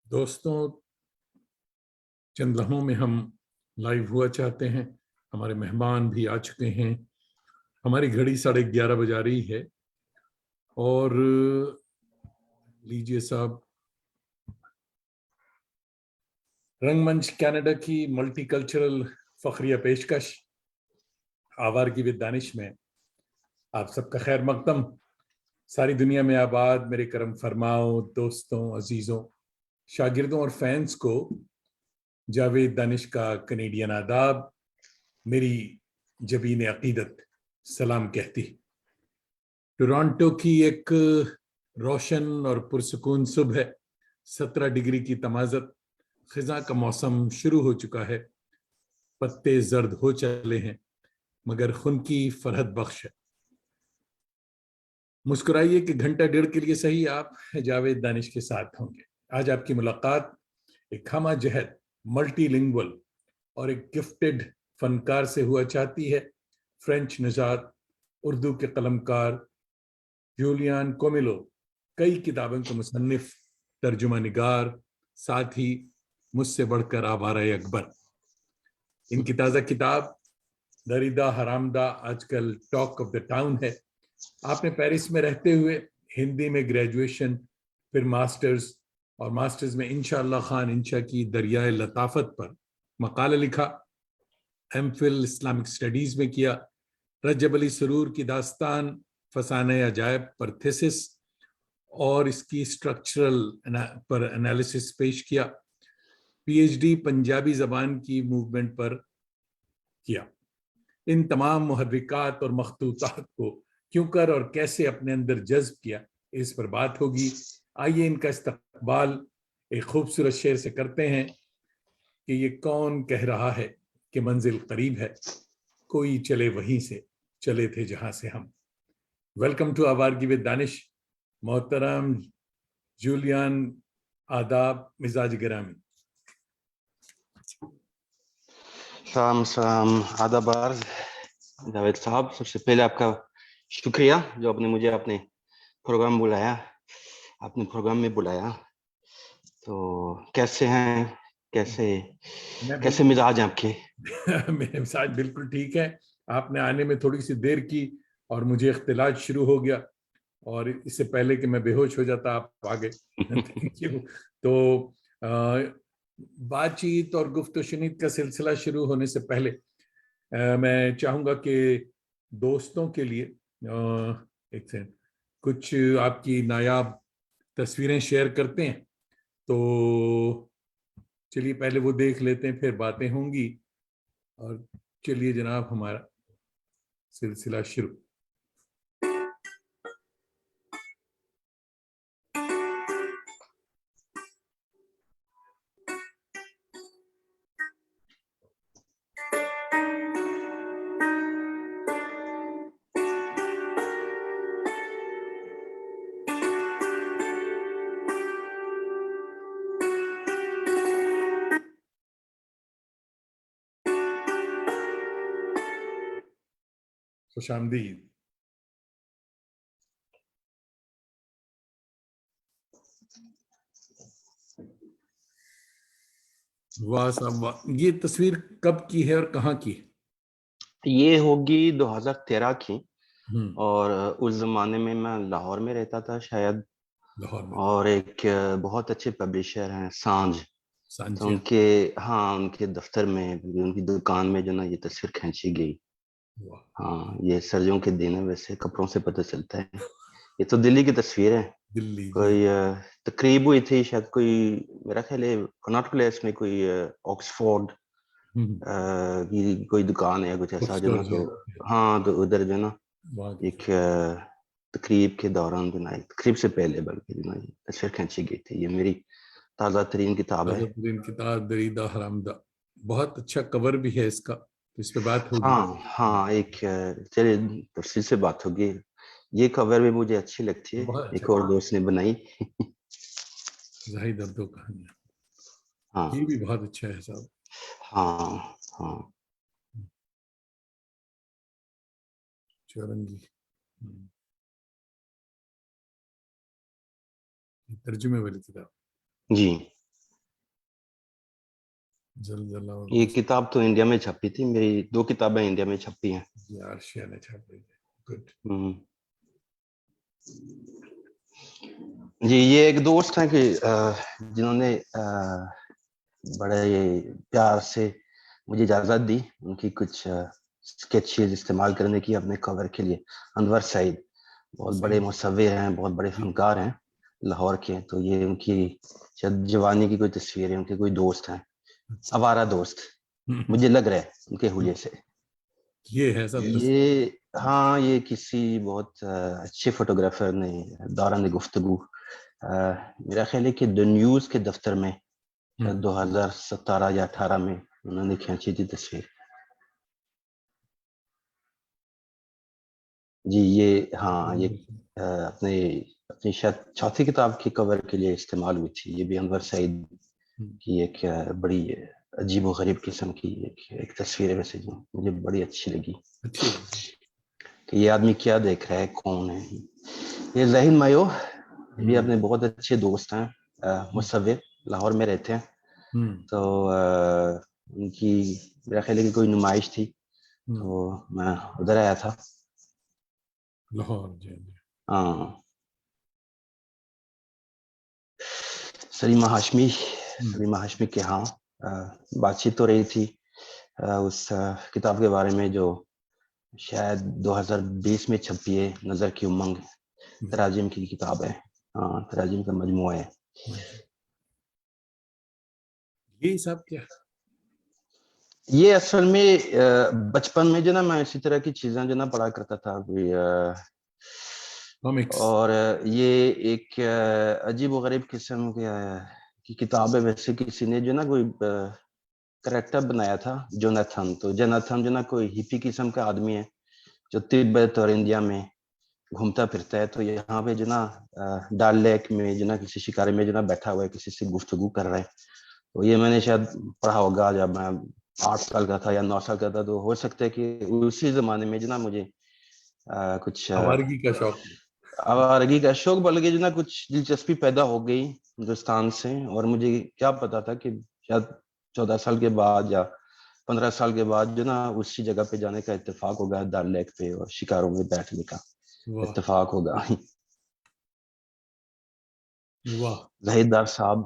دوستوں، چند لمحوں میں ہم لائیو ہوا چاہتے ہیں. ہمارے مہمان بھی آ چکے ہیں. ہماری گھڑی 11:30 بجا رہی ہے. اور لیجیے صاحب، رنگ منچ کینیڈا کی ملٹی کلچرل فخریہ پیشکش آوارگی ود دانش میں آپ سب کا خیر مقدم. ساری دنیا میں آباد میرے کرم فرماؤ دوستوں، عزیزوں، شاگردوں اور فینس کو جاوید دانش کا کنیڈین آداب، میری جبین عقیدت سلام کہتی. ٹورانٹو کی ایک روشن اور پرسکون صبح ہے. 17 ڈگری کی تمازت، خزاں کا موسم شروع ہو چکا ہے. پتے زرد ہو چلے ہیں مگر خون کی فرحت بخش ہے. مسکرائیے کہ گھنٹہ ڈیڑھ کے لیے صحیح آپ جاوید دانش کے ساتھ ہوں گے. آج آپ کی ملاقات ایک ہمہ جہت ملٹی لنگول اور ایک گفٹڈ فنکار سے ہوا چاہتی ہے. فرینچ نژاد اردو کے قلمکار جولین کومیلو، کئی کتابوں کے مصنف، ترجمہ نگار، ساتھ ہی مجھ سے بڑھ کر آوارہ اکبر. ان کی تازہ کتاب دریدہ حرامدہ آج کل ٹاک آف دا ٹاؤن ہے. آپ نے پیرس میں رہتے ہوئے ہندی میں گریجویشن، پھر ماسٹرز، اور ماسٹرز میں انشاءاللہ خان انشا کی دریائے لطافت پر مقالہ لکھا. ایم فل اسلامک اسٹڈیز میں کیا. رجب علی سرور کی داستان فسانہ عجائب پر تھیسس اور اس کی اسٹرکچرل پر انالیسس پیش کیا. پی ایچ ڈی پنجابی زبان کی موومنٹ پر کیا. ان تمام محرکات اور مخطوطات کو کیوں کر اور کیسے اپنے اندر جذب کیا، اس پر بات ہوگی. آئیے ان کا استقبال ایک خوبصورت شعر سے کرتے ہیں کہ یہ کون کہہ رہا ہے کہ منزل قریب ہے، کوئی چلے وہیں سے چلے تھے جہاں سے ہم. ویلکم ٹو آوارگی ود دانش. محترم جولین، آداب، مزاج گرامی. سلام آداب عرض جاوید صاحب. سب سے پہلے آپ کا شکریہ جو آپ نے مجھے اپنے پروگرام میں بلایا. تو کیسے ہیں، کیسے مزاج ہیں آپ کے؟ میرے مزاج بالکل ٹھیک ہے. آپ نے آنے میں تھوڑی سی دیر کی اور مجھے اختلاط شروع ہو گیا، اور اس سے پہلے کہ میں بے ہوش ہو جاتا آپ آگے. Thank you. تو بات چیت اور گفت و شنید کا سلسلہ شروع ہونے سے پہلے میں چاہوں گا کہ دوستوں کے لیے کچھ آپ کی نایاب تصویریں شیئر کرتے ہیں. تو چلیے پہلے وہ دیکھ لیتے ہیں، پھر باتیں ہوں گی. اور چلیے جناب، ہمارا سلسلہ شروع. خوش آمدید. واہ صاحب واہ. یہ تصویر کب کی ہے اور کہاں کی؟ یہ ہوگی 2013 کی، اور اس زمانے میں لاہور میں رہتا تھا شاید. لاہور میں. اور ایک بہت اچھے پبلشر ہیں سانجھ، تو ان کے دفتر میں، ان کی دکان میں جو نا یہ تصویر کھینچی گئی. ہاں، یہ سردیوں کے دن ہے، ویسے کپڑوں سے پتہ چلتا ہے. یہ تو دلی کی تصویر ہے. دلی کوئی تقریب ہوئی تھی شاید، کوئی میرا خیال ہے کناٹ پلیس میں، کوئی آکسفورڈ کی کوئی دکان ہے کچھ ایسا جو نا. تو ہاں، تو ادھر جو نا ایک تقریب کے دوران جو نا، تقریب سے پہلے بلکہ جو نا یہ تصویر کھینچی گئی تھی. یہ میری تازہ ترین کتاب ہے. تازہ ترین کتاب دریدہ حرامدہ. بہت اچھا کور بھی ہے اس کا، اس پہ بات ہوگی. ہاں ایک چلیے تفصیل سے بات ہوگی. یہ کور بھی مجھے اچھی لگتی ہے، ایک اور دوست نے بنائی. زاہد عبدو کہانیاں. ہاں یہ بھی بہت اچھا ہے صاحب. ہاں چورنگی ترجمے والی کتاب. جی. زلزلہ اور یہ کتاب تو انڈیا میں چھپی تھی، میری 2 کتابیں انڈیا میں چھپی ہیں. عرشیہ نے چھاپی. گڈ. جی یہ ایک دوست ہیں کہ جنہوں نے بڑے پیار سے مجھے اجازت دی ان کی کچھ اسکیچز استعمال کرنے کی اپنے کور کے لیے. انور سعید بہت بڑے مصور ہیں، بہت بڑے فنکار ہیں لاہور کے. تو یہ ان کی شاید جوانی کی کوئی تصویریں، ان کے کوئی دوست ہیں، آوارہ دوست مجھے لگ رہا ہے ان کے حلیے سے. یہ ہے سب یہ ہاں یہ کسی بہت اچھے فوٹوگرافر نے دوران گفتگو میرا خیال ہے کہ دا نیوز کے دفتر میں 2017 یا 18 میں انہوں نے کھینچی تھی تصویر. جی یہ ہاں یہ اپنی شاید چوتھی کتاب کی کور کے لیے استعمال ہوئی تھی. یہ بھی انور سعید کی ایک بڑی عجیب و غریب قسم کی ایک تصویر ہے ویسے جو مجھے بڑی اچھی لگی کہ یہ آدمی کیا دیکھ رہا ہے، کون ہے. یہ ذہین مایو بھی اپنے بہت اچھے دوست ہیں، مصور لاہور میں رہتے ہیں. تو ان کی میرا خیال ہے کہ کوئی نمائش تھی تو میں ادھر آیا تھا لاہور. ہاں. سلیمہ ہاشمی کے ہاں بات چیت تو رہی تھی اس کتاب کے بارے میں جو شاید 2020 میں چھپی ہے، نظر کی امنگ. تراجم کی کتاب ہے، ہاں تراجم کا مجموعہ ہے. یہ سب کیا یہ اصل میں بچپن میں جو نا میں اسی طرح کی چیزیں جو نا پڑھا کرتا تھا اور یہ ایک عجیب و غریب قسم کی کتاب ہے. ویسے کسی نے جو نا کوئی کریکٹر بنایا تھا جوناتھن. تو جوناتھن جو نا کوئی ہپی قسم کا آدمی ہے جو تبت اور انڈیا میں گھومتا پھرتا ہے. تو یہاں پہ جو نا ڈال لیک میں جو نا کسی شکارے میں جو نا بیٹھا ہوا ہے، کسی سے گفتگو کر رہا ہے. تو یہ میں نے شاید پڑھا ہوگا جب میں 8 سال کا تھا یا 9 سال کا تھا. تو ہو سکتا ہے کہ اسی زمانے میں جو نا مجھے کچھ آوارگی کا شوق بلکہ جو نا کچھ دلچسپی پیدا ہو گئی ہندوستان سے. اور مجھے کیا پتا تھا کہ شاید 14 سال کے بعد یا 15 سال کے بعد جو نا اسی جگہ پہ جانے کا اتفاق ہوگا، ڈال لیک پہ، اور شکاروں میں بیٹھنے کا اتفاق ہوگا. زاہد ڈار صاحب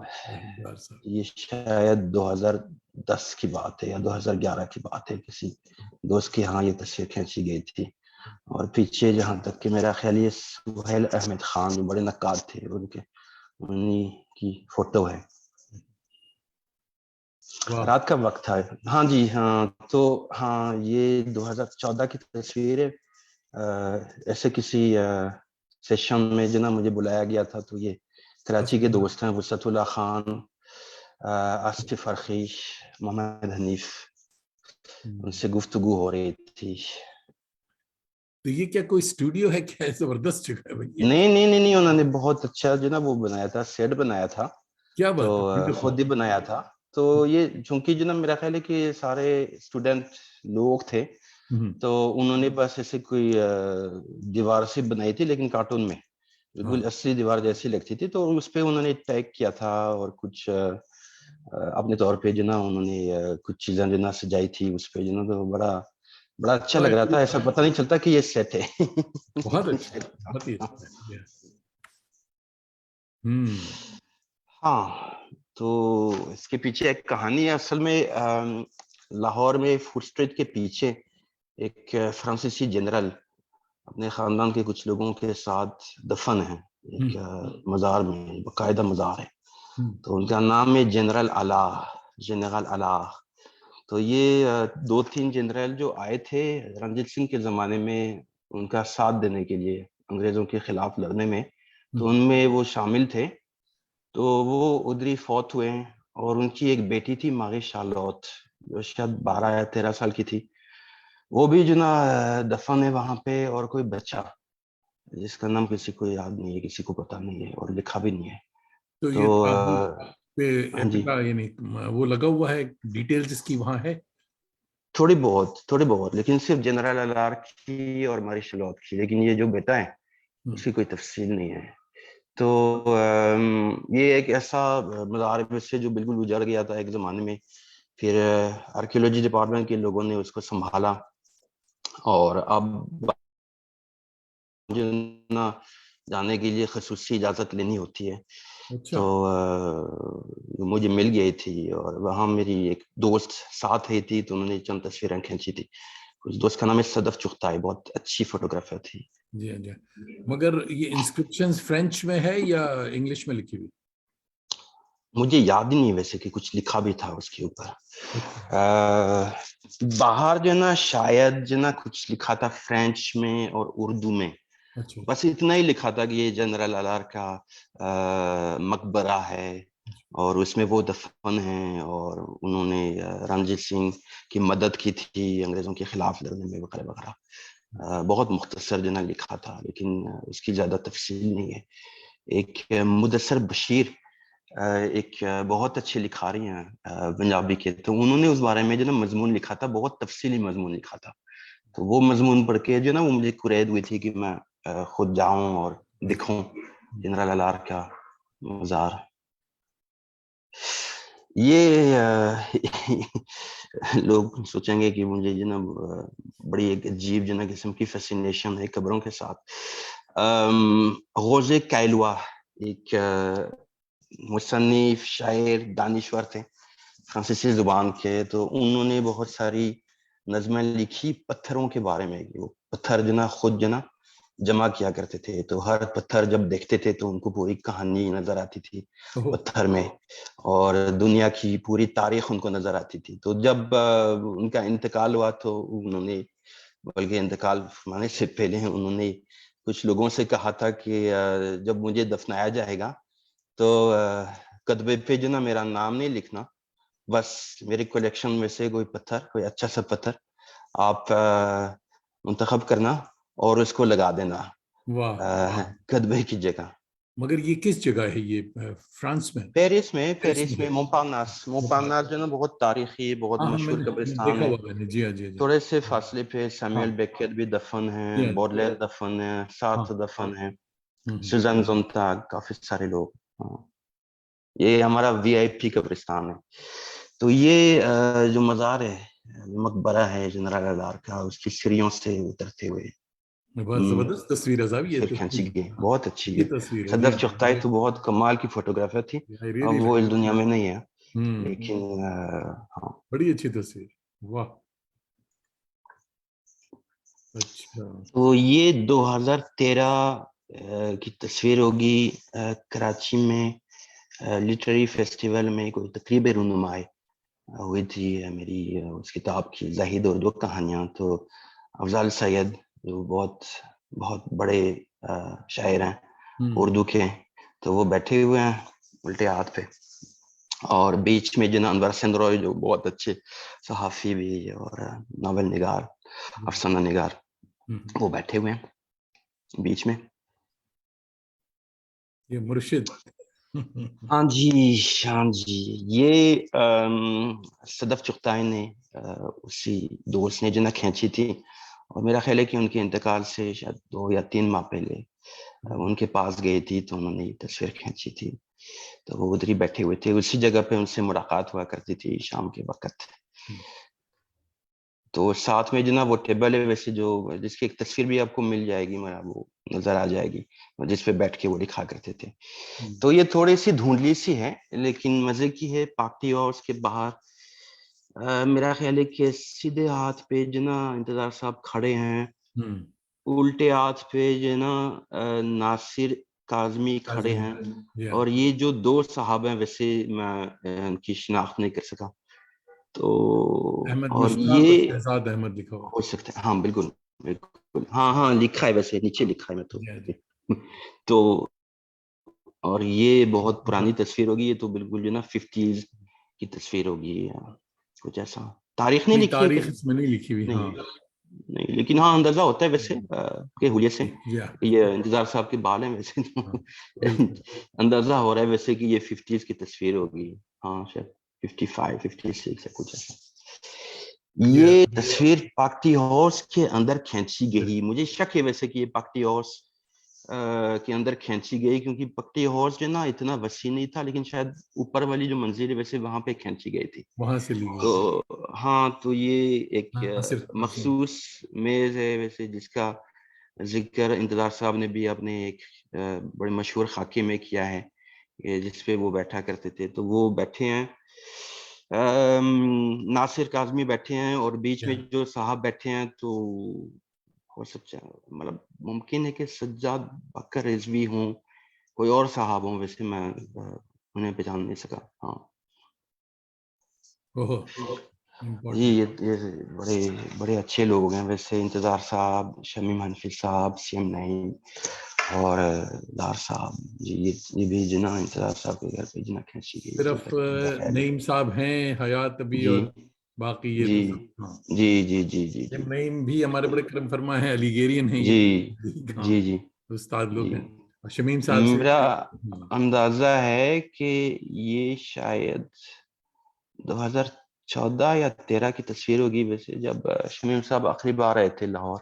یہ شاید 2010 کی بات ہے یا 2011 کی بات ہے. کسی دوست کے ہاں یہ تصویر کھینچی گئی تھی. اور پیچھے جہاں تک کہ میرا خیال یہ سہیل احمد خان جو بڑے نقاد تھے انہی کی فوٹو ہے. رات کا وقت تھا. ہاں جی ہاں. تو ہاں یہ 2014 کی تصویر ہے. ایسے کسی سیشن میں جو نا مجھے بلایا گیا تھا. تو یہ کراچی کے دوست ہیں، وسعت اللہ خان، آصف فرخیش، محمد حنیف، ان سے گفتگو ہو رہی تھی. تو یہ کیا کوئی اسٹوڈیو ہے کیا؟ زبردست جگہ ہے. نہیں انہوں نے بہت اچھا جو نا وہ بنایا تھا، سیٹ بنایا تھا. کیا تو بات ہے، خود ہی بنایا تھا. تو یہ چونکہ جو نا میرا خیال ہے کہ سارے اسٹوڈنٹ لوگ تھے تو انہوں نے بس ایسے کوئی دیوار سے بنائی تھی لیکن کارٹون میں بالکل اصلی دیوار جیسی لگتی تھی. تو اس پہ انہوں نے ٹیگ کیا تھا اور کچھ اپنے طور پہ جو نا انہوں نے کچھ چیزیں جو نا سجائی تھی اس پہ جو نا. تو بڑا اچھا لگ رہا تھا. ایسا پتہ نہیں چلتا کہ یہ سیٹ ہے. بہت اچھا، بہت ہی اچھا. ہاں تو اس کے پیچھے ایک کہانی ہے. اصل میں لاہور میں فوڈ اسٹریٹ کے پیچھے ایک فرانسیسی جنرل اپنے خاندان کے کچھ لوگوں کے ساتھ دفن ہے ایک مزار میں، باقاعدہ مزار ہے. تو ان کا نام ہے جنرل الہ. تو یہ 2-3 جنرل جو آئے تھے رنجیت سنگھ کے زمانے میں ان کا ساتھ دینے کے لیے انگریزوں کے خلاف لڑنے میں، تو ان میں وہ شامل تھے. تو وہ ادھر ہی فوت ہوئے ہیں. اور ان کی ایک بیٹی تھی ماغی شارلوت جو شاید 12 یا 13 سال کی تھی. وہ بھی جو نا دفن ہے وہاں پہ. اور کوئی بچہ جس کا نام کسی کو یاد نہیں ہے، کسی کو پتہ نہیں ہے اور لکھا بھی نہیں ہے. تو تو یہ ہاں جی یعنی وہ لگا ہوا ہے، ڈیٹیلز اس کی وہاں ہے تھوڑی بہت لیکن صرف جنرل الار کی اور ماغی شارلوت کی. لیکن یہ جو بیٹا ہے اس کی کوئی تفصیل نہیں ہے. تو یہ ایک ایسا مزار سے جو بالکل اجڑ گیا تھا ایک زمانے میں. پھر آرکیولوجی ڈپارٹمنٹ کے لوگوں نے اس کو سنبھالا اور اب نا جانے کے لیے خصوصی اجازت لینی ہوتی ہے. تو مجھے مل گئی تھی اور وہاں میری ایک دوست ساتھ ہی تھی تو انہوں نے چند تصویریں کھینچی تھی. اس دوست کا نام ہے صدف چغتائی, بہت اچھی فوٹوگرافر تھی. جی جی. مگر یہ انسکرپشنز فرینچ میں ہے یا انگلش میں لکھی ہوئی؟ مجھے یاد ہی نہیں ویسے کہ کچھ لکھا بھی تھا اس کے اوپر. باہر جو نا شاید جو نا کچھ لکھا تھا فرینچ میں اور اردو میں, بس اتنا ہی لکھا تھا کہ یہ جنرل الار کا مقبرہ ہے اور اس میں وہ دفن ہیں اور انہوں نے رنجیت سنگھ کی مدد کی تھی انگریزوں کے خلاف لڑنے میں وغیرہ وغیرہ. بہت مختصر جو نا لکھا تھا, لیکن اس کی زیادہ تفصیل نہیں ہے. ایک مدثر بشیر ایک بہت اچھے لکھاری ہیں پنجابی کے, تو انہوں نے اس بارے میں جو نا مضمون لکھا تھا, بہت تفصیلی مضمون لکھا تھا. تو وہ مضمون پڑھ کے جو نا وہ مجھے قرید ہوئی تھی کہ میں خود جاؤں اور دکھوں جنرل الار کا مزار. یہ لوگ سوچیں گے کہ مجھے جو نا بڑی ایک عجیب جو نا قسم کی فیسینیشن ہے قبروں کے ساتھ. غوزے کائلوا ایک مصنف شاعر دانشور تھے فرانسیسی زبان کے, تو انہوں نے بہت ساری نظمیں لکھی پتھروں کے بارے میں. وہ پتھر جو نا خود جو نا جمع کیا کرتے تھے, تو ہر پتھر جب دیکھتے تھے تو ان کو پوری کہانی نظر آتی تھی پتھر میں, اور دنیا کی پوری تاریخ ان کو نظر آتی تھی. تو جب ان کا انتقال ہوا تو انہوں نے, بلکہ انتقال ہونے سے پہلے انہوں نے کچھ لوگوں سے کہا تھا کہ جب مجھے دفنایا جائے گا تو کتبے پہ جو نا میرا نام نہیں لکھنا, بس میری کلیکشن میں سے کوئی پتھر, کوئی اچھا سا پتھر آپ منتخب کرنا اور اس کو لگا دینا کتبے کی جگہ. مگر یہ کس جگہ ہے؟ یہ فرانس میں؟ پیرس میں مونپارناس جو نا بہت تاریخی, بہت مشہور قبرستان ہے. جی جی جی. تھوڑے سے فاصلے پہ سیموئل بیکر بھی دفن ہیں, بوڈلیر دفن ہیں, سارتھ دفن ہیں, سوزان زونتاگ, کافی سارے لوگ. یہ ہمارا وی آئی پی قبرستان ہے. تو یہ جو مزار ہے, مقبرہ ہے جنرل الار کا, اس کی سیڑھیوں سے اترتے ہوئے بہت زبردست تصویر ہے صاحب, یہ کھینچی گئی, بہت اچھی ہے. تصویر. صدف چغتائی تو بہت کمال کی فوٹوگرافر تھی, اب وہ اس دنیا میں نہیں ہے, لیکن ہاں بڑی اچھی تصویر. واہ. اچھا. تو یہ 2013 کی تصویر ہوگی. کراچی میں لٹریری فیسٹیول میں کوئی تقریب رونمائی ہوئی تھی میری اس کتاب کی, زاہد اور دو کہانیاں. تو افضال سید جو بہت بہت بڑے شاعر ہیں اردو کے, تو وہ بیٹھے ہوئے ہیں الٹے ہاتھ پہ, اور بیچ میں جناب انور سندھ رائے جو بہت اچھے صحافی بھی اور ناول نگار, افسانہ نگار, وہ بیٹھے ہوئے ہیں بیچ میں. یہ مرشد. ہاں جی, یہ صدف چغتائی نے اسی دوست نے جو نا کھینچی تھی, اور میرا خیال ہے کہ ان کے انتقال سے شاید 2 یا 3 ماہ پہلے ان کے پاس گئی تھی, تو انہوں نے یہ تصویر کھینچی تھی. تو وہ ادھر ہی بیٹھے ہوئے تھے, اسی جگہ پہ ان سے ملاقات ہوا کرتی تھی شام کے وقت. تو ساتھ میں جو نا وہ ٹیبل ہے ویسے جو جس کی ایک تصویر بھی آپ کو مل جائے گی, وہ نظر آ جائے گی, جس پہ بیٹھ کے وہ لکھا کرتے تھے. تو یہ تھوڑی سی دھندلی سی ہے لیکن مزے کی ہے. پارٹی ہاؤس کے باہر میرا خیال ہے کہ سیدھے ہاتھ پہ جو نا انتظار صاحب کھڑے ہیں, الٹے ہاتھ پہ جو نا ناصر کاظمی کھڑے ہیں, اور یہ جو 2 صاحب ہیں ویسے میں ان کی شناخت نہیں کر سکا. تو اور یہ شہزاد احمد لکھا ہو سکتا ہے, ہاں بالکل بالکل, ہاں لکھا ہے ویسے نیچے لکھا ہے میں تو اور یہ بہت پرانی تصویر ہوگی, یہ تو بالکل جو نا 50s کی تصویر ہوگی, کچھ ایسا. تاریخ نہیں لکھی ہے, تاریخ اس میں نہیں لکھی ہوئی, نہیں, لیکن ہاں اندازہ ہوتا ہے ویسے کہ ہولیے سے یہ انتظار صاحب کے بال ہیں ویسے, اندازہ ہو رہا ہے ویسے کہ یہ 50s کی تصویر ہوگی. ہاں شاید 55 56 ہے کچھ ایسا. یہ تصویر پارٹی ہاؤس کے اندر کھینچی گئی. مجھے شک ہے ویسے کہ یہ پارٹی ہاؤس کے اندر کھینچی گئی، کیونکہ پکٹی ہاؤس جو نا اتنا وسیع نہیں تھا، لیکن شاید اوپر والی جو منزل ہے ویسے وہاں پہ کھینچی گئی تھی. وہاں سے لی تو گئی. ہاں، تو یہ ایک ہاں صرف مخصوص میز ہے ویسے، جس کا ذکر انتظار صاحب نے بھی اپنے ایک بڑے مشہور خاکے میں کیا ہے، جس پہ وہ بیٹھا کرتے تھے. تو وہ بیٹھے ہیں، ناصر کاظمی بیٹھے ہیں، اور بیچ میں جو صاحب بیٹھے ہیں تو ہو سکتا ہے، مطلب ممکن ہے کہ سجاد بکر رضوی ہوں، کوئی اور صاحب ہوں، ویسے میں انہیں پہچان نہیں سکا. ہاں جی، یہ بڑے بڑے اچھے لوگ ہیں ویسے، انتظار صاحب، شمیم حنفی صاحب، سیم نعیم اور دار صاحب. جی یہ بھی جنا انتظار صاحب کے گھر پہ جنا کھینچی گئی. صرف نعیم صاحب ہیں حیات ابھی، جی اور باقی یہ جی تو ہاں جی جی جی جی جی نعیم بھی ہمارے بڑے کرم فرما ہیں، علی گیرین ہیں جی یہ. ہاں جی جی استاد لوگ جی. ہیں. اور شمیم صاحب سے میرا اندازہ ہے کہ یہ شاید 2014 یا 13 کی تصویر ہوگی ویسے، جب شمیم صاحب آخری بار آئے تھے لاہور.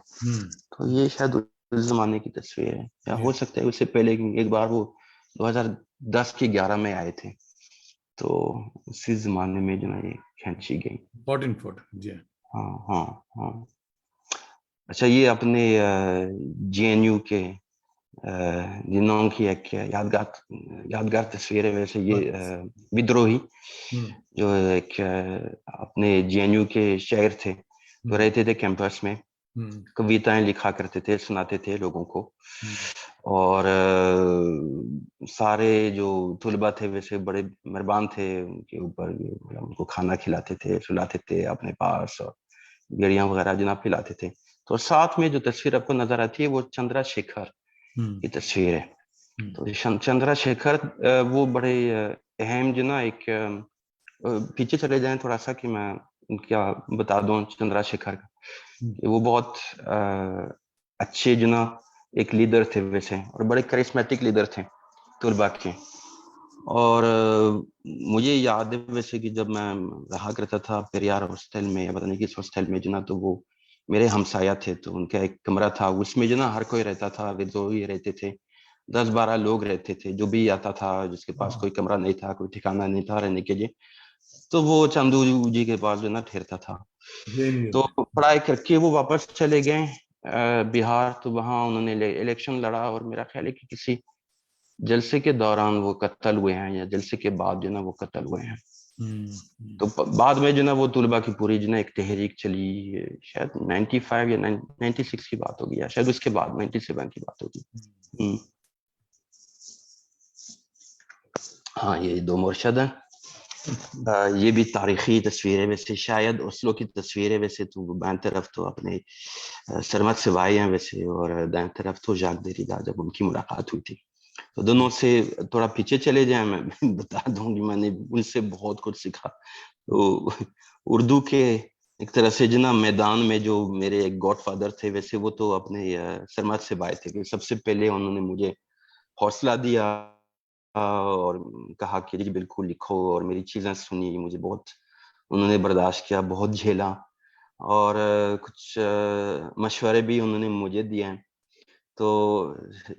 تو یہ شاید اس زمانے کی تصویر ہے، یا ہو سکتا ہے اس سے پہلے ایک بار وہ 2010 کی 11 میں آئے تھے، تو اسی زمانے میں جو ہے یہ کھینچی گئی. فوٹو جی. ہاں ہاں ہاں. اچھا، یہ اپنے جے این یو کے جنہوں کی ایک یادگار تصویر ہے ویسے. یہ ودروہی جو ایک اپنے جے این یو کے شاعر تھے، تو رہتے تھے کیمپس میں، کویتائیں لکھا کرتے تھے، سناتے تھے لوگوں کو. اور سارے جو طلباء تھے ویسے بڑے مہربان تھے ان کے اوپر، ان کو کھانا کھلاتے تھے، سلاتے تھے اپنے پاس، اور گڑیاں وغیرہ جناب پلاتے تھے. تو ساتھ میں جو تصویر آپ کو نظر آتی ہے وہ چندرا شیکھر کی تصویر ہے. تو چندرا شیکھر وہ بڑے اہم جو نا ایک، پیچھے چلے جائیں تھوڑا سا کہ میں کیا بتا دوں چندرا شیکھر کا، کہ وہ بہت اچھے جو نا ایک لیڈر تھے ویسے، اور بڑے کرسمیٹک لیڈر تھے طلباء کے. اور مجھے یاد ہے ویسے کہ جب میں رہا کرتا تھا پیریار ہاسٹل میں، یا پتہ نہیں کس ہاسٹل میں جنا، تو وہ میرے ہمسایہ تھے. تو ان کا ایک کمرہ تھا، اس میں جو نا ہر کوئی رہتا تھا، وہ دو ہی رہتے تھے، 10-12 لوگ رہتے تھے. جو بھی آتا تھا جس کے پاس کوئی کمرہ نہیں تھا، کوئی ٹھکانہ نہیں تھا رہنے کے لیے، تو وہ چندو جی کے پاس جو نا ٹھہرتا تھا. تو پڑھائی کر کے وہ واپس چلے گئے بہار. تو وہاں انہوں نے الیکشن لڑا، اور میرا خیال ہے کہ کسی جلسے کے دوران وہ قتل ہوئے ہیں، یا جلسے کے بعد جو نا وہ قتل ہوئے ہیں. تو بعد میں جو نا وہ طلباء کی پوری جو نا ایک تحریک چلی، شاید 95 یا 96 کی بات ہوگی، یا شاید اس کے بعد 97 کی بات ہوگی. ہاں، یہ دو مرشد ہیں. یہ بھی تاریخی تصویر ہے ویسے، شاید اسلو کی تصویر ہے ویسے. تو بائیں طرف تو اپنے سرمد سوائے ہیں ویسے، اور دائیں طرف تو ژاک دیریدا جب ان کی ملاقات ہوئی تھی. تو دونوں سے تھوڑا پیچھے چلے جائیں، میں بتا دوں کہ میں نے ان سے بہت کچھ سیکھا. تو اردو کے ایک طرح سے جنا میدان میں جو میرے ایک گاڈ فادر تھے ویسے، وہ تو اپنے سرمد سوائے تھے، کہ سب سے پہلے انہوں نے مجھے حوصلہ دیا اور کہا کہ جی بالکل لکھو، اور میری چیزیں سنی، مجھے بہت انہوں نے برداشت کیا، بہت جھیلا، اور کچھ مشورے بھی انہوں نے مجھے دیے ہیں. تو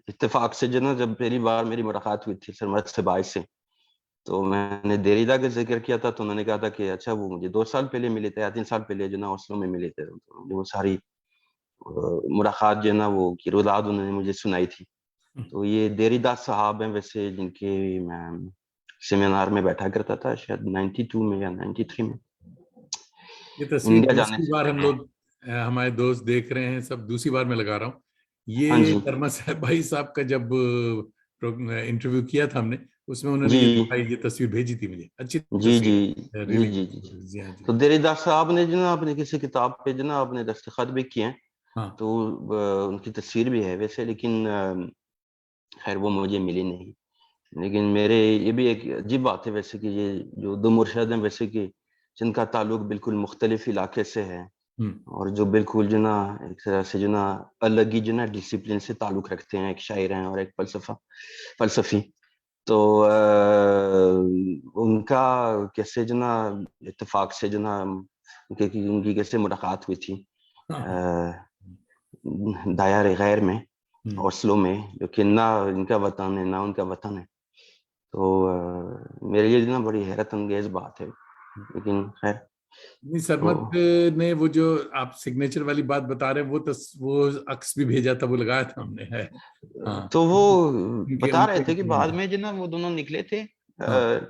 اتفاق سے جو نا جب پہلی بار میری ملاقات ہوئی تھی سرمد سبائے سے، تو میں نے دیریدا کا ذکر کیا تھا. تو انہوں نے کہا تھا کہ اچھا وہ مجھے 2 سال پہلے ملے تھے یا 3 سال پہلے جو نا اسلو میں ملے تھے. وہ ساری ملاقات جو نا وہ کی روایت انہوں نے مجھے سنائی تھی. تو یہ دیریدا صاحب ہیں ویسے، جن کے میں سیمینار میں بیٹھا کرتا تھا شاید 92 میں یا 93 میں. یہ تصویر دوسری بار ہم لوگ ہمارے دوست دیکھ رہے ہیں، سب دوسری بار میں لگا رہا ہوں. یہ سرمد صاحب بھائی صاحب کا جب انٹرویو کیا تھا ہم نے، اس میں انہوں نے یہ تصویر بھیجی تھی مجھے. اچھی تصویر. جی. تو دیریدا صاحب نے جو نا اپنے کسی کتاب پہ جو نا اپنے دستخط بھی کیے ہیں، تو ان کی تصویر بھی ہے ویسے، لیکن خیر وہ مجھے ملی نہیں. لیکن میرے یہ بھی ایک عجیب بات ہے ویسے کہ یہ جو دو مرشد ہیں ویسے کہ جن کا تعلق بالکل مختلف علاقے سے ہے، اور جو بالکل جو نا ایک طرح سے جو نا الگ ہی جو نا ڈسپلن سے تعلق رکھتے ہیں، ایک شاعر ہیں اور ایک فلسفی. تو ان کا کیسے جو نا اتفاق سے جو نا ان کی کیسے ملاقات ہوئی تھی دائر غیر میں. اوسلو میں، جو کہ نہ ان کا وطن ہے نہ ان کا وطن ہے. تو میرے لیے نا بڑی حیرت انگیز بات ہے، لیکن خیر. سرمت نے وہ جو آپ سگنیچر والی بات بتا رہے ہیں وہ عکس بھی بھیجا تھا، وہ لگایا تھا ہم نے. ہے تو وہ بتا رہے تھے کہ بعد میں جو نا وہ دونوں نکلے تھے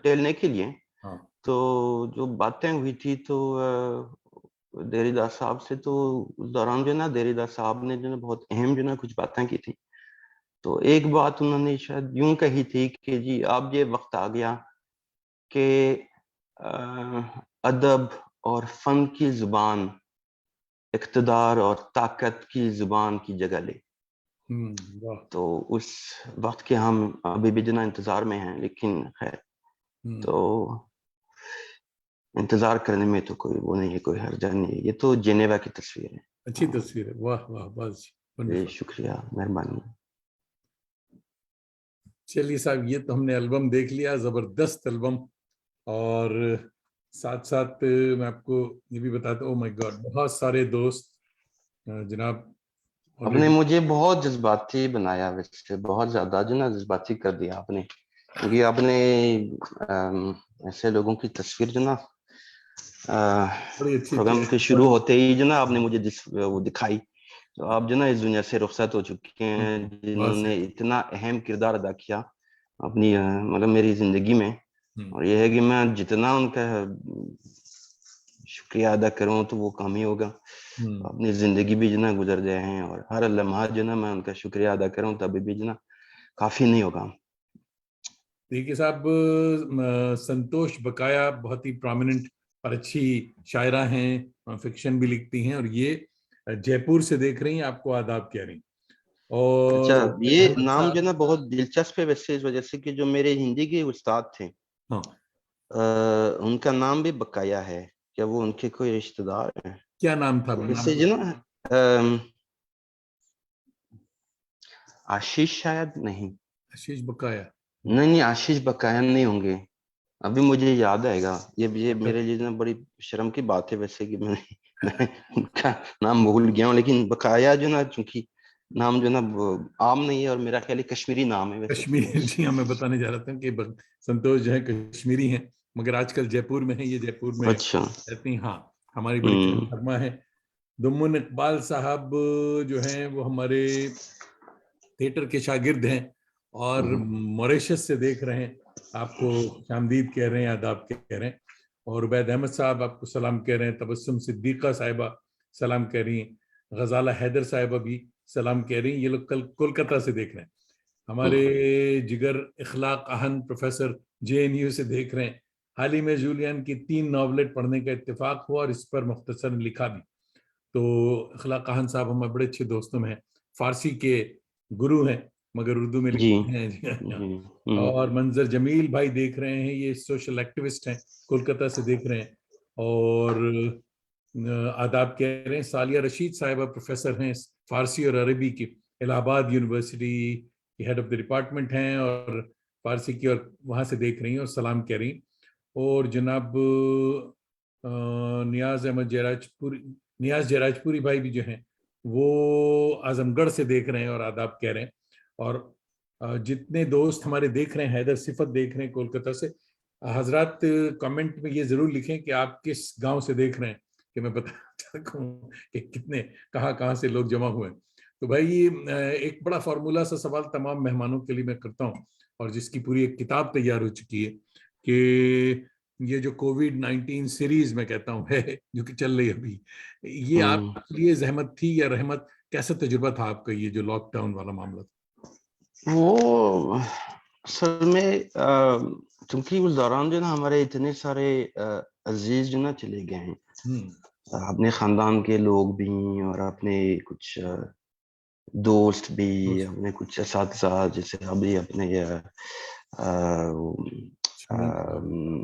ٹہلنے کے لیے. تو جو باتیں ہوئی تھی تو دیری داس صاحب سے، تو اس دوران جو نا دیری داس صاحب نے جو نا بہت اہم جو نا کچھ باتیں کی تھی. تو ایک بات انہوں نے شاید یوں کہی تھی کہ جی اب یہ وقت آ گیا کہ ادب اور فن کی زبان اقتدار اور طاقت کی زبان کی جگہ لے. تو اس وقت کے ہم ابھی بھی جنا انتظار میں ہیں، لیکن خیر تو انتظار کرنے میں تو کوئی وہ نہیں ہے، کوئی حرج نہیں. یہ تو جنیوا کی تصویر ہے. اچھی تصویر ہے. واہ واہ بس شکریہ، مہربانی. چلیے صاحب، یہ تو ہم نے البم دیکھ لیا، زبردست البم. اور ساتھ ساتھ میں آپ کو یہ بھی بتاتا ہوں، مائی گاڈ بہت سارے دوست جناب آپ نے مجھے بہت جذباتی بنایا، ویسے بہت زیادہ جو نا جذباتی کر دیا آپ نے، کیونکہ آپ نے ایسے لوگوں کی تصویر جو نا پروگرام کے شروع ہوتے ہی جو نا آپ نے مجھے وہ دکھائی. تو آپ جو نا اس دنیا سے رخصت ہو چکے ہیں، جنہوں نے اتنا اہم کردار ادا کیا اپنی مطلب میری زندگی میں. اور یہ ہے کہ میں جتنا ان کا شکریہ ادا کروں تو وہ کم ہی ہوگا. اپنی زندگی بھی جو نا گزر گئے ہیں، اور ہر لمحہ جو نا میں ان کا شکریہ ادا کروں تبھی بھی جو نا کافی نہیں ہوگا. دیکھیے صاحب، سنتوش بقایا بہت ہی پرومیننٹ اور اچھی شاعرہ ہیں، فکشن بھی لکھتی ہیں، اور یہ جے پور سے دیکھ رہی ہیں، آپ کو آداب کہہ رہی ہیں. اچھا، یہ نام جو نا بہت دلچسپ ہے ویسے، اس وجہ سے کہ جو میرے ہندی کے استاد تھے ان کا نام بھی بقایا ہے. کیا وہ ان کے کوئی رشتہ دار ہیں؟ کیا نام تھا ویسے جو نا آشیش شاید نہیں، آشیش بقایا نہیں آشیش بقایا نہیں ہوں گے. ابھی مجھے یاد آئے گا. یہ میرے لیے نا بڑی شرم کی بات ہے ویسے کہ میں ان کا نام بھول گیا ہوں. لیکن بقایا جو نا چونکہ نام جو نا عام نہیں ہے، اور میرا خیال ہے کشمیری نام ہے ویسے. کشمیری. جی ہاں، میں بتانے جا رہا تھا کہ سنتوش جو ہے کشمیری ہیں، مگر آج کل جے پور میں ہیں. یہ جے پور میں رہتی ہیں. ہاں، ہماری بڑی محترمہ ہے. دمن اقبال صاحب جو ہیں وہ ہمارے تھیٹر کے شاگرد ہیں، اور موریشس سے دیکھ رہے ہیں. آپ کو خوش آمدید کہہ رہے ہیں، آداب کہہ رہے ہیں. اور عبید احمد صاحب آپ کو سلام کہہ رہے ہیں. تبسم صدیقہ صاحبہ سلام کہہ رہی ہیں. غزالہ حیدر صاحبہ بھی سلام کہہ رہی ہیں. یہ لوگ کل کولکتہ سے دیکھ رہے ہیں. ہمارے جگر اخلاق اہن پروفیسر JNU سے دیکھ رہے ہیں. حال ہی میں جولین کی 3 ناولیں پڑھنے کا اتفاق ہوا، اور اس پر مختصر لکھا بھی. تو اخلاق اہن صاحب ہمارے بڑے اچھے دوستوں میں ہیں، فارسی کے گرو ہیں مگر اردو میں لکھتے ہیں. اور منظر جمیل بھائی دیکھ رہے ہیں، یہ سوشل ایکٹیوسٹ ہیں، کولکتہ سے دیکھ رہے ہیں. اور آداب کہہ رہے ہیں. سالیہ رشید صاحبہ پروفیسر ہیں فارسی اور عربی کی، الہ آباد یونیورسٹی کی ہیڈ آف دی ڈپارٹمنٹ ہیں، اور فارسی کی، اور وہاں سے دیکھ رہی ہیں اور سلام کہہ رہی ہیں. اور جناب نیاز جیراج پوری بھائی بھی جو ہیں وہ اعظم گڑھ سے دیکھ رہے ہیں اور آداب کہہ رہے ہیں. اور جتنے دوست ہمارے دیکھ رہے ہیں، حیدر صفت دیکھ رہے ہیں کولکتہ سے. حضرات کمنٹ میں یہ ضرور لکھیں کہ آپ کس گاؤں سے دیکھ رہے ہیں، کہ میں بتا سکوں کہ کتنے کہاں سے لوگ جمع ہوئے. تو بھائی ایک بڑا فارمولا سا سوال تمام مہمانوں کے لیے میں کرتا ہوں، اور جس کی پوری ایک کتاب تیار ہو چکی ہے، کہ یہ جو کووڈ-19 سیریز میں کہتا ہوں ہے جو کہ چل رہی ابھی، یہ آپ کے لیے زحمت تھی یا رحمت؟ کیسا تجربہ تھا آپ کا یہ جو لاک ڈاؤن والا معاملہ تھا؟ وہ اصل میں چونکہ اس دوران جو نا ہمارے اتنے سارے عزیز جو نا چلے گئے ہیں، اپنے خاندان کے لوگ بھی، اور اپنے کچھ دوست بھی، اپنے کچھ اساتذہ، جیسے ابھی اپنے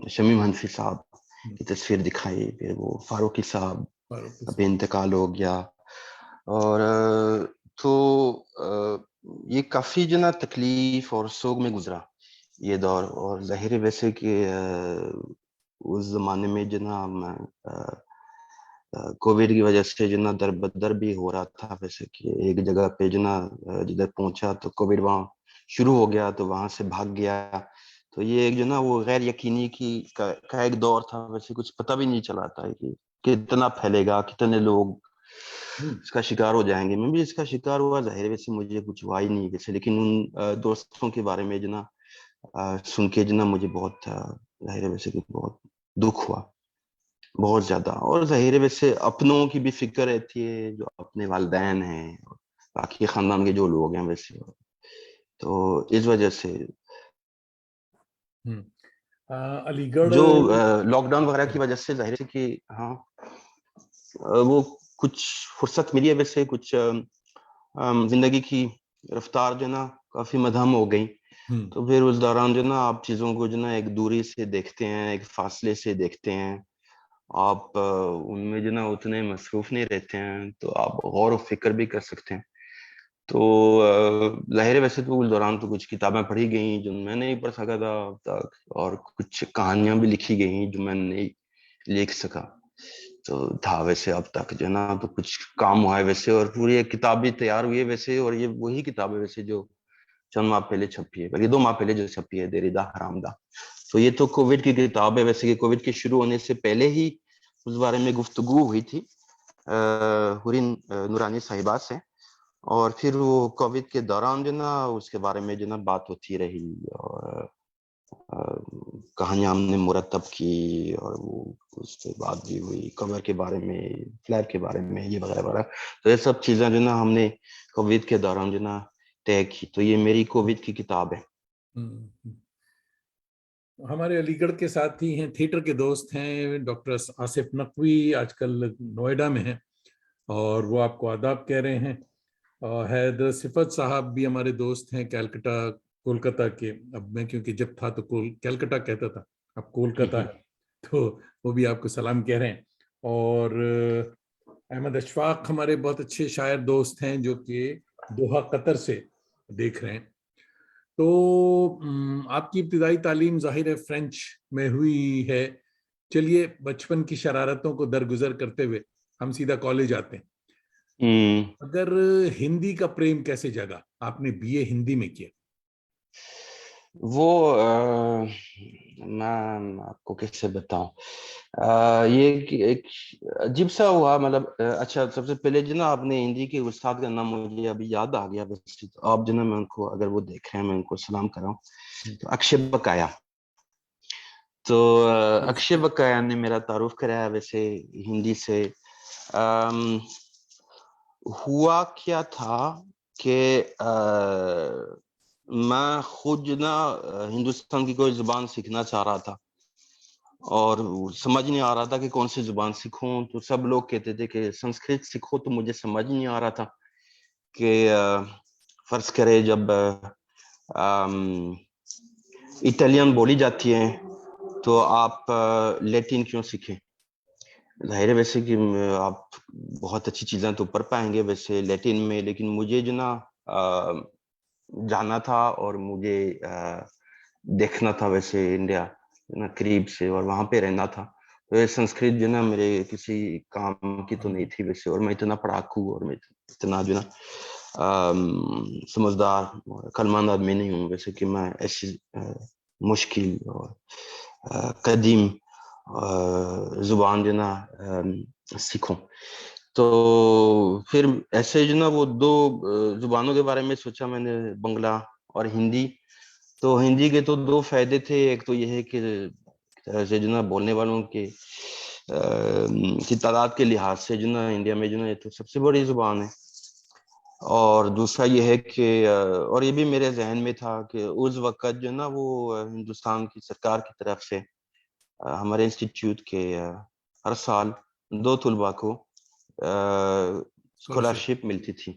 شمیم حنفی صاحب کی تصویر دکھائی، پھر وہ فاروقی صاحب ابھی انتقال ہو گیا. اور تو یہ کافی جو نا تکلیف اور سوگ میں گزرا یہ دور. اور ظاہر ہے ویسے کہ اس زمانے میں جو نا کووڈ کی وجہ سے جو نا در بدر بھی ہو رہا تھا، ویسے کہ ایک جگہ پہ جو نا جدھر پہنچا تو کووڈ وہاں شروع ہو گیا تو وہاں سے بھاگ گیا. تو یہ ایک جو نا وہ غیر یقینی کا ایک دور تھا، ویسے کچھ پتہ بھی نہیں چلا تھا کہ کتنا پھیلے گا، کتنے لوگ اس کا شکار ہو جائیں گے. میں بھی اس کا شکار ہوا، ظاہر ویسے مجھے کچھ ہوا ہی نہیں ویسے، لیکن ان دوستوں کے بارے میں جو نا سن کے جو نا مجھے بہت ظاہر ویسے کہ بہت دکھ ہوا، بہت زیادہ. اور ظاہر ویسے اپنوں کی بھی فکر رہتی ہے، جو اپنے والدین ہیں، باقی خاندان کے جو لوگ ہیں ویسے. تو اس وجہ سے علی گڑھ جو لاک ڈاؤن وغیرہ کی وجہ سے ظاہر ہے کہ ہاں وہ کچھ فرصت ملی ہے، ویسے کچھ زندگی کی رفتار جو نا کافی مدھم ہو گئی. تو پھر اس دوران جو نا آپ چیزوں کو جو نا ایک دوری سے دیکھتے ہیں، ایک فاصلے سے دیکھتے ہیں، آپ ان میں جو نا اتنے مصروف نہیں رہتے ہیں، تو آپ غور و فکر بھی کر سکتے ہیں. تو ظاہر ہے ویسے تو اس دوران تو کچھ کتابیں پڑھی گئیں جو میں نہیں پڑھ سکا تھا اب تک، اور کچھ کہانیاں بھی لکھی گئیں جو میں نہیں لکھ سکا. تو تھا ویسے اب تک جو نا تو کچھ کام ہوا ہے ویسے، اور پوری ایک کتاب بھی تیار ہوئی ہے ویسے. اور یہ وہی کتاب ہے ویسے جو چند ماہ پہلے چھپی ہے، بلکہ 2 ماہ پہلے جو چھپی ہے، دیریدہ حرامدہ. تو یہ تو کووڈ کی کتاب ہے ویسے، کہ کووڈ کے شروع ہونے سے پہلے ہی اس بارے میں گفتگو ہوئی تھی حورین نورانی صاحبہ سے، اور پھر وہ کووڈ کے دوران جو نا اس کے بارے میں جو نا بات ہوتی رہی، اور کہانیاں ہم نے مرتب کی، اور وہ اس کے بعد بھی ہوئی کور کے بارے میں، فلیپ کے بارے میں، یہ وغیرہ وغیرہ. تو یہ سب چیزیں جو نا ہم نے کووڈ کے دوران جو نا طے کی. تو یہ میری کووڈ کی کتاب ہے. ہمارے علی گڑھ کے ساتھی ہیں، تھیٹر کے دوست ہیں، ڈاکٹر آصف نقوی آج کل نوئیڈا میں ہیں اور وہ آپ کو آداب کہہ رہے ہیں. اور حیدر صفت صاحب بھی ہمارے دوست ہیں کیلکٹا کولکتہ کے. اب میں کیونکہ جب تھا تو کیلکٹا کہتا تھا، اب کولکتہ ہے، تو وہ بھی آپ کو سلام کہہ رہے ہیں. اور احمد اشفاق ہمارے بہت اچھے شاعر دوست ہیں جو کہ دوحہ قطر سے دیکھ رہے ہیں. تو آپ کی ابتدائی تعلیم ظاہر ہے فرینچ میں ہوئی ہے. چلیے بچپن کی شرارتوں کو درگزر کرتے ہوئے ہم سیدھا کالج آتے ہیں. اگر ہندی کا پریم کیسے جگا؟ آپ نے بی اے ہندی میں کیا. وہ میں آپ کو کیسے بتاؤں، یہ ایک عجیب سا ہوا. مطلب اچھا، سب سے پہلے جو نا آپ نے ہندی کے استاد کا نام مجھے ابھی یاد آ گیا. آپ جو نا میں ان کو اگر وہ دیکھ رہے ہیں میں ان کو سلام کر رہا ہوں. تو اکشے بقایا، تو اکشے بقایا نے میرا تعارف کرایا ویسے ہندی سے. ہوا کیا تھا کہ میں خود جو نا ہندوستان کی کوئی زبان سیکھنا چاہ رہا تھا، اور سمجھ نہیں آ رہا تھا کہ کون سی زبان سیکھوں. تو سب لوگ کہتے تھے کہ سنسکرت سیکھو، تو مجھے سمجھ نہیں آ رہا تھا کہ فرض کرے جب اٹالین بولی جاتی ہے تو آپ لیٹن کیوں سیکھیں. ظاہر ہے ویسے کہ آپ بہت اچھی چیزیں تو پڑھ پائیں گے ویسے لیٹن میں، لیکن مجھے جو نا جانا تھا اور مجھے دیکھنا تھا ویسے انڈیا نا قریب سے، اور وہاں پہ رہنا تھا. تو یہ سنسکرت جو نا میرے کسی کام کی تو نہیں تھی ویسے، اور میں اتنا پڑھاکو اور میں اتنا جو نا سمجھدار عقل مند آدمی نہیں ہوں ویسے کہ میں ایسی مشکل اور قدیم زبان جو نا سیکھوں. تو پھر ایسے جو نا وہ 2 زبانوں کے بارے میں سوچا میں نے، بنگلہ اور ہندی. تو ہندی کے تو 2 فائدے تھے. ایک تو یہ ہے کہ جو نا بولنے والوں کی تعداد کے لحاظ سے جو نا انڈیا میں جو نا یہ تو سب سے بڑی زبان ہے. اور دوسرا یہ ہے کہ اور یہ بھی میرے ذہن میں تھا کہ اس وقت جو نا وہ ہندوستان کی سرکار کی طرف سے ہمارے انسٹیٹیوٹ کے ہر سال 2 طلباء کو اسکالرشپ ملتی تھی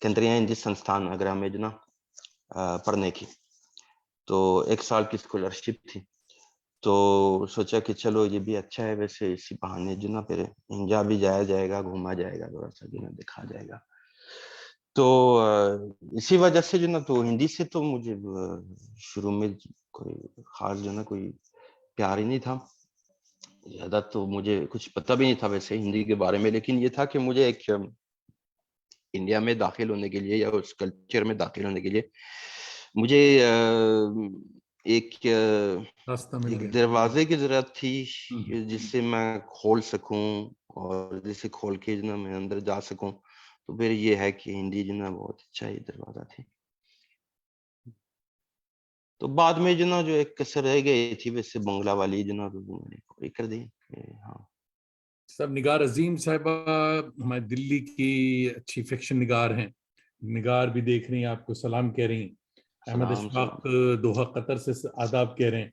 کیندریہ ہندی سنستھان اگرہ میں جو نا پڑھنے کی. تو 1 سال کی اسکالرشپ تھی. تو سوچا کہ چلو یہ بھی اچھا ہے ویسے، اسی بہانے جو نا پھر انڈیا بھی جایا جائے گا، گھوما جائے گا، تھوڑا سا جو نا دیکھا جائے گا. تو اسی وجہ سے جو نا تو ہندی سے تو مجھے شروع میں کوئی خاص جو نا کوئی پیار ہی نہیں تھا. زیادہ تو مجھے کچھ پتہ بھی نہیں تھا ویسے ہندی کے بارے میں، لیکن یہ تھا کہ مجھے ایک انڈیا میں داخل ہونے کے لیے یا اس کلچر میں داخل ہونے کے لیے مجھے ایک راستہ مل گیا. دروازے کی ضرورت تھی ہم. جس سے میں کھول سکوں، اور جسے کھول کے جو نا میں اندر جا سکوں. تو پھر یہ ہے کہ ہندی جو نا بہت اچھا ہی دروازہ تھی. تو بعد میں جو نا جو ایک کسر رہ گئی تھی ویسے بنگلہ والی جو نا وہ میں نے پوری کر دی. ہاں سب نگار عظیم صاحبہ ہمارے دلی کی اچھی فکشن نگار ہیں. نگار بھی دیکھ رہی ہیں آپ کو سلام کہہ رہی ہیں. احمد سلام اشفاق دوحہ قطر سے آداب کہہ رہے ہیں.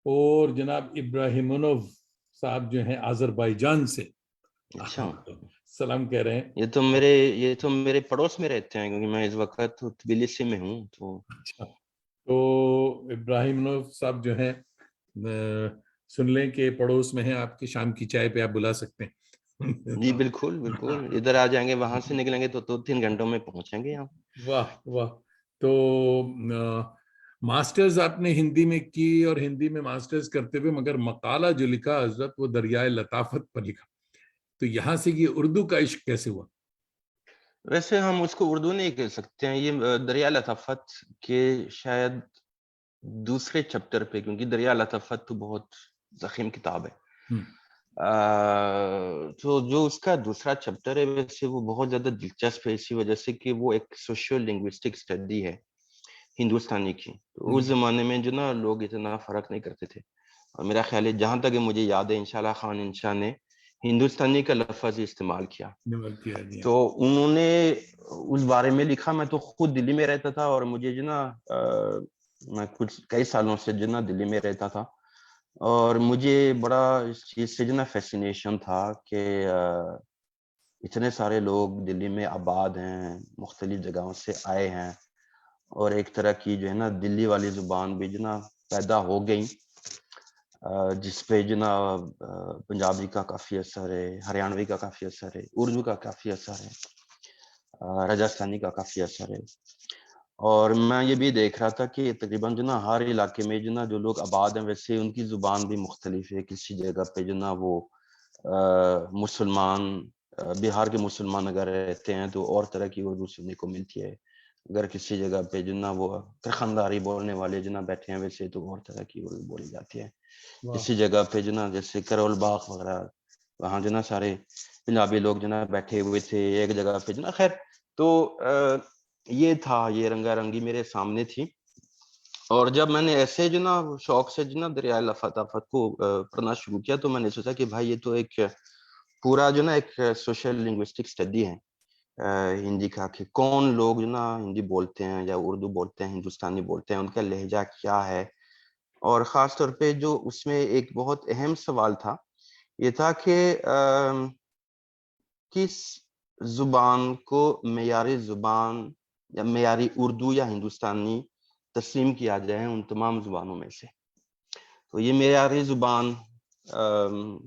اور جناب ابراہیمونو صاحب جو ہیں آذربائیجان سے اچھا. سلام کہہ رہے ہیں. یہ تو میرے پڑوس میں رہتے ہیں کیونکہ میں اس وقت تبلیسی میں ہوں. تو اچھا، تو ابراہیمونو صاحب جو ہیں سن لیں کہ پڑوس میں ہیں آپ کی، شام کی چائے پہ آپ بلا سکتے ہیں. جی بالکل بالکل، ادھر آ جائیں گے، وہاں سے نکلیں گے تو 2-3 گھنٹوں میں پہنچیں گے. واہ واہ. تو ماسٹرز آپ نے ہندی میں کی اور ہندی میں ماسٹرز کرتے ہوئے مگر مقالہ جو لکھا حضرت وہ دریائے لطافت پر لکھا. تو یہاں سے یہ اردو کا عشق کیسے ہوا؟ ویسے ہم اس کو اردو نہیں کہہ سکتے ہیں، یہ دریا لطافت کے شاید دوسرے چپٹر پہ، کیونکہ دریا لطافت تو بہت ضخیم کتاب ہے. تو جو اس کا دوسرا چپٹر ہے ویسے وہ بہت زیادہ دلچسپ ہے، اسی وجہ سے کہ وہ ایک سوشل لنگوسٹک اسٹڈی ہے ہندوستانی کی. تو اس زمانے میں جو نا لوگ اتنا فرق نہیں کرتے تھے، اور میرا خیال ہے جہاں تک مجھے یاد ہے انشاءاللہ خان انشاء نے ہندوستانی کا لفظ استعمال کیا. تو انہوں نے اس بارے میں لکھا. میں تو خود دلی میں رہتا تھا اور مجھے جو نا میں کچھ کئی سالوں سے جو نا دلی میں رہتا تھا، اور مجھے بڑا اس چیز سے جو نا فیسینیشن تھا کہ اتنے سارے لوگ دلی میں آباد ہیں، مختلف جگہوں سے آئے ہیں، اور ایک طرح کی جو ہے نا دلی والی زبان بھی جو نا پیدا ہو گئی، جس پہ جو نا پنجابی کا کافی اثر ہے، ہریانوی کا کافی اثر ہے، اردو کا کافی اثر ہے، راجستھانی کا کافی اثر ہے. اور میں یہ بھی دیکھ رہا تھا کہ تقریباً جو نا ہر علاقے میں جو نا جو لوگ آباد ہیں ویسے ان کی زبان بھی مختلف ہے. کسی جگہ پہ جو نا وہ مسلمان، بہار کے مسلمان اگر رہتے ہیں تو اور طرح کی اردو سننے کو ملتی ہے. اگر کسی جگہ پہ جو نا وہ کرخنداری بولنے والے جو نا بیٹھے ہیں ویسے تو اور طرح کی اردو بولی جاتی ہے. کسی جگہ پہ جو نا جیسے کرول باغ وغیرہ، وہاں جو نا سارے پنجابی لوگ جو نا بیٹھے ہوئے تھے ایک جگہ پہ جو نا. خیر تو یہ تھا، یہ رنگا رنگی میرے سامنے تھی. اور جب میں نے ایسے جو نا شوق سے جو نا دریائے لطافت کو پڑھنا شروع کیا تو میں نے سوچا کہ بھائی یہ تو ایک پورا جو نا ایک سوشل لنگوسٹک اسٹڈی ہے ہندی کا، کہ کون لوگ جو نا ہندی بولتے ہیں یا اردو بولتے ہیں، ہندوستانی بولتے ہیں، ان کا لہجہ کیا ہے. اور خاص طور پہ جو اس میں ایک بہت اہم سوال تھا یہ تھا کہ کس زبان کو معیاری زبان یا معیاری اردو یا ہندوستانی تسلیم کیا جائے ان تمام زبانوں میں سے. تو یہ معیاری زبان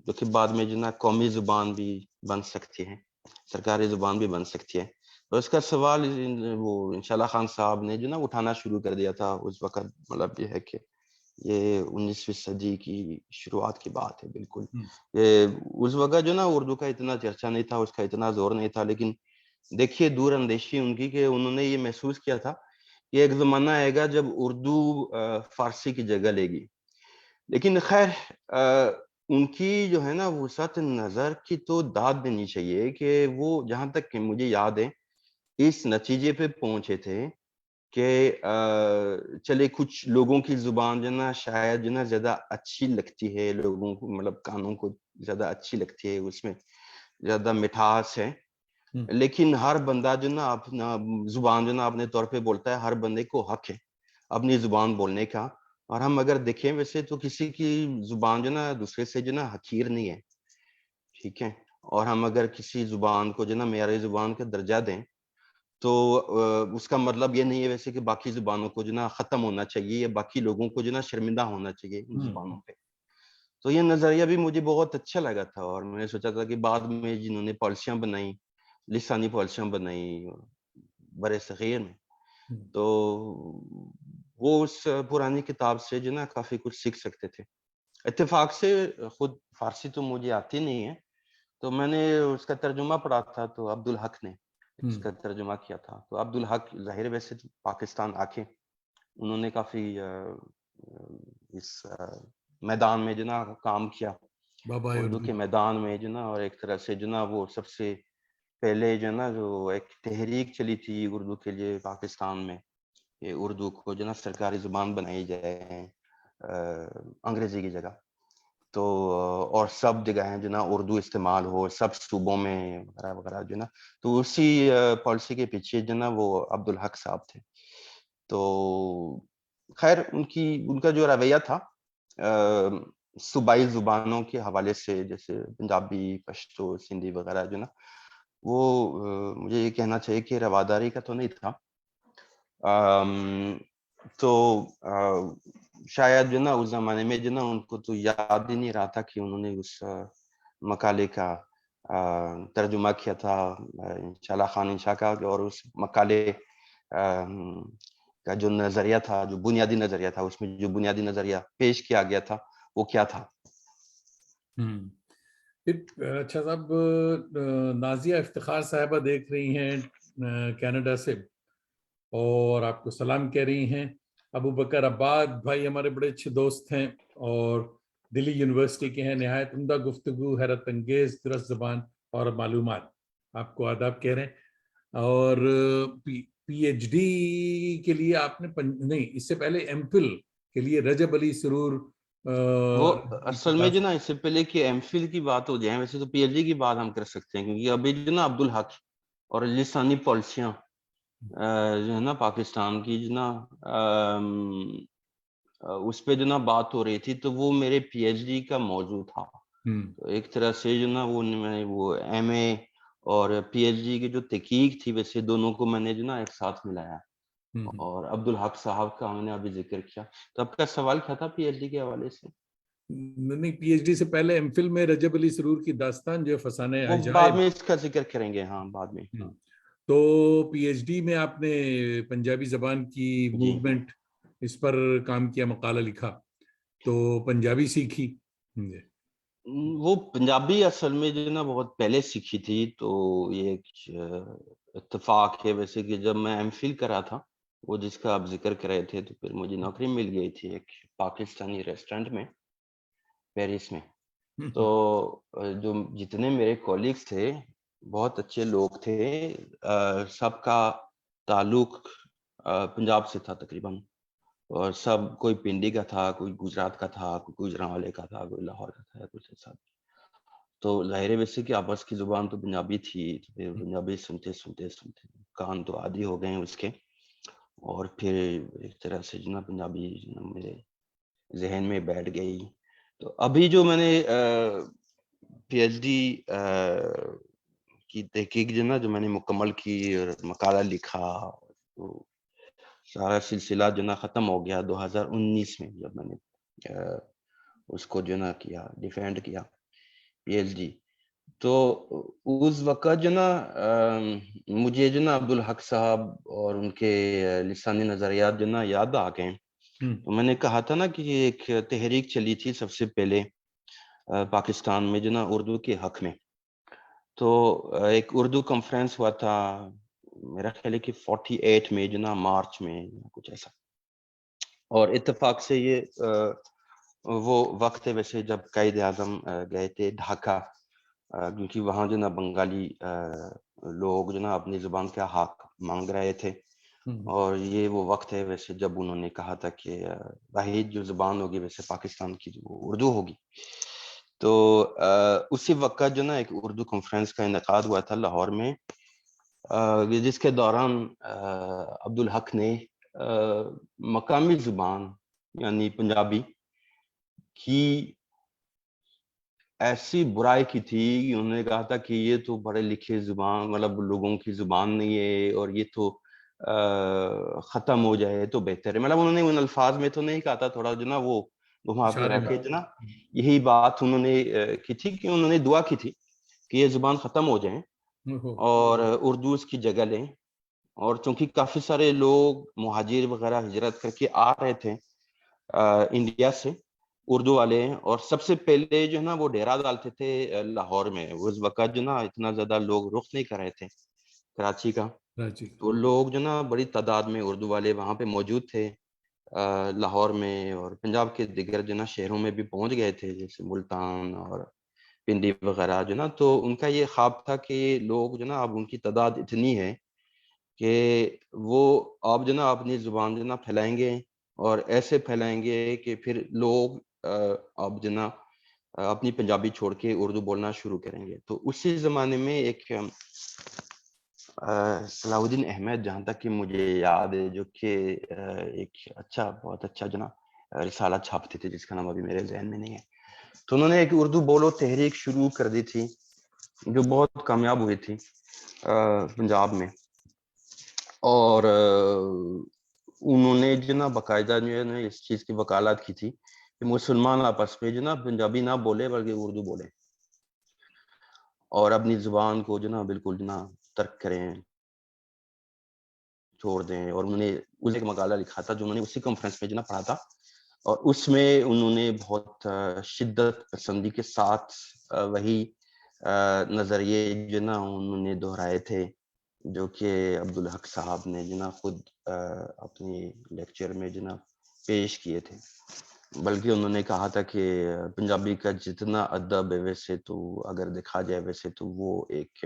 جو کہ بعد میں جو نا قومی زبان بھی بن سکتی ہے، سرکاری زبان بھی بن سکتی ہے. تو اس کا سوال وہ انشاءاللہ خان صاحب نے جو نا اٹھانا شروع کر دیا تھا اس وقت. مطلب یہ ہے کہ یہ 19ویں صدی کی شروعات کی بات ہے بالکل. اس وقت جو نا اردو کا اتنا چرچا نہیں تھا، اس کا اتنا زور نہیں تھا، لیکن دیکھیے دور اندیشی ان کی کہ انہوں نے یہ محسوس کیا تھا کہ ایک زمانہ آئے گا جب اردو فارسی کی جگہ لے گی. لیکن خیر ان کی جو ہے نا وسعت نظر کی تو داد دینی چاہیے کہ وہ جہاں تک کہ مجھے یاد ہے اس نتیجے پہ پہنچے تھے کہ چلے کچھ لوگوں کی زبان جو نا شاید جو نا زیادہ اچھی لگتی ہے لوگوں کو، مطلب کانوں کو زیادہ اچھی لگتی ہے، اس میں زیادہ مٹھاس ہے. لیکن ہر بندہ جو نا اپنا زبان جو نا اپنے طور پہ بولتا ہے، ہر بندے کو حق ہے اپنی زبان بولنے کا. اور ہم اگر دیکھیں ویسے تو کسی کی زبان جو نا دوسرے سے جو نا حقیر نہیں ہے، ٹھیک ہے. اور ہم اگر کسی زبان کو جو نا معیاری زبان کا درجہ دیں تو اس کا مطلب یہ نہیں ہے ویسے کہ باقی زبانوں کو جو نا ختم ہونا چاہیے یا باقی لوگوں کو جو نا شرمندہ ہونا چاہیے ان زبانوں پہ. تو یہ نظریہ بھی مجھے بہت اچھا لگا تھا، اور میں نے سوچا تھا کہ بعد میں جنہوں نے پالیسیاں بنائی، لسانی پالیسیاں بنائی برے صغیر میں، تو وہ اس پرانی کتاب سے جو نا کافی کچھ سیکھ سکتے تھے. اتفاق سے خود فارسی تو مجھے آتی نہیں ہے، تو میں نے اس کا ترجمہ پڑھا تھا، تو عبدالحق نے اس کا ترجمہ کیا تھا. تو عبدالحق ظاہر ویسے پاکستان آ کے انہوں نے کافی اس میدان میں جو نا کام کیا، اردو کے میدان میں جو نا، اور ایک طرح سے جو نا وہ سب سے پہلے جو نا جو ایک تحریک چلی تھی اردو کے لیے پاکستان میں، کہ اردو کو جو نا سرکاری زبان بنائی جائے انگریزی کی جگہ، تو اور سب جگہیں جو نا اردو استعمال ہو، سب صوبوں میں وغیرہ وغیرہ جو نا، تو اسی پالیسی کے پیچھے جو نا وہ عبدالحق صاحب تھے. تو خیر ان کا جو رویہ تھا صوبائی زبانوں کے حوالے سے، جیسے پنجابی، پشتو، سندھی وغیرہ جو نا، وہ مجھے یہ کہنا چاہیے کہ رواداری کا تو نہیں تھا. تو شاید جو نا اس زمانے میں جو نا ان کو تو یاد ہی نہیں رہا تھا کہ انہوں نے اس مقالے کا ترجمہ کیا تھا انشاءاللہ خان انشاء کا، اور اس مقالے کا جو نظریہ تھا، جو بنیادی نظریہ تھا، اس میں جو بنیادی نظریہ پیش کیا گیا تھا وہ کیا تھا. اچھا صاحب، نازیہ افتخار صاحبہ دیکھ رہی ہیں کینیڈا سے اور آپ کو سلام کہہ رہی ہیں. ابو بکر عباد بھائی ہمارے بڑے اچھے دوست ہیں اور دلی یونیورسٹی کے ہیں. نہایت عمدہ گفتگو، حیرت انگیز درست زبان اور معلومات. آپ کو آداب کہہ رہے ہیں. اور پی ایچ ڈی کے لیے آپ نے نہیں، اس سے پہلے ایم فل کے لیے رجب علی سرور وہ اصل میں جو نا اس سے پہلے کہ ایم فل کی بات ہو جائے، ویسے تو پی ایچ ڈی کی بات ہم کر سکتے ہیں، کیونکہ ابھی جو نا عبدالحق اور لسانی پالیسیاں جو ہے نا پاکستان کی جو نا اس پہ جو نا بات ہو رہی تھی، تو وہ میرے پی ایچ ڈی کا موضوع تھا. تو ایک طرح سے جو نا وہ ایم اے اور پی ایچ ڈی کی جو تحقیق تھی، ویسے دونوں کو میں نے جو نا ایک ساتھ ملایا. اور عبدالحق صاحب کا میں نے ابھی ذکر کیا. تو آپ کا سوال کیا تھا پی ایچ ڈی کے حوالے سے؟ نہیں، پی ایچ ڈی سے پہلے ایم فل میں رجب علی سرور کی داستان جو فسانہ وہ عجائب، بعد میں اس کا ذکر کریں گے. ہاں بعد میں. تو پی ایچ ڈی میں آپ نے پنجابی زبان کی موومنٹ اس پر کام کیا، مقالہ لکھا، تو پنجابی سیکھی. وہ پنجابی اصل میں جو نا بہت پہلے سیکھی تھی. تو یہ ایک اتفاق ہے ویسے کہ جب میں ایم فل کرا تھا، وہ جس کا آپ ذکر کر رہے تھے، تو پھر مجھے نوکری مل گئی تھی ایک پاکستانی ریسٹورنٹ میں پیرس میں. تو جو جتنے میرے کولیگز تھے بہت اچھے لوگ تھے، سب کا تعلق پنجاب سے تھا تقریباً، اور سب کوئی پنڈی کا تھا، کوئی گجرات کا تھا، کوئی گوجرانوالے کا تھا، کوئی لاہور کا تھا، کچھ ایسا. تو ظاہر ہے ویسے کہ آپس کی زبان تو پنجابی تھی. پھر پنجابی سنتے سنتے سنتے کان تو عادی ہو گئے ہیں اس کے، اور پھر ایک طرح سے جو نا پنجابی میرے ذہن میں بیٹھ گئی. تو ابھی جو میں نے پی ایچ ڈی کی تحقیق جو نا جو میں نے مکمل کی اور مقالہ لکھا، تو سارا سلسلہ جو نا ختم ہو گیا 2019 میں، جب میں نے اس کو جو نا کیا، ڈیفینڈ کیا پی ایچ ڈی. تو اس وقت جو نا مجھے جو نا عبدالحق صاحب اور ان کے لسانی نظریات جو نا یاد آ گئے. تو میں نے کہا تھا نا کہ ایک تحریک چلی تھی سب سے پہلے پاکستان میں جو نا اردو کے حق میں. تو ایک اردو کانفرنس ہوا تھا میرا خیال ہے کہ 48 میں جو نا مارچ میں کچھ ایسا. اور اتفاق سے یہ وہ وقت ہے ویسے جب قائد اعظم گئے تھے ڈھاکہ، کیونکہ وہاں جو نا بنگالی لوگ جو نا اپنی زبان کا حق مانگ رہے تھے. اور یہ وہ وقت ہے ویسے جب انہوں نے کہا تھا کہ واحد جو زبان ہوگی ویسے پاکستان کی وہ اردو ہوگی. تو اسی وقت جو نا ایک اردو کانفرنس کا انعقاد ہوا تھا لاہور میں، جس کے دوران عبدالحق نے مقامی زبان یعنی پنجابی کی ایسی برائی کی تھی کہ انہوں نے کہا تھا کہ یہ تو پڑھے لکھے زبان مطلب لوگوں کی زبان نہیں ہے، اور یہ تو ختم ہو جائے تو بہتر ہے. مطلب انہوں نے ان الفاظ میں تو نہیں کہا تھا، تھوڑا جو نا وہ گھما پھرا کے جو نا یہی بات انہوں نے کی تھی کہ انہوں نے دعا کی تھی کہ یہ زبان ختم ہو جائیں اور اردو اس کی جگہ لیں. اور چونکہ کافی سارے لوگ مہاجر وغیرہ ہجرت کر کے آ رہے تھے انڈیا سے، اردو والے ہیں، اور سب سے پہلے جو ہے نا وہ ڈیرا ڈالتے تھے لاہور میں. اس وقت جو نا اتنا زیادہ لوگ رخ نہیں کر رہے تھے کراچی کا، تو لوگ جو نا بڑی تعداد میں اردو والے وہاں پہ موجود تھے لاہور میں، اور پنجاب کے دیگر جو نا شہروں میں بھی پہنچ گئے تھے جیسے ملتان اور پنڈی وغیرہ جو نا. تو ان کا یہ خواب تھا کہ لوگ جو نا اب ان کی تعداد اتنی ہے کہ وہ آپ جو نا اپنی زبان جو نا پھیلائیں گے، اور ایسے پھیلائیں گے کہ پھر لوگ اب جو نا اپنی پنجابی چھوڑ کے اردو بولنا شروع کریں گے. تو اسی زمانے میں ایک صلاح الدین احمد، جہاں تک کہ مجھے یاد ہے، جو کہ ایک بہت اچھا جو نا رسالہ چھاپتے تھے جس کا نام ابھی میرے ذہن میں نہیں ہے. تو انہوں نے ایک اردو بولو تحریک شروع کر دی تھی جو بہت کامیاب ہوئی تھی پنجاب میں، اور انہوں نے جو نا باقاعدہ جو ہے نا اس چیز کی وکالت کی تھی کہ مسلمان آپس میں جو نا پنجابی نہ بولے بلکہ اردو بولے، اور اپنی زبان کو جو نا بالکل جو نا ترک کریں، چھوڑ دیں. اور انہوں نے اس ایک مقالہ لکھا تھا جو انہوں نے اسی کانفرنس میں جو نا پڑھا تھا، اور اس میں انہوں نے بہت شدت پسندی کے ساتھ وہی نظریے جو نا انہوں نے دہرائے تھے جو کہ عبدالحق صاحب نے جو نا خود اپنی لیکچر میں جو نا پیش کیے تھے. بلکہ انہوں نے کہا تھا کہ پنجابی کا جتنا ادب ہے ویسے تو اگر دیکھا جائے ویسے تو وہ ایک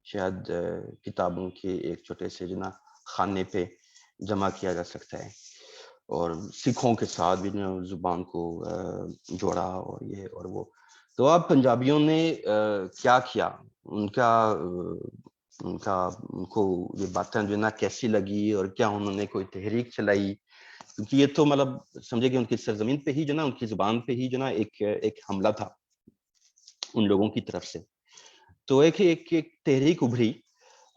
شاید کتابوں کے ایک چھوٹے سے جو نا خانے پہ جمع کیا جا سکتا ہے، اور سکھوں کے ساتھ بھی زبان کو جوڑا اور یہ اور وہ. تو اب پنجابیوں نے کیا کیا، ان کو یہ باتیں جو نا کیسی لگی، اور کیا انہوں نے کوئی تحریک چلائی، کیونکہ یہ تو مطلب سمجھے کہ ان کی سرزمین پہ ہی جو نا ان کی زبان پہ ہی جو نا ایک حملہ تھا ان لوگوں کی طرف سے. تو ایک تحریک ابھری،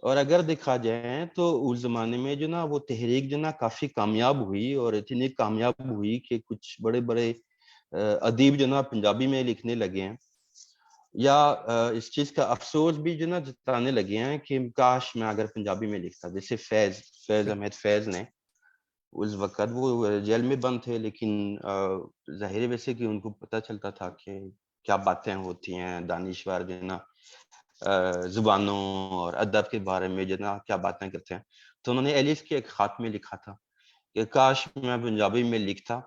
اور اگر دیکھا جائے تو اس زمانے میں جو نا وہ تحریک جو نا کافی کامیاب ہوئی، اور اتنی کامیاب ہوئی کہ کچھ بڑے بڑے ادیب جو نا پنجابی میں لکھنے لگے ہیں، یا اس چیز کا افسوس بھی جو نا جتانے لگے ہیں کہ کاش میں اگر پنجابی میں لکھتا. جیسے فیض احمد فیض نے، اس وقت وہ جیل میں بند تھے، لیکن ظاہر ہے ویسے کہ ان کو پتہ چلتا تھا کہ کیا باتیں ہوتی ہیں، دانشور جو نا زبانوں اور ادب کے بارے میں جو نا کیا باتیں کرتے ہیں. تو انہوں نے ایلس کے ایک خط میں لکھا تھا کہ کاش میں پنجابی میں لکھتا،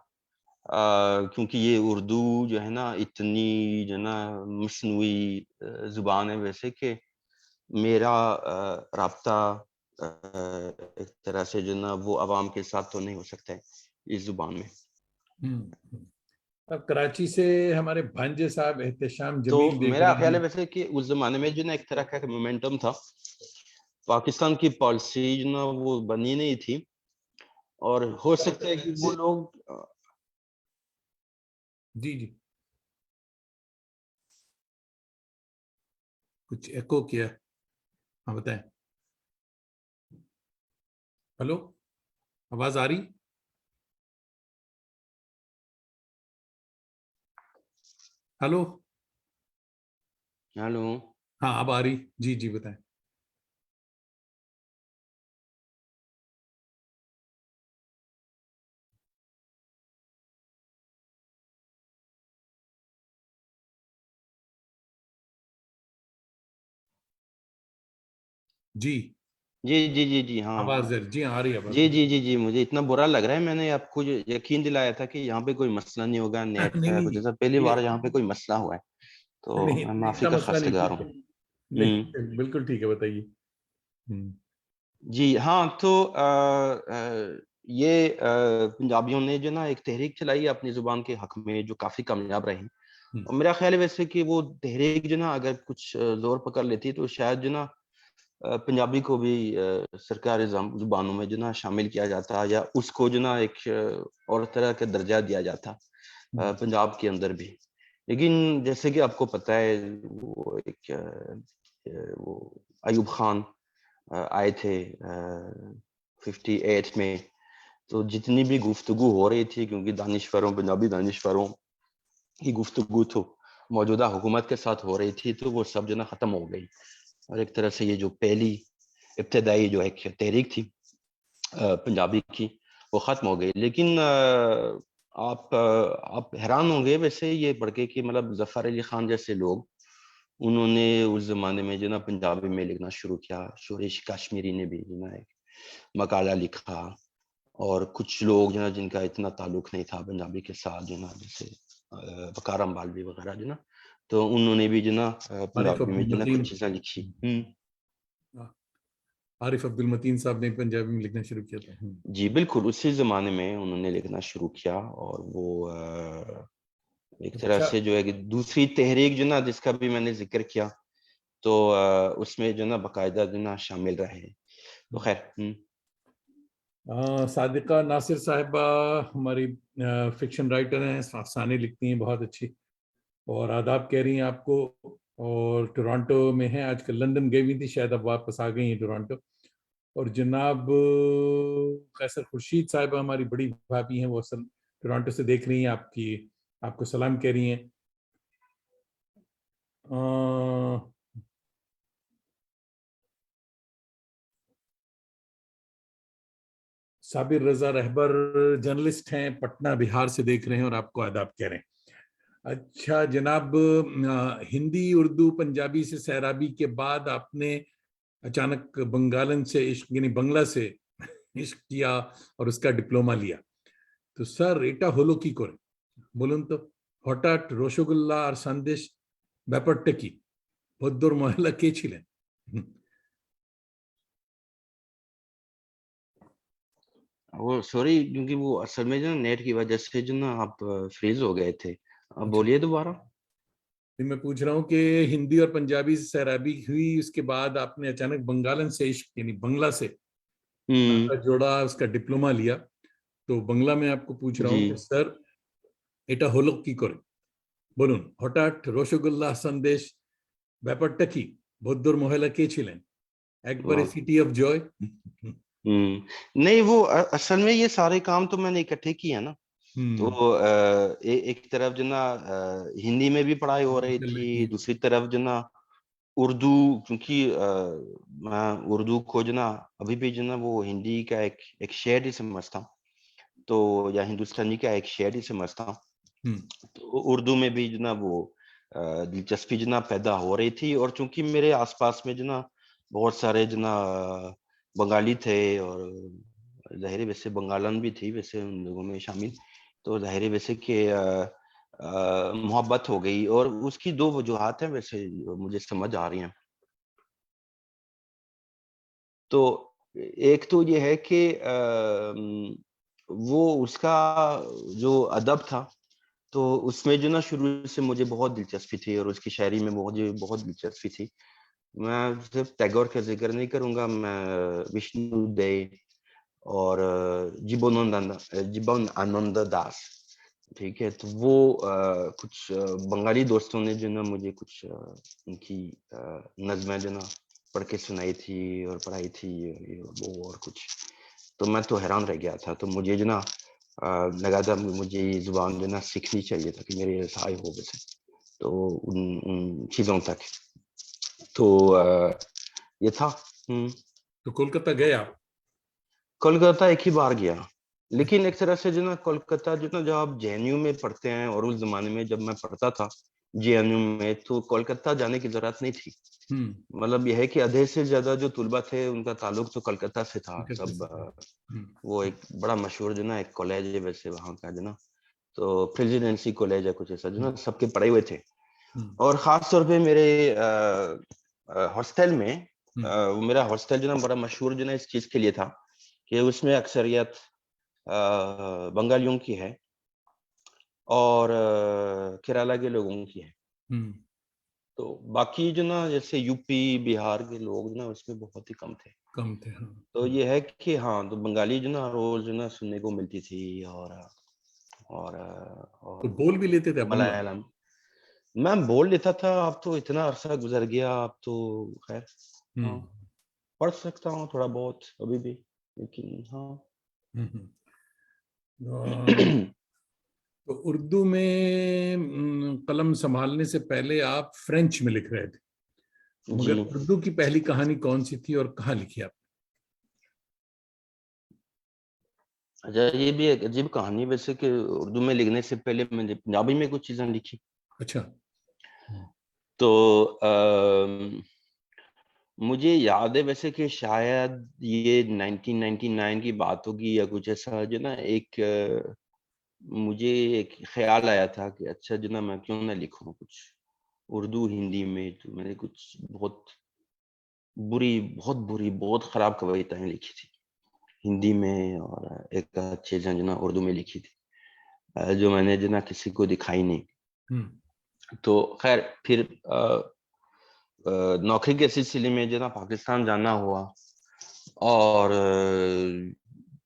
کیونکہ یہ اردو جو ہے نا اتنی جو نا مصنوعی زبان ہے ویسے کہ میرا رابطہ ایک طرح سے جو نا وہ عوام کے ساتھ تو نہیں ہو سکتا ہے اس زبان میں. اب کراچی سے ہمارے بھانجے صاحب احتشام تو جمیل دیکھ میرا رہے خیال ہے ہیں. ویسے کہ اس زمانے میں جو نا ایک طرح کا مومنٹم تھا، پاکستان کی پالیسی جو نا وہ بنی نہیں تھی، اور ہو سکتا ہے کہ وہ لوگ جی کچھ ایکو کیا. ہاں بتائیں. ہلو، آواز آ رہی؟ ہلو. ہلو. ہاں اب آ رہی. جی بتائیں. جی ہاں. آواز جی آ رہی ہے. جی مجھے اتنا برا لگ رہا ہے، میں نے آپ کو یقین دلایا تھا کہ یہاں پہ کوئی مسئلہ نہیں ہوگا نیٹ کا یا کچھ ایسا. پہلی بار یہاں پہ کوئی مسئلہ ہوا ہے، تو میں معافی کا خواستگار ہوں. نہیں بالکل ٹھیک ہے، بتائیے. جی ہاں. تو یہ پنجابیوں نے جو نا ایک تحریک چلائی اپنی زبان کے حق میں جو کافی کامیاب رہی، اور میرا خیال ہے ویسے کہ وہ تحریک جو نا اگر کچھ زور پکڑ لیتی تو شاید جو نا پنجابی کو بھی سرکاری زبانوں میں جو نا شامل کیا جاتا، یا اس کو جو نا ایک اور طرح کا درجہ دیا جاتا پنجاب کے اندر بھی. لیکن جیسے کہ آپ کو پتہ ہے وہ ایک وہ ایوب خان آئے تھے 58 میں، تو جتنی بھی گفتگو ہو رہی تھی، کیونکہ دانشوروں پنجابی دانشوروں کی گفتگو تو موجودہ حکومت کے ساتھ ہو رہی تھی، تو وہ سب جو نا ختم ہو گئی، اور ایک طرح سے یہ جو پہلی ابتدائی جو ایک تحریک تھی پنجابی کی وہ ختم ہو گئی. لیکن آپ حیران ہوں گے ویسے یہ پڑھ کے کہ مطلب ظفر علی خان جیسے لوگ انہوں نے اس زمانے میں جو نا پنجابی میں لکھنا شروع کیا. شوریش کاشمیری نے بھی جو نا ایک مقالہ لکھا, اور کچھ لوگ جو نا جن کا اتنا تعلق نہیں تھا پنجابی کے ساتھ جو نا جیسے وقار امبالوی وغیرہ جو نا, تو انہوں نے بھی جو نا عارف پنجابی عبد میں جو نا المتین, کچھ چیزیں لکھی. عارف عبد المتین صاحب نے پنجابی میں لکھنا شروع کیا تھا. جی بالکل اسی زمانے میں انہوں نے لکھنا شروع کیا, اور وہ ایک طرح اچھا, سے جو ہے کہ دوسری تحریک جو نا جس کا بھی میں نے ذکر کیا تو اس میں جو نا باقاعدہ جو نا شامل رہے. تو خیر صادقہ ناصر صاحبہ ہماری فکشن رائٹر ہیں, افسانے لکھتی ہیں بہت اچھی, اور آداب کہہ رہی ہیں آپ کو, اور ٹورانٹو میں ہیں آج کل, لندن گئی ہوئی تھی شاید اب واپس آ گئی ہیں ٹورانٹو. اور جناب قیصر خورشید صاحبہ ہماری بڑی بھابھی ہیں, وہ اصل ٹورانٹو سے دیکھ رہی ہیں, آپ کو سلام کہہ رہی ہیں. صابر رضا رہبر جرنلسٹ ہیں, پٹنہ بہار سے دیکھ رہے ہیں اور آپ کو آداب کہہ رہے ہیں. اچھا جناب, ہندی اردو پنجابی سے سیرابی کے بعد آپ نے اچانک بنگالن سے عشق یعنی بنگلہ سے عشق کیا اور اس کا ڈپلوما لیا. تو স্যার এটা হলো কি করে বলুন তো, হঠাৎ রসগোল্লা আর সন্দেশ ব্যাপারটা কি, ভদ্র মহিলা কে ছিলেন? وہ سوری کیونکہ وہ اصل میں جو نا نیٹ کی وجہ سے جو نا آپ فریز ہو گئے تھے, آپ بولیے دوبارہ. میں پوچھ رہا ہوں کہ ہندی اور پنجابی سے سیرابی ہوئی, اس کے بعد آپ نے اچانک بنگالن سے عشق یعنی بنگلہ سے جوڑا, اس کا ڈپلوما لیا. تو بنگلہ میں آپ کو پوچھ رہا ہوں کہ سر এটা হলো কি করে বলুন, হঠাৎ রসগোল্লা সন্দেশ ব্যাপারটা কি, ভদ্র মহিলা কে ছিলেন, একবারে সিটি অফ জয়? نہیں, وہ اصل میں یہ سارے کام تو میں نے اکٹھے کیے نا. تو ایک طرف جو نا ہندی میں بھی پڑھائی ہو رہی تھی, دوسری طرف جو نا اردو, کیونکہ میں اردو کو جو نا ابھی بھی جو نا وہ ہندی کا ایک شعر ہی سمجھتا ہوں, تو یا ہندوستانی کا ایک شعر ہی سمجھتا ہوں. تو اردو میں بھی جو نا وہ دلچسپی جو نا پیدا ہو رہی تھی, اور چونکہ میرے آس پاس میں جو نا بہت سارے جو نا بنگالی تھے, اور ظاہر ویسے بنگالن بھی تھی ویسے ان لوگوں میں شامل, تو ظاہر ویسے کہ محبت ہو گئی. اور اس کی دو وجوہات ہیں ویسے مجھے سمجھ آ رہی ہیں. تو ایک تو یہ ہے کہ وہ اس کا جو ادب تھا تو اس میں جو نا شروع سے مجھے بہت دلچسپی تھی, اور اس کی شاعری میں مجھے بہت دلچسپی تھی. میں صرف ٹیگور کا ذکر نہیں کروں گا, میں وشنو دے اور جیبن آنند داس, ٹھیک ہے, تو وہ کچھ بنگالی دوستوں نے جو نا مجھے کچھ ان کی نظمیں جو نا پڑھ کے سنائی تھی اور پڑھائی تھی وہ, اور کچھ تو میں تو حیران رہ گیا تھا. تو مجھے جو نا لگا تھا مجھے یہ زبان جو نا سیکھنی چاہیے تھا کہ میرے رسائی ہو ویسے, تو ان چیزوں تک تو یہ تھا. تو کولکتہ گئے آپ؟ کولکتہ ایک ہی بار گیا, لیکن ایک طرح سے جو نا کولکتہ جو نا جب آپ جے این یو میں پڑھتے ہیں, اور اس زمانے میں جب میں پڑھتا تھا جے این یو میں تو کولکتہ جانے کی ضرورت نہیں تھی. مطلب یہ ہے کہ آدھے سے زیادہ جو طلبہ تھے ان کا تعلق تو کولکتہ سے تھا سب. وہ ایک بڑا مشہور جو نا ایک کالج ہے ویسے وہاں کا جو نا, تو پریزیڈنسی کالج ہے کچھ ایسا جو نا سب کے پڑھے ہوئے تھے. اور خاص طور پہ میرے ہاسٹل میں, میرا ہاسٹل جو نا بڑا مشہور جو نا اس چیز کے لیے تھا کہ اس میں اکثریت بنگالیوں کی ہے اور کیرالہ کے لوگوں کی ہے. تو باقی جو نا جیسے یو پی بہار کے لوگ جو نا اس میں بہت ہی کم تھے. تو یہ ہے کہ ہاں, تو بنگالی جو نا روز جو نا سننے کو ملتی تھی, اور تو بول بھی لیتے تھے؟ ملیالم میں بول لیتا تھا. اب تو اتنا عرصہ گزر گیا, اب تو خیر پڑھ سکتا ہوں تھوڑا بہت ابھی بھی, لیکن ہاں. تو اردو میں قلم سنبھالنے سے پہلے آپ فرینچ میں لکھ رہے تھے, مگر اردو کی پہلی کہانی کون سی تھی اور کہاں لکھی آپ؟ اچھا یہ بھی ایک عجیب کہانی ویسے کہ اردو میں لکھنے سے پہلے میں نے پنجابی میں کچھ چیزیں لکھی. اچھا. تو مجھے یاد ہے ویسے کہ شاید یہ 1999 کی بات ہوگی یا کچھ ایسا جو نا ایک مجھے ایک خیال آیا تھا کہ اچھا جو نا میں کیوں نہ لکھوں کچھ اردو ہندی میں. تو میں نے کچھ بہت بری بہت خراب کویتائیں لکھی تھی ہندی میں اور ایک چیزیں جو نا اردو میں لکھی تھی جو میں نے جو نا کسی کو دکھائی نہیں. تو خیر پھر نوکری کے سلسلے میں جو نا پاکستان جانا ہوا اور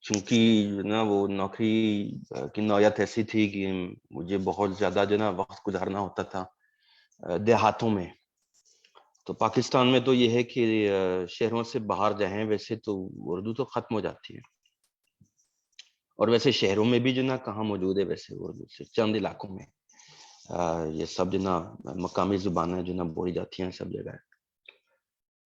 چونکہ جو نا وہ نوکری کی نوعیت ایسی تھی کہ مجھے بہت زیادہ جو نا وقت گزارنا ہوتا تھا دیہاتوں میں. تو پاکستان میں تو یہ ہے کہ شہروں سے باہر جائیں ویسے تو اردو تو ختم ہو جاتی ہے اور ویسے شہروں میں بھی جو نا کہاں موجود ہے ویسے اردو سے چند علاقوں میں یہ سب جو نا مقامی زبانیں جو نا بولی جاتی ہیں سب جگہ.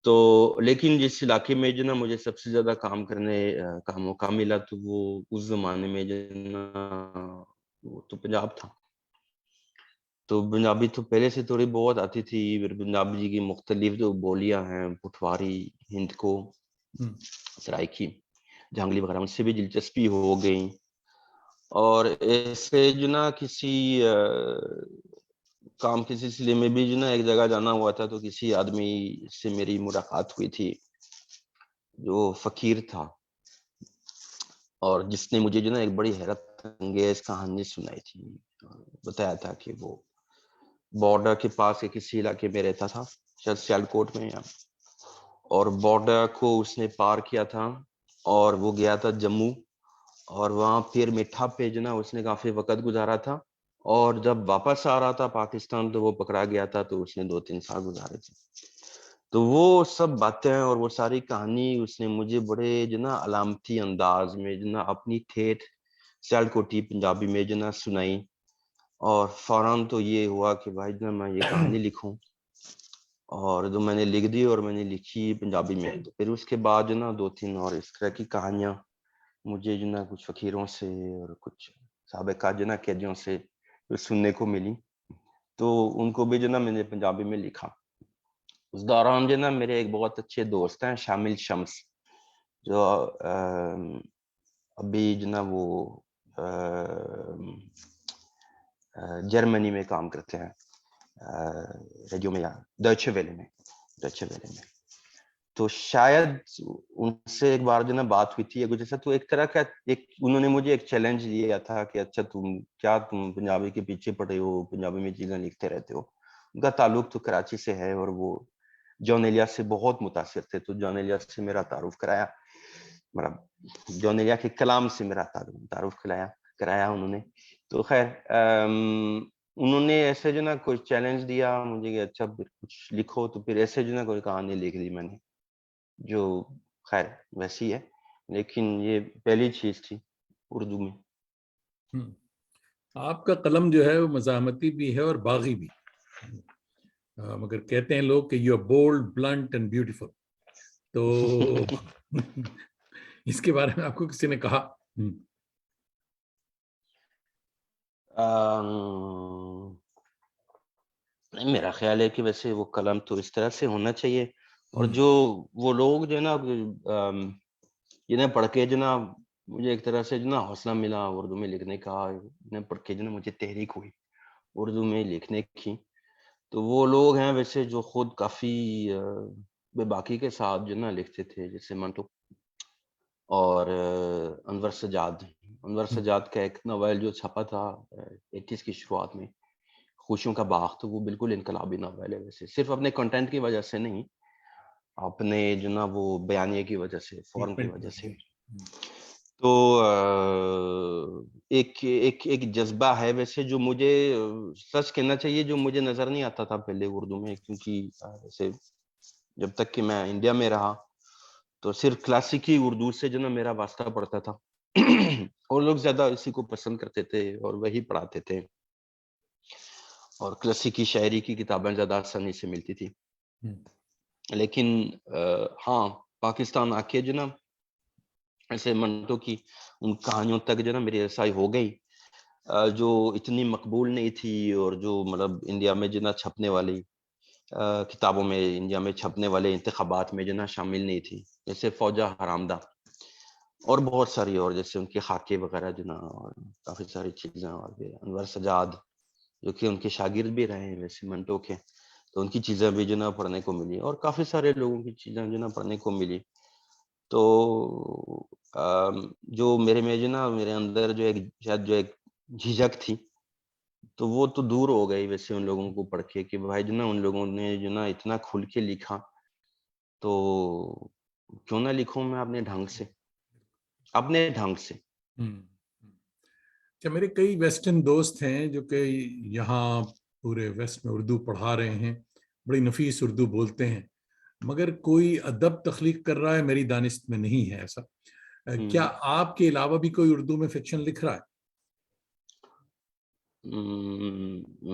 تو لیکن جس علاقے میں جو نا مجھے سب سے زیادہ کام کرنے کا موقع ملا تو وہ اس زمانے میں جو نا وہ تو پنجاب تھا. تو پنجابی تو پہلے سے تھوڑی بہت آتی تھی. پھر پنجابی جی کی مختلف جو بولیاں ہیں پٹواری ہند کو سرائکی جھانگلی وغیرہ ان سے بھی دلچسپی ہو گئی. اور ایسے جو نا کسی کام کے سلسلے میں بھی جو نا ایک جگہ جانا ہوا تھا تو کسی آدمی سے میری ملاقات ہوئی تھی جو فقیر تھا اور جس نے مجھے جو نا ایک بڑی حیرت انگیز کہانی سنائی تھی. بتایا تھا کہ وہ بارڈر کے پاس کسی علاقے میں رہتا تھا شاید سیالکوٹ میں اور بارڈر کو اس نے پار کیا تھا اور وہ گیا تھا جموں اور وہاں پھر میٹھا پہ جو نا اس نے کافی وقت گزارا تھا اور جب واپس آ رہا تھا پاکستان تو وہ پکڑا گیا تھا تو اس نے 2-3 سال گزارے تھے. تو وہ سب باتیں اور وہ ساری کہانی اس نے مجھے بڑے جو نا علامتی انداز میں جو نا اپنی ٹھیٹھ سیالکوٹی پنجابی میں جو نا سنائی اور فوراً تو یہ ہوا کہ بھائی جو میں یہ کہانی لکھوں اور جو میں نے لکھ دی اور میں نے لکھی پنجابی میں. تو پھر اس کے بعد جو نا 2-3 اور اس طرح کی کہانیاں مجھے جو نا کچھ فقیروں سے اور کچھ سابقہ جو نا قیدیوں سے سننے کو ملی تو ان کو بھی جو نا میں نے پنجابی میں لکھا. اس دوران جو نا میرے ایک بہت اچھے دوست ہیں شامل شمس جو ابھی جو نا وہ جرمنی میں کام کرتے ہیں ریڈیو میں ڈویچے ویلے میں. تو شاید ان سے ایک بار جو نا بات ہوئی تھی کچھ ایسا. تو ایک طرح کا انہوں نے مجھے ایک چیلنج دیا تھا کہ اچھا تم پنجابی کے پیچھے پڑے ہو پنجابی میں چیزیں لکھتے رہتے ہو. ان کا تعلق تو کراچی سے ہے اور وہ جان ایلیاس سے بہت متاثر تھے. تو جان ایلیاس سے میرا تعارف کرایا جان ایلیاس کے کلام سے میرا تعارف کرایا انہوں نے. تو خیر انہوں نے ایسے جو نا کوئی چیلنج دیا مجھے کہ اچھا کچھ لکھو. تو پھر ایسے جو نا کوئی کہانی لکھ دی میں نے جو خیر ویسی ہے لیکن یہ پہلی چیز تھی اردو میں. آپ کا قلم جو ہے وہ مزاحمتی بھی ہے اور باغی بھی مگر کہتے ہیں لوگ کہ you are bold blunt and beautiful. تو اس کے بارے میں آپ کو کسی نے کہا؟ میرا خیال ہے کہ ویسے وہ قلم تو اس طرح سے ہونا چاہیے اور جو وہ لوگ جو ہے نا جنہیں پڑھ کے جو نا مجھے ایک طرح سے جو نا حوصلہ ملا اردو میں لکھنے کا جنہیں پڑھ کے جو نا مجھے تحریک ہوئی اردو میں لکھنے کی. تو وہ لوگ ہیں ویسے جو خود کافی بے باکی کے ساتھ جو نا لکھتے تھے جیسے منٹو اور انور سجاد کا ایک ناول جو چھپا تھا 80s کی شروعات میں خوشیوں کا باغ. تو وہ بالکل انقلابی ناول ہے ویسے صرف اپنے کنٹینٹ کی وجہ سے نہیں اپنے جو نا وہ بیانیے کی وجہ سے فارم کی وجہ سے. تو ایک جذبہ ہے ویسے جو مجھے سچ کہنا چاہیے جو مجھے نظر نہیں آتا تھا پہلے اردو میں کیونکہ ویسے جب تک کہ میں انڈیا میں رہا تو صرف کلاسیکی اردو سے جو نا میرا واسطہ پڑتا تھا اور لوگ زیادہ اسی کو پسند کرتے تھے اور وہی پڑھاتے تھے اور کلاسیکی شاعری کی کتابیں زیادہ آسانی سے ملتی تھی. لیکن ہاں پاکستان آ کے جو نا ایسے منٹو کی ان کہانیوں تک جو نا میری رسائی ہو گئی، جو اتنی مقبول نہیں تھی، اور جو مطلب انڈیا میں جو نا چھپنے والی کتابوں میں، انڈیا میں چھپنے والے انتخابات میں جو نا شامل نہیں تھی، جیسے فوجہ حرامدہ اور بہت ساری، اور جیسے ان کے خاکے وغیرہ جو نا، اور کافی ساری چیزیں، اور بھی انور سجاد جو کہ ان کے شاگرد بھی رہے ہیں ویسے منٹو کے، تو ان کی چیزیں بھی جو نا پڑھنے کو ملی، اور کافی سارے لوگوں کی چیزیں جو نا پڑھنے کو ملی. تو جو میرے میں جو نا میرے اندر جو ایک شاید جو ایک جھجک تھی، تو وہ تو دور ہو گئی ویسے ان لوگوں کو پڑھ کے، کہ بھائی جو نا ان لوگوں نے جو نا اتنا کھل کے لکھا، تو کیوں نہ لکھوں میں اپنے ڈھنگ سے، اپنے ڈھنگ سے. کہ میرے کئی ویسٹرن دوست ہیں جو کہ یہاں پورے ویسٹ میں اردو پڑھا رہے ہیں، بڑی نفیس اردو بولتے ہیں، مگر کوئی ادب تخلیق کر رہا ہے میری دانست میں نہیں ہے ایسا. کیا آپ کے علاوہ بھی کوئی اردو میں فکشن لکھ رہا ہے؟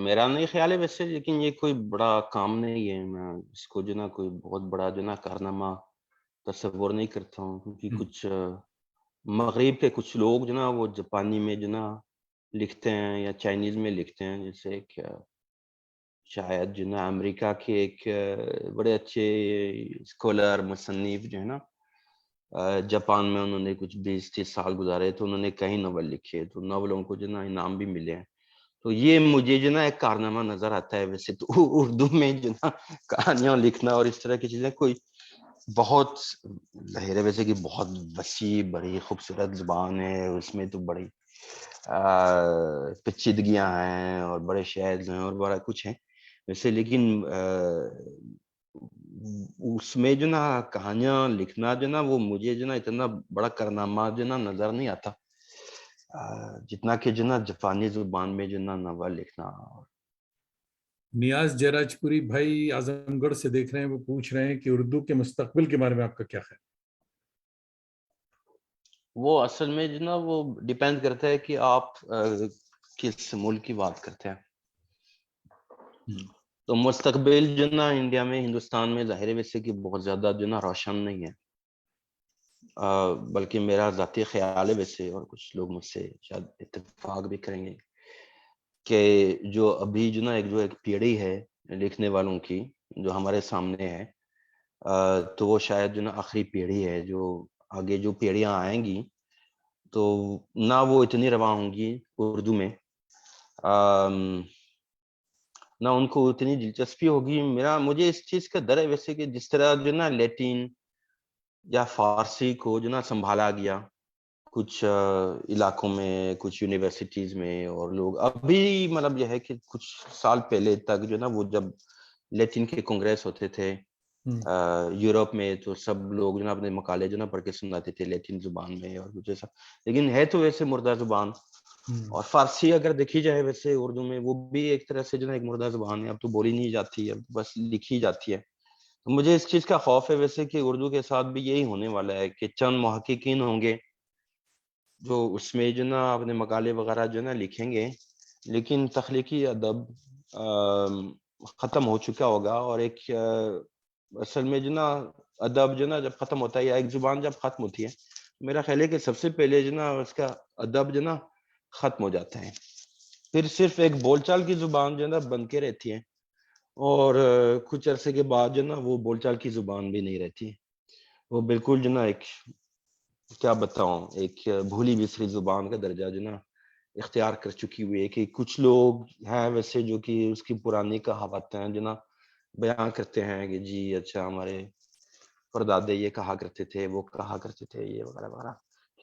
میرا نہیں خیال ہے ویسے، لیکن یہ کوئی بڑا کام نہیں ہے، میں اس کو جو نا کوئی بہت بڑا جو نا کارنامہ تصور نہیں کرتا ہوں، کیونکہ کچھ مغرب کے کچھ لوگ جو نا وہ جاپانی میں جو نا لکھتے ہیں یا چائنیز میں لکھتے ہیں، جیسے ایک شاید جو نا امریکہ کے ایک بڑے اچھے اسکالر مصنف جو ہے نا، جاپان میں انہوں نے کچھ 20-30 سال گزارے، تو انہوں نے کئی ناول لکھے، تو ناولوں کو جو نا انعام بھی ملے ہیں. تو یہ مجھے جو نا ایک کارنامہ نظر آتا ہے ویسے تو. اردو میں جو نا کہانیاں لکھنا اور اس طرح کی چیزیں کوئی بہت ظاہر ہے ویسے کہ بہت وسیع بڑی خوبصورت زبان ہے، اس میں تو بڑی پیچیدگیاں ہیں اور بڑے شعر ہیں اور بڑا کچھ ہے ویسے، لیکن اس میں جو نا کہانیاں لکھنا جو نا وہ مجھے جو نا اتنا بڑا کارنامہ جو نا نظر نہیں آتا، جتنا کہ جو نا جاپانی زبان میں جو نا ناول لکھنا. نیاز جراج پوری بھائی اعظم گڑھ سے دیکھ رہے ہیں، وہ پوچھ رہے ہیں کہ اردو کے مستقبل کے بارے میں آپ کا کیا خیال؟ وہ اصل میں جو نا وہ ڈیپینڈ کرتا ہے کہ آپ کس ملک کی بات کرتے ہیں. تو مستقبل جو نا انڈیا میں، ہندوستان میں ظاہر ویسے کہ بہت زیادہ جو نا روشن نہیں ہے، بلکہ میرا ذاتی خیال ہے ویسے، اور کچھ لوگ مجھ سے شاید اتفاق بھی کریں گے، کہ جو ابھی جو نا ایک پیڑھی ہے لکھنے والوں کی جو ہمارے سامنے ہے، تو وہ شاید جو نا آخری پیڑھی ہے. جو آگے جو پیڑھیاں آئیں گی تو نہ وہ اتنی رواں ہوں گی اردو میں، نہ ان کو اتنی دلچسپی ہوگی. مجھے اس چیز کا ڈر ہے ویسے کہ جس طرح جو نا لیٹن یا فارسی کو جو نا سنبھالا گیا کچھ علاقوں میں، کچھ یونیورسٹیز میں، اور لوگ ابھی مطلب یہ ہے کہ کچھ سال پہلے تک جو نا وہ جب لیٹن کے کنگریس ہوتے تھے یورپ میں، تو سب لوگ جو نا اپنے مقالے جو نا پڑھ کے سناتے تھے لیٹن زبان میں اور کچھ ایسا، لیکن ہے تو ویسے مردہ زبان. اور فارسی اگر دیکھی جائے ویسے اردو میں، وہ بھی ایک طرح سے جو نا ایک مردہ زبان ہے، اب تو بولی نہیں جاتی ہے، بس لکھی جاتی ہے. تو مجھے اس چیز کا خوف ہے ویسے کہ اردو کے ساتھ بھی یہی ہونے والا ہے، کہ چند محققین ہوں گے جو اس میں جو نا اپنے مقالے وغیرہ جو نا لکھیں گے، لیکن تخلیقی ادب ختم ہو چکا ہوگا. اور ایک اصل میں جو نا ادب جو نا جب ختم ہوتا ہے، یا ایک زبان جب ختم ہوتی ہے، میرا خیال ہے کہ سب سے پہلے جو نا اس کا ادب جو نا ختم ہو جاتا ہے، پھر صرف ایک بول چال کی زبان جو نا بن کے رہتی ہے، اور کچھ عرصے کے بعد جو نا وہ بول چال کی زبان بھی نہیں رہتی، وہ بالکل جو نا ایک کیا بتاؤں، ایک بھولی بسری زبان کا درجہ جو نا اختیار کر چکی ہوئی ہے. کہ کچھ لوگ ہیں ویسے جو کہ اس کی پرانی کہاوتیں جو نا بیان کرتے ہیں کہ جی اچھا ہمارے پردادے یہ کہا کرتے تھے، وہ کہا کرتے تھے، یہ وغیرہ وغیرہ.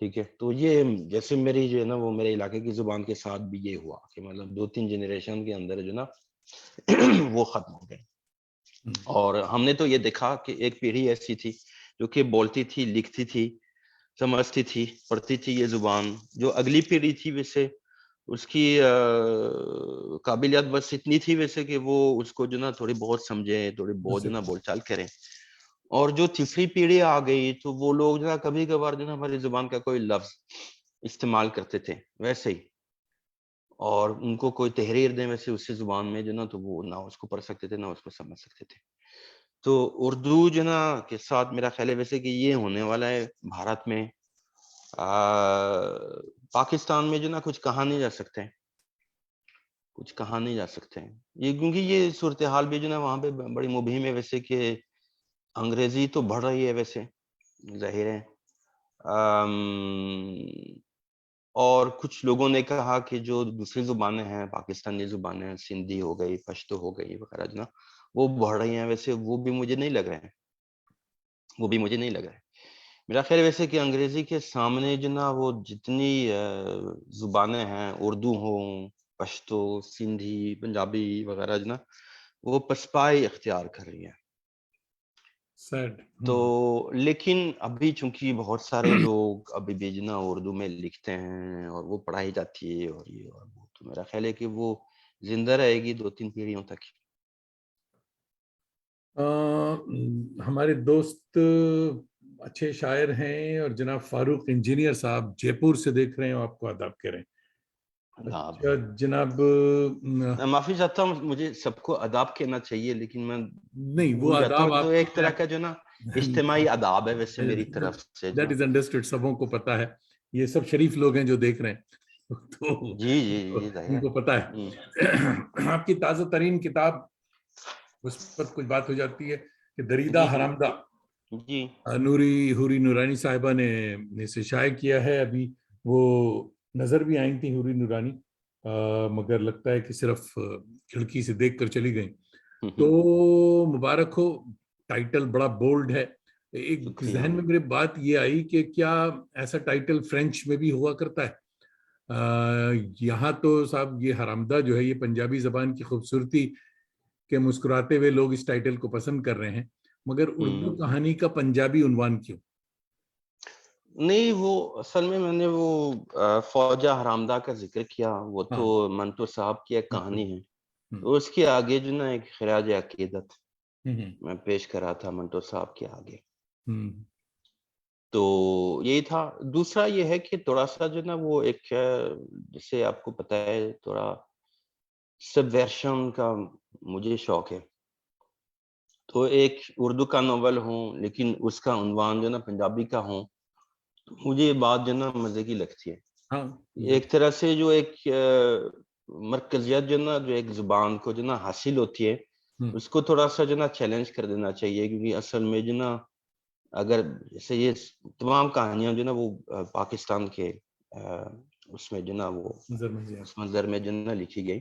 ٹھیک ہے، تو یہ جیسے میری جو ہے نا وہ میرے علاقے کی زبان کے ساتھ بھی یہ ہوا کہ مطلب 2-3 جنریشن کے اندر جو نا وہ ختم ہو گئے. اور ہم نے تو یہ دیکھا کہ ایک پیڑھی ایسی تھی جو کہ بولتی تھی، لکھتی تھی، سمجھتی تھی، پڑھتی تھی یہ زبان. جو اگلی پیڑھی تھی ویسے اس کی قابلیت بس اتنی تھی ویسے کہ وہ اس کو جو نا تھوڑی بہت سمجھیں، تھوڑی بہت جو نا بول چال کریں. اور جو تیسری پیڑھی آ گئی تو وہ لوگ جو نا کبھی کبھار جو نا ہماری زبان کا کوئی لفظ استعمال کرتے تھے ویسے ہی، اور ان کو کوئی تحریر دیں ویسے اسی زبان میں جو نا، تو وہ نہ اس کو پڑھ سکتے تھے نہ اس کو سمجھ سکتے تھے. تو اردو جو نا کے ساتھ میرا خیال ہے ویسے کہ یہ ہونے والا ہے بھارت میں پاکستان میں جو نا کچھ کہا نہیں جا سکتے ہیں، کچھ کہا نہیں جا سکتے ہیں یہ، کیونکہ یہ صورتحال بھی جو نا وہاں پہ بڑی مبہم ہے ویسے، کہ انگریزی تو بڑھ رہی ہے ویسے، ظاہر ہے۔ آم، اور کچھ لوگوں نے کہا کہ جو دوسری زبانیں ہیں، پاکستانی زبانیں، سندھی ہو گئی، پشتو ہو گئی وغیرہ جو نا، وہ بڑھ رہی ہیں ویسے، وہ بھی مجھے نہیں لگ رہے ہیں، وہ بھی مجھے نہیں لگ رہا ہے۔ میرا خیال ہے ویسے کہ انگریزی کے سامنے جو نا وہ جتنی زبانیں ہیں، اردو ہوں، پشتو، سندھی، پنجابی وغیرہ جو نا، وہ پسپائی اختیار کر رہی ہیں۔ سیڈ۔ تو لیکن ابھی چونکہ بہت سارے لوگ ابھی بھی جو نا اردو میں لکھتے ہیں اور وہ پڑھائی جاتی ہے اور یہ اور وہ، تو میرا خیال ہے کہ وہ زندہ رہے گی 2-3 پیڑھیوں تک۔ ہمارے دوست اچھے شاعر ہیں، اور جناب فاروق انجینئر صاحب جے پور سے دیکھ رہے ہیں، آپ کو آداب کہہ رہے ہیں۔ آداب اچھا جناب، میں معافی چاہتا ہوں، مجھے سب کو آداب کہنا چاہیے لیکن میں نہیں وہ بھول جاتا آداب ہوں، تو آپ ایک طرح کا جو نا اجتماعی آداب ہے ویسے میری طرف سے جو دیٹ نا۔ از انڈرسٹوڈ، سبوں کو پتا ہے، یہ سب شریف لوگ ہیں جو دیکھ رہے ہیں، تو جی جی جی ظاہر ان کو پتا ہے۔ ہے۔ آپ کی تازہ ترین کتاب، اس پر کچھ بات ہو جاتی ہے کہ دریدہ جی جی حرامدہ، جی حوری نورانی صاحبہ نے اسے شائع کیا ہے۔ ابھی وہ نظر بھی آئی تھی حوری نورانی، مگر لگتا ہے کہ صرف کھڑکی سے دیکھ کر چلی گئیں۔ تو مبارک ہو، ٹائٹل بڑا بولڈ ہے۔ ایک شکریہ۔ ذہن میں میرے بات یہ آئی کہ کیا ایسا ٹائٹل فرینچ میں بھی ہوا کرتا ہے؟ یہاں تو صاحب یہ حرامدہ جو ہے، یہ پنجابی زبان کی خوبصورتی کہ مسکراتے ہوئے لوگ اس ٹائٹل کو پسند کر رہے ہیں، مگر اردو کہانی کا پنجابی عنوان کیوں؟ نہیں، وہ اصل میں نے وہ فوجہ حرامدہ کا ذکر کیا، وہ تو منٹو صاحب کی ایک کہانی ہے، تو اس کے آگے جو نا ایک خراج عقیدت میں پیش کرا تھا منٹو صاحب کے آگے، تو یہی تھا۔ دوسرا یہ ہے کہ تھوڑا سا جو نا وہ ایک، جسے آپ کو پتا ہے، تھوڑا سب ورشن کا مجھے شوق ہے، تو ایک اردو کا ناول ہوں لیکن اس کا عنوان جو نا پنجابی کا ہوں، تو مجھے یہ بات جو نا مزے کی لگتی ہے۔ ایک طرح سے جو ایک مرکزیت جو نا، جو ایک زبان کو جو نا حاصل ہوتی ہے، اس کو تھوڑا سا جو نا چیلنج کر دینا چاہیے، کیونکہ اصل میں جو نا اگر جیسے یہ تمام کہانیاں جو نا وہ پاکستان کے اس میں جو نا وہ اس منظر میں جو نا لکھی گئی،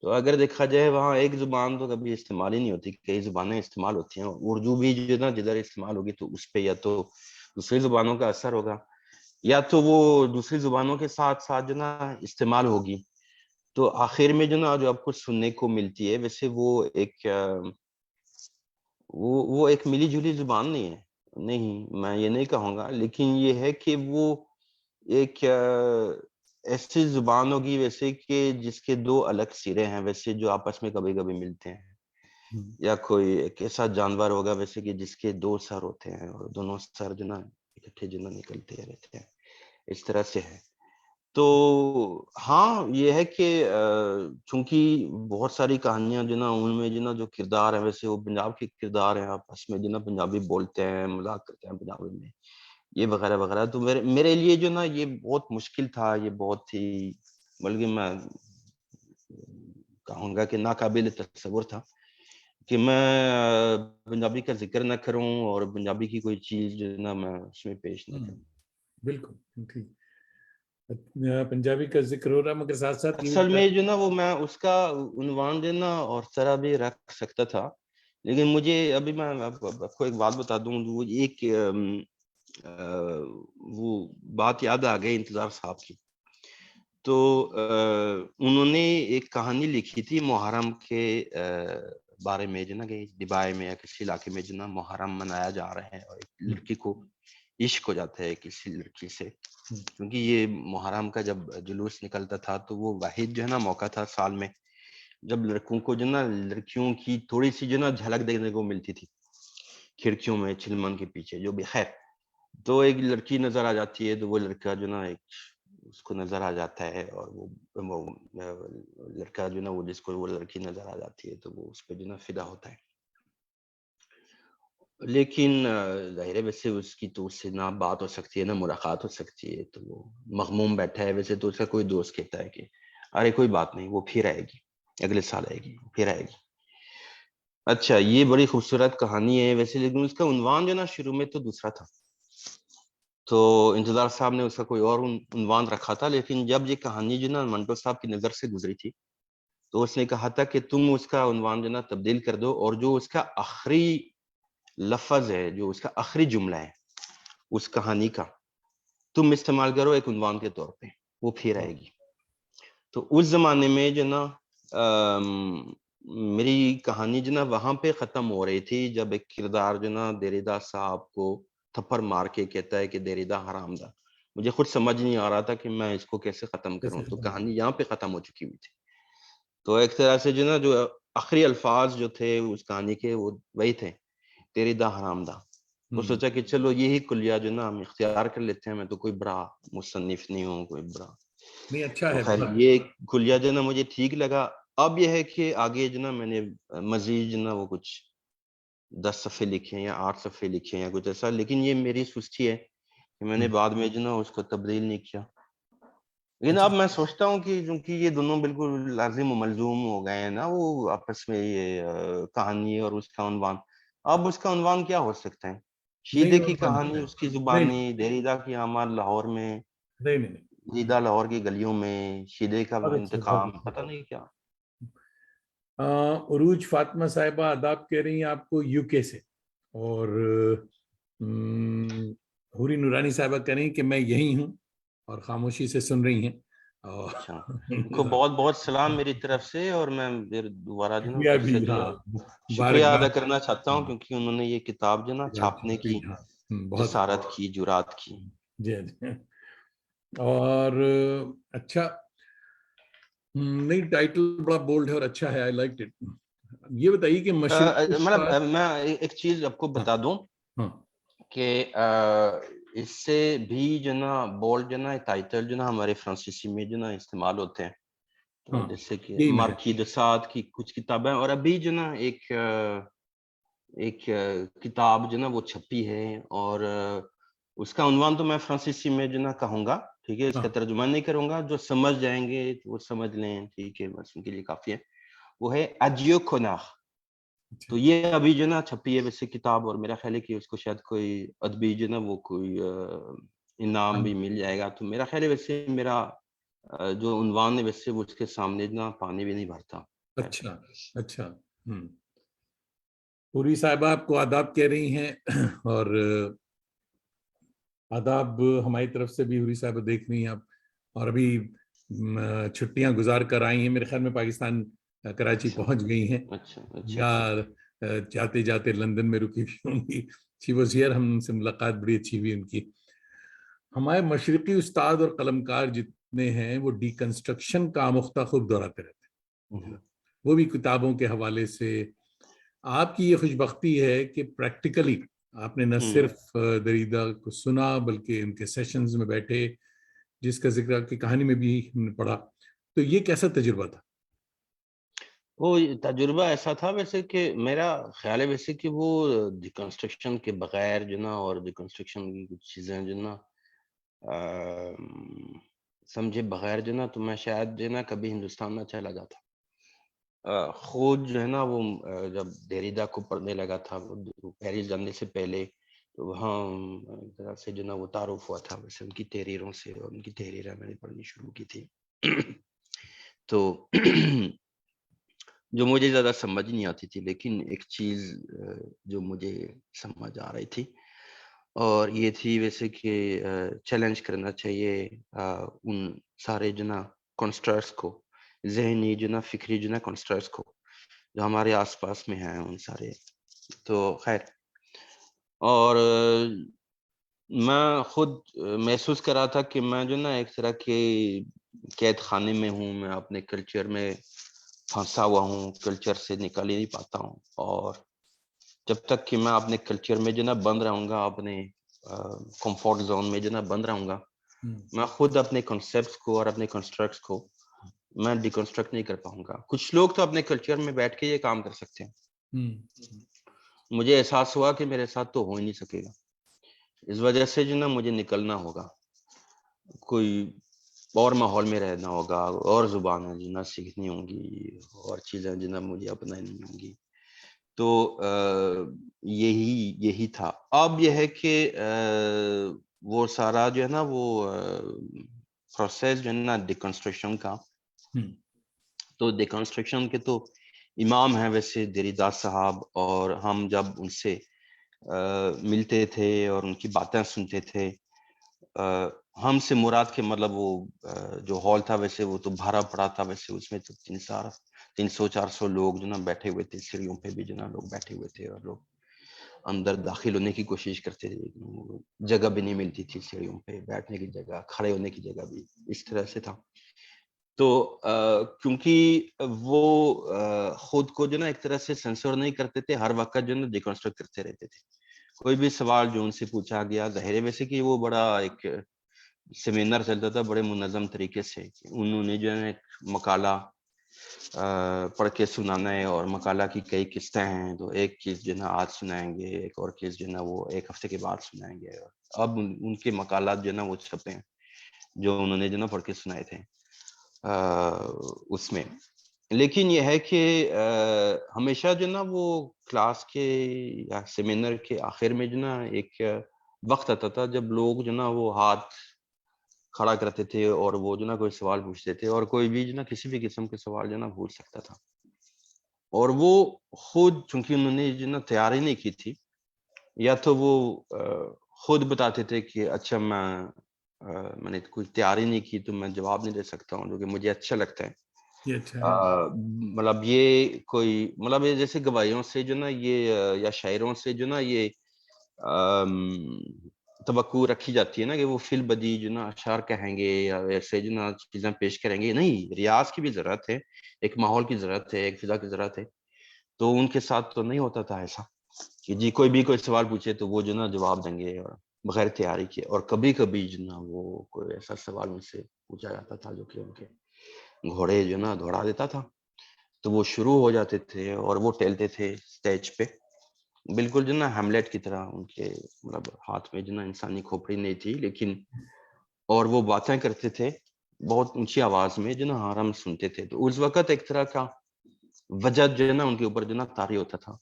تو اگر دیکھا جائے وہاں ایک زبان تو کبھی استعمال ہی نہیں ہوتی، کئی زبانیں استعمال ہوتی ہیں۔ اردو بھی جو نا جدھر استعمال ہوگی تو اس پہ یا تو دوسری زبانوں کا اثر ہوگا، یا تو وہ دوسری زبانوں کے ساتھ ساتھ جو نا استعمال ہوگی، تو آخر میں جو نا جو آپ کو سننے کو ملتی ہے ویسے وہ ایک ملی جلی زبان نہیں ہے، نہیں میں یہ نہیں کہوں گا، لیکن یہ ہے کہ وہ ایک ایسی زبان ہوگی ویسے کہ جس کے دو الگ سرے ہیں ویسے، جو آپس میں کبھی کبھی ملتے ہیں، یا کوئی ایک ایسا جانور ہوگا ویسے کہ جس کے دو سر ہوتے ہیں اور دونوں سر جو نا اکٹھے جو نا نکلتے رہتے ہیں، اس طرح سے ہے۔ تو ہاں یہ ہے کہ چونکہ بہت ساری کہانیاں جو نا ان میں جو نا جو کردار ہیں ویسے وہ پنجاب کے کردار ہیں، آپس میں جو نا پنجابی بولتے ہیں، مذاق کرتے ہیں پنجابی میں، یہ وغیرہ وغیرہ، تو میرے لیے جو نا یہ بہت مشکل تھا، یہ بہت ہی، بلکہ میں کہوں گا کہ ناقابل تصور تھا کہ میں پنجابی کا ذکر نہ کروں اور پنجابی کی کوئی چیز جو نا میں اس میں پیش نہ کروں۔ بالکل ٹھیک، پنجابی کا ذکر ہو رہا، مگر ساتھ ساتھ اصل میں جو نا وہ میں اس کا عنوان دینا اور طرح بھی رکھ سکتا تھا، لیکن مجھے ابھی میں آپ کو ایک بات بتا دوں، وہ ایک وہ بات یاد آ گئی انتظار صاحب کی، تو انہوں نے ایک کہانی لکھی تھی محرم کے بارے میں، جو نا کہ دبائے میں یا کسی علاقے میں جو نا محرم منایا جا رہا ہے اور ایک لڑکی کو عشق ہو جاتا ہے کسی لڑکی سے، کیونکہ یہ محرم کا جب جلوس نکلتا تھا تو وہ واحد جو ہے نا موقع تھا سال میں جب لڑکوں کو جو نا لڑکیوں کی تھوڑی سی جو نا جھلک دیکھنے کو ملتی تھی کھڑکیوں میں چلمن کے پیچھے جو بھی، خیر، تو ایک لڑکی نظر آ جاتی ہے تو وہ لڑکا جو نا ایک اس کو نظر آ جاتا ہے، اور وہ لڑکا جو نا وہ جس کو وہ لڑکی نظر آ جاتی ہے تو وہ اس پہ جو نا فدا ہوتا ہے۔ لیکن ظاہر ہے ویسے اس کی تو اس سے نہ بات ہو سکتی ہے نہ ملاقات ہو سکتی ہے، تو وہ مغموم بیٹھا ہے. ویسے تو اس کا کوئی دوست کہتا ہے کہ ارے کوئی بات نہیں، وہ پھر آئے گی، اگلے سال آئے گی، پھر آئے گی. اچھا یہ بڑی خوبصورت کہانی ہے ویسے، لیکن اس کا عنوان جو نا شروع میں تو دوسرا تھا. تو انتظار صاحب نے اس کا کوئی اور عنوان رکھا تھا، لیکن جب یہ کہانی جو نا منٹو صاحب کی نظر سے گزری تھی تو اس نے کہا تھا کہ تم اس کا عنوان جو نا تبدیل کر دو، اور جو اس کا آخری لفظ ہے، جو اس کا آخری جملہ ہے اس کہانی کا، تم استعمال کرو ایک عنوان کے طور پہ، وہ پھر آئے گی. تو اس زمانے میں جو نا میری کہانی جو نا وہاں پہ ختم ہو رہی تھی جب ایک کردار جو نا دیریدا صاحب کو تھپڑ مار کے کہتا ہے کہ دیریدا حرام دا. مجھے خود سمجھ نہیں آ رہا تھا کہ میں اس کو کیسے ختم کروں، تو کہانی یہاں پہ ختم ہو چکی ہوئی تھی. تو ایک طرح سے جو نا جو آخری الفاظ جو تھے اس کہانی کے وہ وہی تھے، دیریدا حرام دا. تو سوچا کہ چلو یہی کلیہ جو نا ہم اختیار کر لیتے ہیں. میں تو کوئی بڑا مصنف نہیں ہوں، کوئی بڑا، نہیں اچھا تو ہے. خیر یہ کلیہ جو نا مجھے ٹھیک لگا. اب یہ ہے کہ آگے جو نا میں نے مزید جو نا وہ کچھ 10 صفحے لکھے ہیں یا 8 صفحے لکھے ہیں یا کچھ ایسا، لیکن یہ میری سستی ہے کہ میں نے بعد میں جو نا اس کو تبدیل نہیں کیا. لیکن اب میں سوچتا ہوں کہ چونکہ یہ دونوں بالکل لازم و ملزوم ہو گئے ہیں نا وہ آپس میں، یہ کہانی اور اس کا عنوان، اب اس کا عنوان کیا ہو سکتا ہے؟ شیدے کی کہانی، اس کی زبانی، دیریدا کی اعمال لاہور میں، دیریدا لاہور کی گلیوں میں، شیدے کا انتقام، پتہ نہیں کیا. عروج فاطمہ صاحبہ آداب کہہ رہی ہیں آپ کو یو کے سے، اور حوری نورانی صاحبہ کہہ رہی ہیں کہ میں یہی ہوں اور خاموشی سے سن رہی ہیں. اچھا ان کو بہت بہت سلام میری طرف سے، اور میں پھر دوبارہ جو نا پھر سے جو شکریہ ادا کرنا چاہتا ہوں کیونکہ انہوں نے یہ کتاب جو نا چھاپنے کی جسارت کی، جرات کی. جی اور اچھا، نہیں ٹائٹل بڑا بولڈ ہے اور اچھا ہے، آئی لائک اٹ. یہ بتائیے کہ مطلب میں ایک چیز آپ کو بتا دوں کہ اس سے بھی جو نا بولڈ جو نا ٹائٹل جو نا ہمارے فرانسیسی میں جو نا استعمال ہوتے ہیں، تو جیسے کہ مارکی دے ساتھ کی کچھ کتابیں، اور ابھی جو نا ایک کتاب جو نا وہ چھپی ہے، اور اس کا عنوان تو میں فرانسیسی میں جو نا کہوں گا، ٹھیک ہے، اس کا ترجمہ نہیں کروں گا، جو سمجھ جائیں گے وہ سمجھ لیں، ٹھیک ہے، بس ان کے لیے کافی ہے. وہ ہے اجیو کوناخ. تو یہ ابھی جو نا چھپی ہے ویسے کتاب، اور میرا خیال ہے کہ اس کو شاید کوئی ادبی جو نا وہ کوئی انعام بھی مل جائے گا. تو میرا خیال ہے ویسے میرا جو عنوان ہے ویسے وہ اس کے سامنے نا پانی بھی نہیں بھرتا. اچھا اچھا. پوری صاحبہ آپ کو آداب کہہ رہی ہیں، اور آداب ہماری طرف سے بھی حوری صاحبہ دیکھ رہی ہیں آپ، اور ابھی چھٹیاں گزار کر آئی ہیں، میرے خیال میں پاکستان کراچی پہنچ گئی ہیں، یا جاتے جاتے لندن میں رکی بھی ہوں گی. شی واز ہیئر، ہم سے ملاقات بڑی اچھی ہوئی ان کی. ہمارے مشرقی استاد اور قلمکار جتنے ہیں وہ ڈی کنسٹرکشن کا آموختہ خوب دہراتے رہتے ہیں، وہ بھی کتابوں کے حوالے سے. آپ کی یہ خوش بختی ہے کہ پریکٹیکلی آپ نے نہ صرف دریدہ کو سنا بلکہ ان کے سیشنز میں بیٹھے، جس کا ذکر آپ کی کہانی میں بھی ہم نے پڑھا. تو یہ کیسا تجربہ تھا؟ وہ تجربہ ایسا تھا ویسے کہ میرا خیال ہے ویسے کہ وہ ڈیکنسٹرکشن کے بغیر جو نا، اور ڈیکنسٹرکشن کی کچھ چیزیں جو نا سمجھے بغیر جو نا، تو میں شاید جو نا کبھی ہندوستان نہ چلا جاتا. خود جو ہے نا وہ جب دیریدا کو پڑھنے لگا تھا پیرس جانے سے پہلے، تو وہاں ایک طرح سے جو نا وہ تعارف ہوا تھا ویسے ان کی تحریروں سے، اور ان کی تحریریں میں نے پڑھنی شروع کی تھی. تو جو مجھے زیادہ سمجھ نہیں آتی تھی، لیکن ایک چیز جو مجھے سمجھ آ رہی تھی، اور یہ تھی ویسے کہ چیلنج کرنا چاہیے ان سارے جو نا کنسٹرکٹس کو، ذہنی جو نا فکری جو نا کنسٹرکٹس کو جو ہمارے آس پاس میں ہیں ان سارے. تو خیر، اور میں خود محسوس کر رہا تھا کہ میں جو نا ایک طرح کے قید خانے میں ہوں، میں اپنے کلچر میں پھنسا ہوا ہوں، کلچر سے نکل ہی نہیں پاتا ہوں. اور جب تک کہ میں اپنے کلچر میں جو نا بند رہوں گا، اپنے کمفورٹ زون میں جو نا بند رہوں گا، میں خود اپنے کنسیپٹس کو اور اپنے کنسٹرکٹس کو میں ڈیکنسٹرکٹ نہیں کر پاؤں گا. کچھ لوگ تو اپنے کلچر میں بیٹھ کے یہ کام کر سکتے ہیں، مجھے احساس ہوا کہ میرے ساتھ تو ہو ہی نہیں سکے گا، اس وجہ سے جو نا مجھے نکلنا ہوگا، کوئی اور ماحول میں رہنا ہوگا، اور زبانیں جو نا سیکھنی ہوں گی، اور چیزیں جو نا مجھے اپنانی ہوں گی. تو یہی تھا. اب یہ ہے کہ وہ سارا جو ہے نا وہ پروسیس جو ہے نا ڈیکنسٹرکشن کا، تو ڈیکنسٹرکشن کے تو امام ہیں ویسے دیریدا صاحب، اور ہم جب ان سے ملتے تھے اور ان کی باتیں سنتے تھے، ہم سے مراد کے مطلب وہ جو ہال تھا ویسے وہ تو بھرا پڑا تھا، ویسے اس میں تو 300-400 لوگ جو نا بیٹھے ہوئے تھے، سیڑھیوں پہ بھی جو نا لوگ بیٹھے ہوئے تھے، اور لوگ اندر داخل ہونے کی کوشش کرتے تھے، جگہ بھی نہیں ملتی تھی سیڑھیوں پہ بیٹھنے کی جگہ، کھڑے ہونے کی جگہ بھی اس طرح سے تھا. تو کیونکہ وہ خود کو جو نا ایک طرح سے سینسور نہیں کرتے تھے، ہر وقت جو نا ڈیکنسٹرکٹ کرتے رہتے تھے. کوئی بھی سوال جو ان سے پوچھا گیا، ظاہر ہے ویسے کہ وہ بڑا ایک سیمینار چلتا تھا بڑے منظم طریقے سے، انہوں نے جو ہے ایک مقالہ پڑھ کے سنانا ہے، اور مقالہ کی کئی قسطیں ہیں، تو ایک چیز جو ہے نا آج سنائیں گے، ایک اور چیز جو ہے نا وہ ایک ہفتے کے بعد سنائیں گے. اب ان کے مقالات جو ہے نا وہ چھپے ہیں جو انہوں نے جو نا پڑھ کے سنائے تھے اس میں. لیکن یہ ہے کہ ہمیشہ جو نا وہ کلاس کے یا سیمینر کے آخر میں جو نا ایک وقت آتا تھا جب لوگ جو نا وہ ہاتھ کھڑا کرتے تھے، اور وہ جو نا کوئی سوال پوچھتے تھے، اور کوئی بھی جو نا کسی بھی قسم کے سوال جو نا پوچھ سکتا تھا. اور وہ خود چونکہ انہوں نے جو نا تیاری نہیں کی تھی، یا تو وہ خود بتاتے تھے کہ اچھا میں نے کوئی تیاری نہیں کی تو میں جواب نہیں دے سکتا ہوں، جو کہ مجھے اچھا لگتا ہے. مطلب یہ کوئی مطلب یہ جیسے گواہیوں سے جو نا یہ یا شاعروں سے جو نا یہ توقع رکھی جاتی ہے نا کہ وہ فی البدی جو نا اشعار کہیں گے یا ایسے جو نا چیزیں پیش کریں گے. نہیں، ریاض کی بھی ضرورت ہے، ایک ماحول کی ضرورت ہے، ایک فضا کی ضرورت ہے. تو ان کے ساتھ تو نہیں ہوتا تھا ایسا کہ جی کوئی سوال پوچھے تو وہ جو نا جواب دیں گے اور بغیر تیاری کے. اور کبھی کبھی جو نا وہ کوئی ایسا سوال ان سے پوچھا جاتا تھا جو کہ ان کے گھوڑے جو نا دوڑا دیتا تھا، تو وہ شروع ہو جاتے تھے اور وہ ٹہلتے تھے سٹیج پہ، بالکل جو نا ہیملیٹ کی طرح. ان کے مطلب ہاتھ میں جو نا انسانی کھوپڑی نہیں تھی، لیکن اور وہ باتیں کرتے تھے بہت اونچی آواز میں جو نا ہم سنتے تھے. تو اس وقت ایک طرح کا وجد جو ہے نا ان کے اوپر جو نا طاری ہوتا تھا.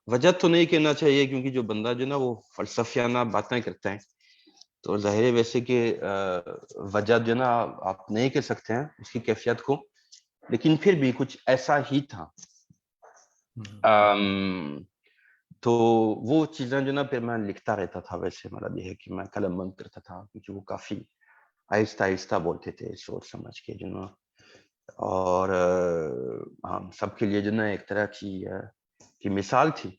وجد تو نہیں کہنا چاہیے کیونکہ جو بندہ جو نا وہ فلسفیانہ باتیں کرتا ہے تو ظاہر ہے ویسے کہ وجد جو نا آپ نہیں کہہ سکتے ہیں اس کی کیفیت کو، لیکن پھر بھی کچھ ایسا ہی تھا. تو وہ چیزیں جو نا پھر میں لکھتا رہتا تھا. ویسے مطلب یہ ہے کہ میں قلم بند کرتا تھا کیونکہ وہ کافی آہستہ آہستہ بولتے تھے سوچ سمجھ کے جو نا، اور ہم سب کے لیے جو نا ایک طرح کی مثال تھی.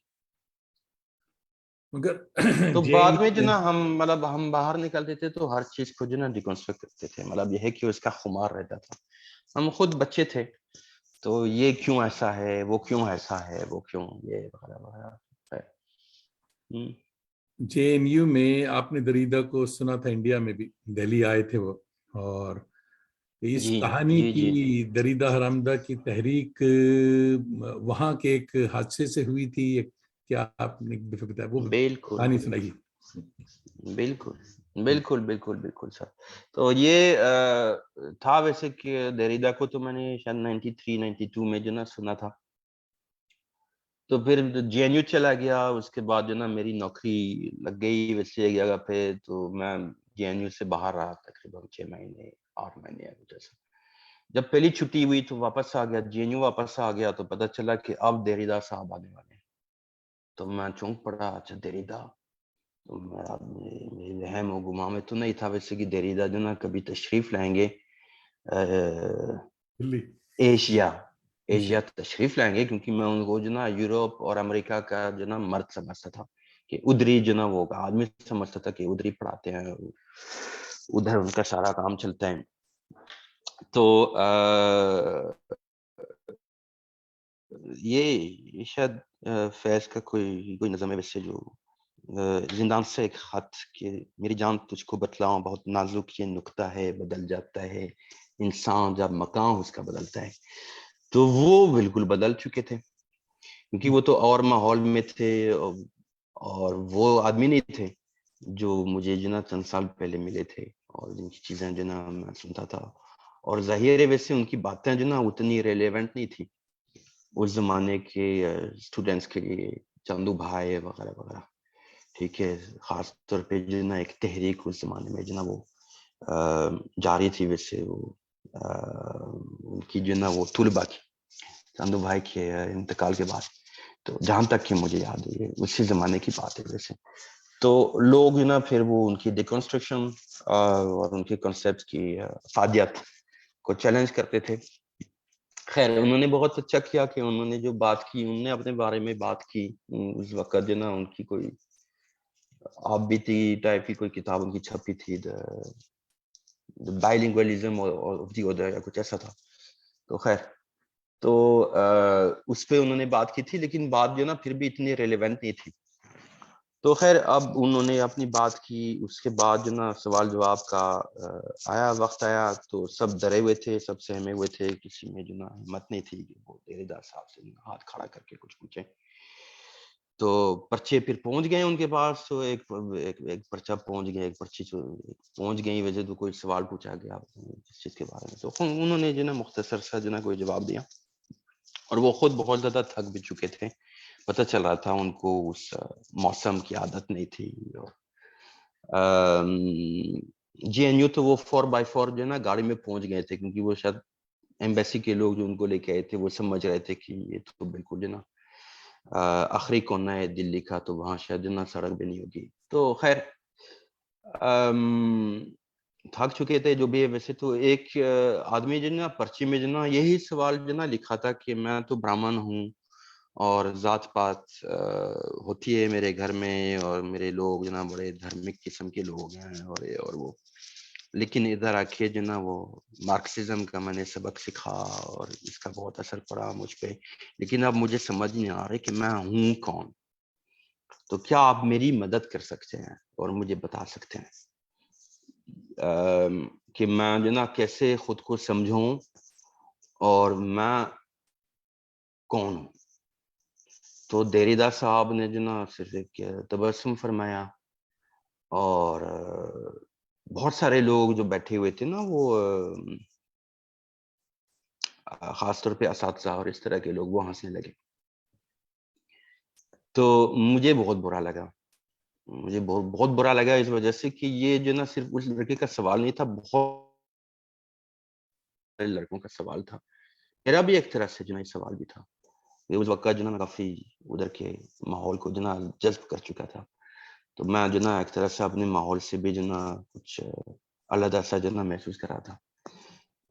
تو بعد میں جو نا ہم باہر نکلتے تھے تو ہر چیز کو جو نا ڈیکنسٹرکٹ کرتے تھے. مطلب یہ ہے کہ اس کا خمار رہتا تھا. ہم خود بچے تھے تو یہ کیوں ایسا ہے، وہ کیوں ایسا ہے، وہ کیوں یہ وغیرہ وغیرہ ہے. JNU میں آپ نے دریدہ کو سنا تھا، انڈیا میں بھی دہلی آئے تھے وہ، اور اس کہانی کی دریدہ حرامدہ کی تحریک وہاں کے ایک حادثے سے ہوئی تھی. کیا آپ نے بتایا وہ کہانی سنائیے؟ بالکل سر. تو یہ تھا ویسے کہ دریدہ کو تو میں نے شاید 93-92 میں جو نا سنا تھا. تو پھر JNU چلا گیا. اس کے بعد جو نا میری نوکری لگ گئی ویسے ایک جگہ پہ، تو میں JNU سے باہر رہا تقریباً 6 مہینے 8 مہینے جیسا. جب پہلی چھٹی ہوئی تو واپس آ گیا JNU، واپس آ گیا تو پتہ چلا کہ اب دریدہ صاحب آنے والے ہیں. تو میں چونک پڑا، اچھا دریدہ. تو میری وہم و گما میں تو نہیں تھا ویسے کہ دریدہ جو نا کبھی تشریف لائیں گے ایشیا تشریف لائیں گے، کیونکہ میں ان کو جو نا یوروپ اور امریکہ کا جو نا مرد سمجھتا تھا کہ ادھری جو نا وہ آدمی سمجھتا تھا کہ ادھری پڑھاتے ہیں، ادھر ان کا سارا کام چلتا ہے. تو یہ شاید فیض کا کوئی نظم ہے ویسے، جو زندان سے ایک خط کہ میری جان تجھ کو بتلاؤں، بہت نازک یہ نکتہ ہے، بدل جاتا ہے انسان جب مکان اس کا بدلتا ہے. تو وہ بالکل بدل چکے تھے. کیونکہ وہ تو اور ماحول میں تھے اور وہ آدمی نہیں تھے جو مجھے جو نا چند سال پہلے ملے تھے اور جن کی چیزیں جو نا میں سنتا تھا. اور ظاہر ہے ویسے ان کی باتیں جو نا اتنی ریلیونٹ نہیں تھی اس زمانے کے اسٹوڈینٹس کے لیے, چندو بھائی وغیرہ وغیرہ. ٹھیک ہے, خاص طور پہ جو نا ایک تحریک اس زمانے میں جو نا وہ جاری تھی, ویسے وہ ان کی جو نا وہ طلبا کی چندو بھائی کے انتقال کے بعد. تو جہاں تک کہ مجھے یاد ہے اسی زمانے کی بات ہے ویسے. تو لوگ جو نا پھر وہ ان کی ڈیکنسٹرکشن اور ان کے کنسیپٹ کی افادیت کو چیلنج کرتے تھے. خیر انہوں نے بہت اچھا کیا کہ انہوں نے جو بات کی, انہوں نے اپنے بارے میں بات کی. اس وقت جو نا ان کی کوئی آپ بیتی ٹائپ کی کوئی کتاب ان کی چھپی تھی, بائلنگوالزم آف دی ادر یا کچھ ایسا تھا. تو خیر تو اس پہ انہوں نے بات کی تھی, لیکن بات جو نا پھر بھی اتنی ریلیونٹ نہیں تھی. تو خیر اب انہوں نے اپنی بات کی, اس کے بعد جو نا سوال جواب کا آیا وقت آیا تو سب ڈرے ہوئے تھے, سب سہمے ہوئے تھے. کسی میں جو نا ہمت نہیں تھی کہ وہ ڈیرے دار صاحب سے ہاتھ کھڑا کر کے کچھ پوچھیں. تو پرچے پھر پہنچ گئے ان کے پاس. تو ایک پرچہ پہنچ گیا, ایک پرچی پہنچ گئی وجہ تو کوئی سوال پوچھا گیا جس چیز کے بارے میں. تو انہوں نے جو نا مختصر سا جو نا کوئی جواب دیا, اور وہ خود بہت زیادہ تھک بھی چکے تھے. پتہ چل رہا تھا ان کو اس موسم کی عادت نہیں تھی. اور جی این یو تو وہ 4x4 جو نا گاڑی میں پہنچ گئے تھے, کیونکہ وہ شاید ایمبیسی کے لوگ جو ان کو لے کے آئے تھے وہ سمجھ رہے تھے کہ یہ تو بالکل جو نا آخری کونا ہے دلی کا, تو وہاں شاید جو نا سڑک بھی نہیں ہوگی. تو خیر تھک چکے تھے جو بھی ہے. ویسے تو ایک آدمی جو نا پرچی میں جو نا یہی سوال جو نا لکھا تھا کہ میں تو برہمن ہوں اور ذات پات ہوتی ہے میرے گھر میں, اور میرے لوگ جو نا بڑے دھرمک قسم کے لوگ ہیں اور وہ, لیکن ادھر آ کے جو نا وہ مارکسزم کا میں نے سبق سیکھا اور اس کا بہت اثر پڑا مجھ پہ, لیکن اب مجھے سمجھ نہیں آ رہا کہ میں ہوں کون. تو کیا آپ میری مدد کر سکتے ہیں اور مجھے بتا سکتے ہیں کہ میں جو نا کیسے خود کو سمجھوں اور میں کون ہوں. تو دیری دار صاحب نے جو نا صرف ایک تبسم فرمایا, اور بہت سارے لوگ جو بیٹھے ہوئے تھے نا وہ خاص طور پہ اساتذہ اور اس طرح کے لوگ وہ ہنسنے لگے. تو مجھے بہت برا لگا, مجھے بہت برا لگا اس وجہ سے کہ یہ جو نا صرف اس لڑکے کا سوال نہیں تھا, بہت سارے لڑکوں کا سوال تھا. میرا بھی ایک طرح سے جو نا سوال بھی تھا. اس وقت جو نا کافی ادھر کے ماحول کو جو نا جذب کر چکا تھا. تو میں جو نا ایک طرح سے اپنے ماحول سے بھی جو نا کچھ علیحدہ سا جو نا محسوس کر رہا تھا.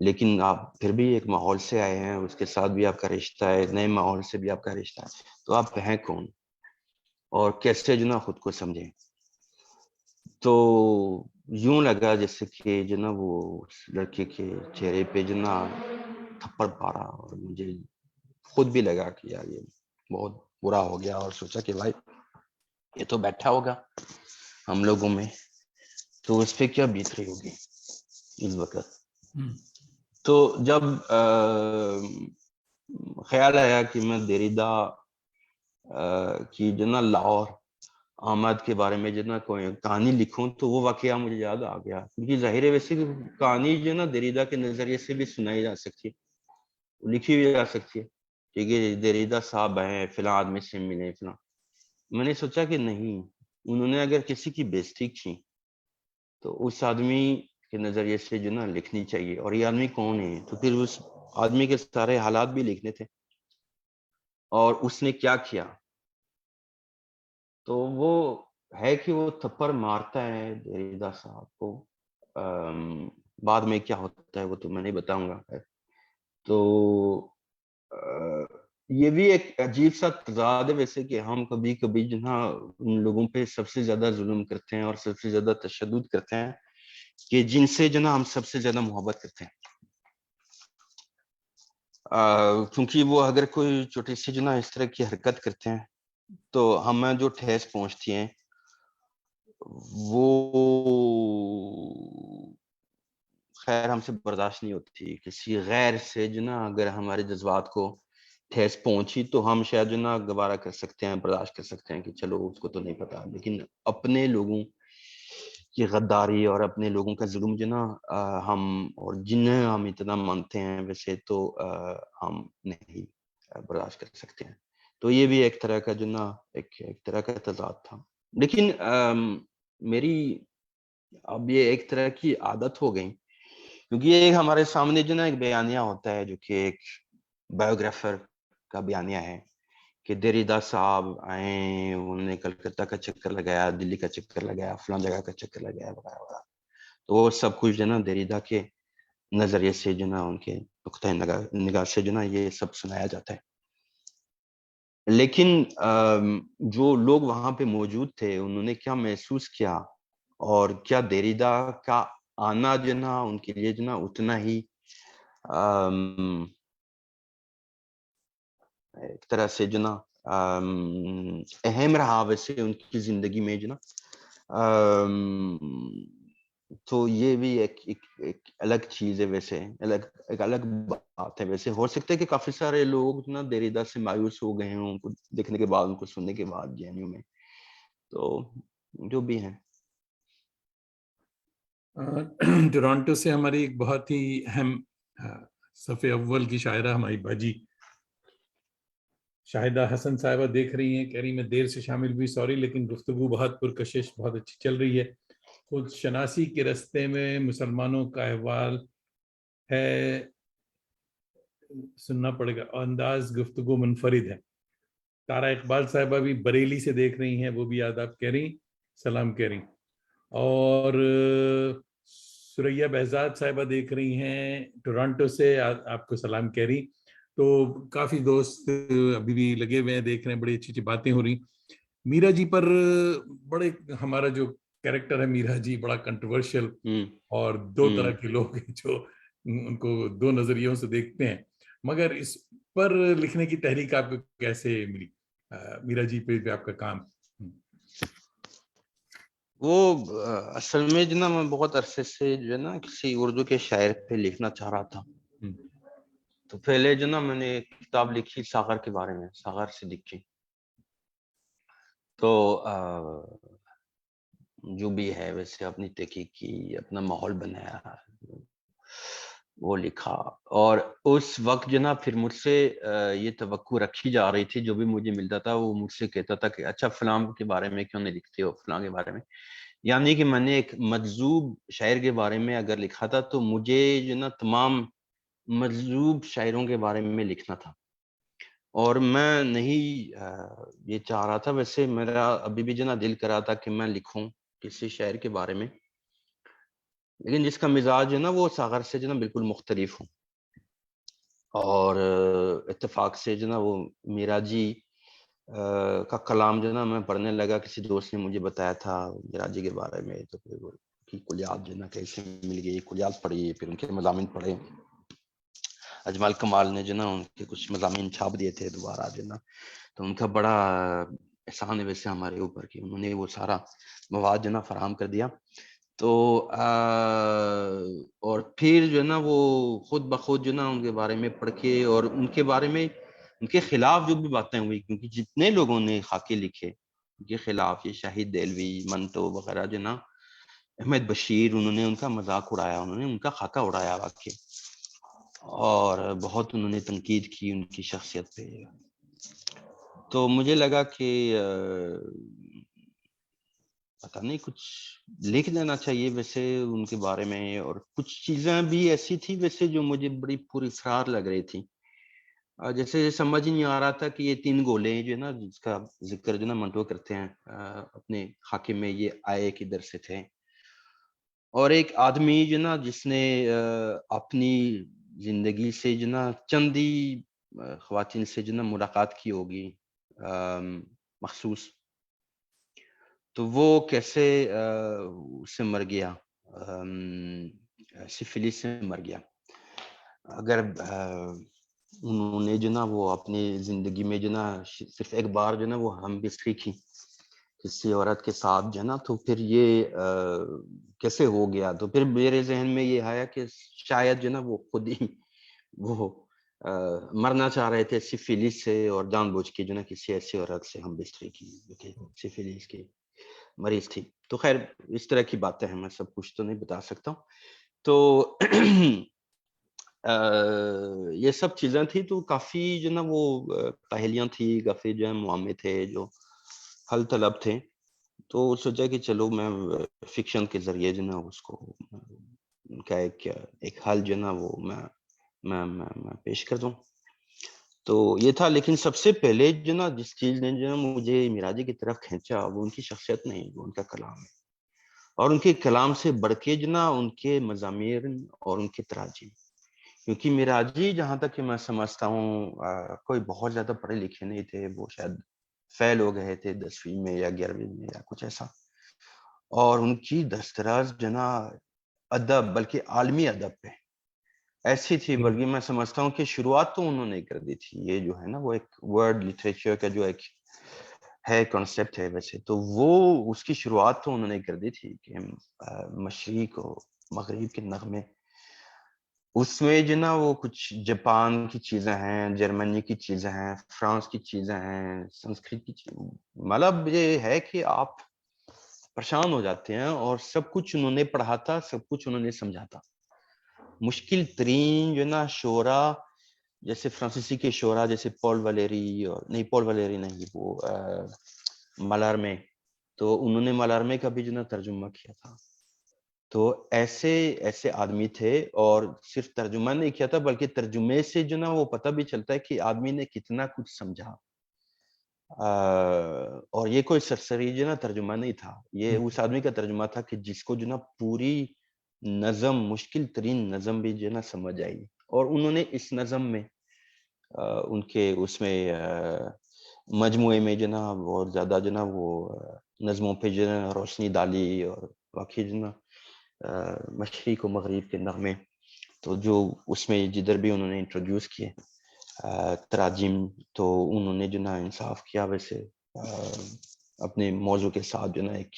لیکن آپ پھر بھی ایک ماحول سے آئے ہیں, اس کے ساتھ بھی آپ کا رشتہ ہے, نئے ماحول سے بھی آپ کا رشتہ ہے. تو آپ ہیں کون اور کیسے جو نا خود کو سمجھیں. تو یوں لگا جیسے کہ جو نا وہ لڑکے کے چہرے پہ جو نا تھپڑ پارا, اور مجھے خود بھی لگا کہ یار یہ بہت برا ہو گیا. اور سوچا کہ بھائی یہ تو بیٹھا ہوگا ہم لوگوں میں, تو اس پہ کیا بیت رہی ہوگی اس وقت. تو جب خیال آیا کہ میں دیریدہ کی جو نا لاہور آمد کے بارے میں جو نا کوئی کہانی لکھوں, تو وہ واقعہ مجھے یاد آ گیا. کیونکہ ظاہر ہے ویسے کہانی جو نا دیریدہ کے نظریے سے بھی سنائی جا سکتی ہے, لکھی بھی جا سکتی ہے. ٹھیک ہے, دیریدہ صاحب ہیں, فلاں آدمی سے ملے فلاں. میں نے سوچا کہ نہیں, انہوں نے اگر کسی کی بےزتی کی تو اس آدمی کے نظریے سے جو نا لکھنی چاہیے. اور یہ آدمی کون ہے, تو پھر اس آدمی کے سارے حالات بھی لکھنے تھے, اور اس نے کیا کیا. تو وہ ہے کہ وہ تھپڑ مارتا ہے دیریدہ صاحب کو, بعد میں کیا ہوتا ہے وہ تو میں نہیں بتاؤں گا. تو یہ بھی ایک عجیب سا تضاد ہے ویسے کہ ہم کبھی کبھی جو نا ان لوگوں پہ سب سے زیادہ ظلم کرتے ہیں اور سب سے زیادہ تشدد کرتے ہیں کہ جن سے جو نا ہم سب سے زیادہ محبت کرتے ہیں. کیونکہ وہ اگر کوئی چھوٹی سی جو نا اس طرح کی حرکت کرتے ہیں تو ہمیں جو ٹھیس پہنچتی ہیں وہ خیر ہم سے برداشت نہیں ہوتی. کسی غیر سے جو نا اگر ہمارے جذبات کو ٹھیس پہنچی تو ہم شاید جو نا گوارا کر سکتے ہیں، برداشت کر سکتے ہیں کہ چلو اس کو تو نہیں پتا، لیکن اپنے لوگوں کی غداری اور اپنے لوگوں کا ظلم جو نا ہم اور جنہیں ہم اتنا مانتے ہیں ویسے تو ہم نہیں برداشت کر سکتے ہیں. تو یہ بھی ایک طرح کا جو نا ایک طرح کا تضاد تھا. لیکن میری اب یہ ایک طرح کی عادت ہو گئی، کیونکہ یہ ہمارے سامنے جو نا ایک بیانیہ ہوتا ہے جو کہ ایک بایوگرافر کا بیانیہ ہے کہ دیریدا صاحب آئے، انہوں نے کلکتہ کا چکر لگایا، دلی کا چکر لگایا، فلاں جگہ کا چکر لگایا وغیرہ وغیرہ. تو وہ سب کچھ جو نا دیریدا کے نظریے سے جو نا ان کے نقطۂ نگاہ سے جو نا یہ سب سنایا جاتا ہے. لیکن جو لوگ وہاں پہ موجود تھے انہوں نے کیا محسوس کیا، اور کیا دیریدا کا آنا جو نا ان کے لیے جو نا اتنا ہی ایک طرح سے جو نا اہم رہا ویسے ان کی زندگی میں جو نا. تو یہ بھی ایک الگ چیز ہے، ویسے ایک الگ بات ہے. ویسے ہو سکتا ہے کہ کافی سارے لوگ جو نا دیریدا سے مایوس ہو گئے ہوں ان کو دیکھنے کے بعد، ان کو سننے کے بعد جے این یو میں. تو جو بھی ہے. ٹورانٹو سے ہماری ایک بہت ہی اہم صف اول کی شاعرہ ہماری باجی شاہدہ حسن صاحبہ دیکھ رہی ہیں، کہہ رہی میں دیر سے شامل ہوئی، سوری، لیکن گفتگو بہت پرکشش، بہت اچھی چل رہی ہے. خود شناسی کے رستے میں مسلمانوں کا احوال ہے، سننا پڑے گا، انداز گفتگو منفرد ہے. تارا اقبال صاحبہ بھی بریلی سے دیکھ رہی ہیں، وہ بھی آداب کہہ رہی، سلام کہہ رہی. اور سریا بہزاد صاحبہ دیکھ رہی ہیں ٹورانٹو سے، آپ کو سلام کہہ رہی. تو کافی دوست ابھی بھی لگے ہوئے ہیں، دیکھ رہے ہیں، بڑی اچھی اچھی باتیں ہو رہی. میرا جی پر بڑے، ہمارا جو کیریکٹر ہے میرا جی بڑا کنٹروورشل، اور دو طرح کے لوگ ہیں جو ان کو دو نظریوں سے دیکھتے ہیں. مگر اس پر لکھنے کی تحریک آپ کو کیسے ملی، میرا جی پہ آپ کا کام؟ وہ اصل میں جو نا میں بہت عرصے سے جو ہے نا کسی اردو کے شاعر پہ لکھنا چاہ رہا تھا. تو پہلے جو نا میں نے ایک کتاب لکھی ساغر کے بارے میں، ساغر صدیقی. تو جو بھی ہے ویسے اپنی تحقیق کی، اپنا ماحول بنایا، وہ لکھا. اور اس وقت جو نا پھر مجھ سے یہ توقع رکھی جا رہی تھی، جو بھی مجھے ملتا تھا وہ مجھ سے کہتا تھا کہ اچھا فلاں کے بارے میں کیوں نہیں لکھتے ہو، فلاں کے بارے میں. یعنی کہ میں نے ایک مجذوب شاعر کے بارے میں اگر لکھا تھا تو مجھے جو نا تمام مجذوب شاعروں کے بارے میں لکھنا تھا. اور میں نہیں یہ چاہ رہا تھا، ویسے میرا ابھی بھی جو نا دل کرا تھا کہ میں لکھوں کسی شاعر کے بارے میں، لیکن جس کا مزاج ہے نا وہ ساغر سے جو نا بالکل مختلف ہوں. اور اتفاق سے جو نا وہ میرا جی کا کلام جو نا میں پڑھنے لگا، کسی دوست نے مجھے بتایا تھا میرا جی کے بارے میں. تو پھر کی کلیات جو نا کیسے مل گئی، کلیات پڑھی، پھر ان کے مضامین پڑھے. اجمل کمال نے جو نا ان کے کچھ مضامین چھاپ دیے تھے دوبارہ جو نا، تو ان کا بڑا احسان ہے ویسے ہمارے اوپر کہ انہوں نے وہ سارا مواد جو نا فراہم کر دیا. تو اور پھر جو ہے نا وہ خود بخود جو نا ان کے بارے میں پڑھ کے، اور ان کے بارے میں ان کے خلاف جو بھی باتیں ہوئی، کیونکہ جتنے لوگوں نے خاکے لکھے ان کے خلاف، یہ شاہد دہلوی، منٹو وغیرہ جو نا، احمد بشیر، انہوں نے ان کا مذاق اڑایا، انہوں نے ان کا خاکہ اڑایا واقعی، اور بہت انہوں نے تنقید کی ان کی شخصیت پہ. تو مجھے لگا کہ پتہ نہیں کچھ لکھ دینا چاہیے ویسے ان کے بارے میں. اور کچھ چیزیں بھی ایسی تھی ویسے جو مجھے بڑی پر اسرار لگ رہی تھی، جیسے سمجھ نہیں آ رہا تھا کہ یہ 3 گولے جو ہے نا جس کا ذکر جو نا منٹو کرتے ہیں اپنے خاکے میں، یہ آئے کدھر سے تھے. اور ایک آدمی جو نا جس نے اپنی زندگی سے جو نا چندی خواتین سے جو نا ملاقات کی ہوگی مخصوص، تو وہ کیسے اس سے مر گیا، سفلس سے مر گیا. اگر انہوں نے جو نا وہ اپنی زندگی میں جو نا صرف ایک بار جو نا وہ ہم بستری کی کسی عورت کے ساتھ جو نا، تو پھر یہ کیسے ہو گیا. تو پھر میرے ذہن میں یہ آیا کہ شاید جو نا وہ خود ہی وہ مرنا چاہ رہے تھے سفیلس سے اور جان بوجھ کے جو نا کسی ایسی عورت سے ہم بستری کی جو کہ سفیلس کی مریض تھی. تو خیر اس طرح کی باتیں ہیں, میں سب کچھ تو نہیں بتا سکتا ہوں. تو یہ سب چیزیں تھی, تو کافی جو نا وہ پہلیاں تھی, کافی جو ہے معاملے تھے جو حل طلب تھے. تو سوچا کہ چلو میں فکشن کے ذریعے جو نا اس کو ان کا ایک حل جو نا وہ میں پیش کر دوں. تو یہ تھا. لیکن سب سے پہلے جو نا جس چیز نے جو نا مجھے میراجی کی طرف کھینچا وہ ان کی شخصیت نہیں, وہ ان کا کلام ہے. اور ان کے کلام سے بڑھ کے جو نا ان کے مضامین اور ان کے تراجم. کیونکہ میراجی جہاں تک کہ میں سمجھتا ہوں کوئی بہت زیادہ پڑھے لکھے نہیں تھے, وہ شاید فیل ہو گئے تھے 10ویں میں یا 11ویں میں یا کچھ ایسا. اور ان کی دستراز جو نا ادب, بلکہ عالمی ادب پہ ایسی تھی. بلکہ میں سمجھتا ہوں کہ شروعات تو انہوں نے کر دی تھی. یہ جو ہے نا وہ ایک ورڈ لٹریچر کا جو ایک ہے کانسیپٹ ہے ویسے, تو وہ اس کی شروعات تو انہوں نے کر دی تھی کہ مشرق و مغرب کے نغمے. اس میں جو نا وہ کچھ جاپان کی چیزیں ہیں, جرمنی کی چیزیں ہیں, فرانس کی چیزیں ہیں, سنسکرت کی چیزیں. مطلب یہ ہے کہ آپ پریشان ہو جاتے ہیں. اور سب کچھ انہوں نے پڑھا تھا, سب کچھ انہوں نے سمجھا تھا. مشکل ترین جو نا شعرا, جیسے فرانسیسی کے شعرا جیسے پول ولیری, اور نہیں پول ولیری نہیں, وہ مالارمے, تو انہوں نے مالارمے کا بھی جو نا ترجمہ کیا تھا. تو ایسے آدمی تھے, اور صرف ترجمہ نہیں کیا تھا بلکہ ترجمے سے جو نا وہ پتہ بھی چلتا ہے کہ آدمی نے کتنا کچھ سمجھا. اور یہ کوئی سرسری جو نا ترجمہ نہیں تھا, یہ اس آدمی کا ترجمہ تھا کہ جس کو جو نا پوری نظم, مشکل ترین نظم بھی جو نا سمجھ آئی. اور انہوں نے اس نظم میں ان کے اس میں مجموعے میں جو نا بہت زیادہ جو نا وہ نظموں پہ جو نا روشنی ڈالی. اور واقعی جو نا مشرق و مغرب کے نغمے, تو جو اس میں جدھر بھی انہوں نے انٹروڈیوس کیے تراجم, تو انہوں نے جو نا انصاف کیا ویسے اپنے موضوع کے ساتھ جو نا ایک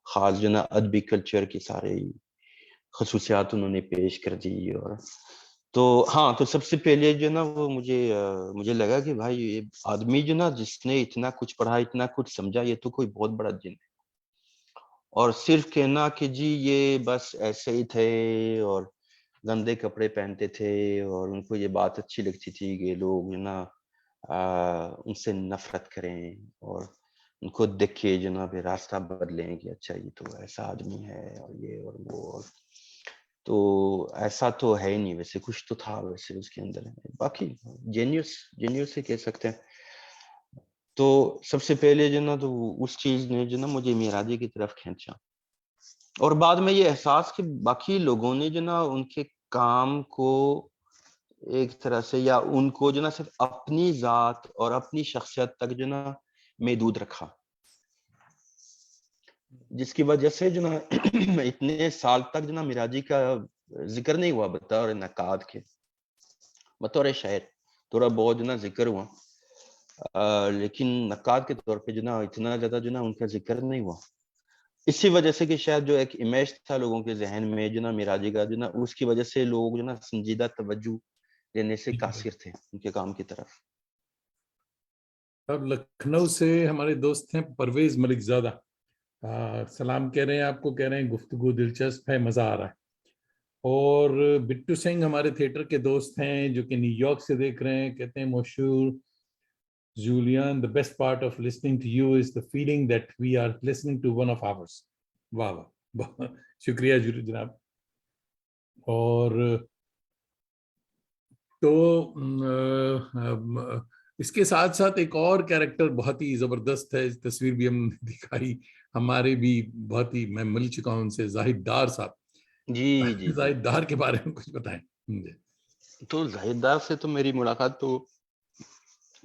خاص جو نا ادبی کلچر کی سارے خصوصیات انہوں نے پیش کر دی. اور تو ہاں, تو سب سے پہلے جو نا وہ مجھے لگا کہ بھائی یہ آدمی جو نا جس نے اتنا کچھ پڑھا, اتنا کچھ سمجھا, یہ تو کوئی بہت بڑا جن ہے. اور صرف کہنا کہ جی یہ بس ایسے ہی تھے اور گندے کپڑے پہنتے تھے, اور ان کو یہ بات اچھی لگتی تھی کہ لوگ جو نا ان سے نفرت کریں, اور ان کو دیکھ کے جو نا پھر راستہ بدلیں کہ اچھا یہ تو ایسا آدمی ہے, اور یہ اور وہ. تو ایسا تو ہے ہی نہیں, ویسے کچھ تو تھا ویسے اس کے اندر. باقی جینیوس سے کہہ سکتے ہیں. تو سب سے پہلے جو نا تو اس چیز نے جو نا مجھے میراجی کی طرف کھینچا. اور بعد میں یہ احساس کہ باقی لوگوں نے جو نا ان کے کام کو ایک طرح سے, یا ان کو جو نا صرف اپنی ذات اور اپنی شخصیت تک جو نا محدود رکھا, جس کی وجہ سے جو نا اتنے سال تک جو نا میراجی کا ذکر نہیں ہوا بطور نقاد کے. بطور شاعر تھوڑا بہت جو نا ذکر ہوا, لیکن نقاد کے طور پہ جو نا اتنا زیادہ جو نا ان کا ذکر نہیں ہوا. اسی وجہ سے کہ شاید جو ایک امیج تھا لوگوں کے ذہن میں جو نا میراجی کا جو نا, اس کی وجہ سے لوگ جو نا سنجیدہ توجہ دینے سے قاصر تھے ان کے کام کی طرف. اب لکھنؤ سے ہمارے دوست ہیں پرویز ملک زادہ, سلام کہہ رہے ہیں, آپ کو کہہ رہے ہیں گفتگو دلچسپ ہے, مزہ آ رہا ہے. اور بٹو سنگھ ہمارے تھیٹر کے دوست ہیں جو کہ نیو یارک سے دیکھ رہے ہیں, کہتے ہیں مشہور Julian, the best part of listening to you is the feeling that we are listening to one of ours. واہ واہ, شکریہ جناب. اور تو اس کے ساتھ ساتھ ایک اور کیریکٹر بہت ہی زبردست ہے, تصویر بھی ہم نے دکھائی, ہمارے بھی بہت ہی, میں مل چکا ہوں ان سے, زاہد ڈار صاحب. جی زاہد ڈار کے بارے میں کچھ بتائیں. تو زاہد ڈار سے تو میری ملاقات تو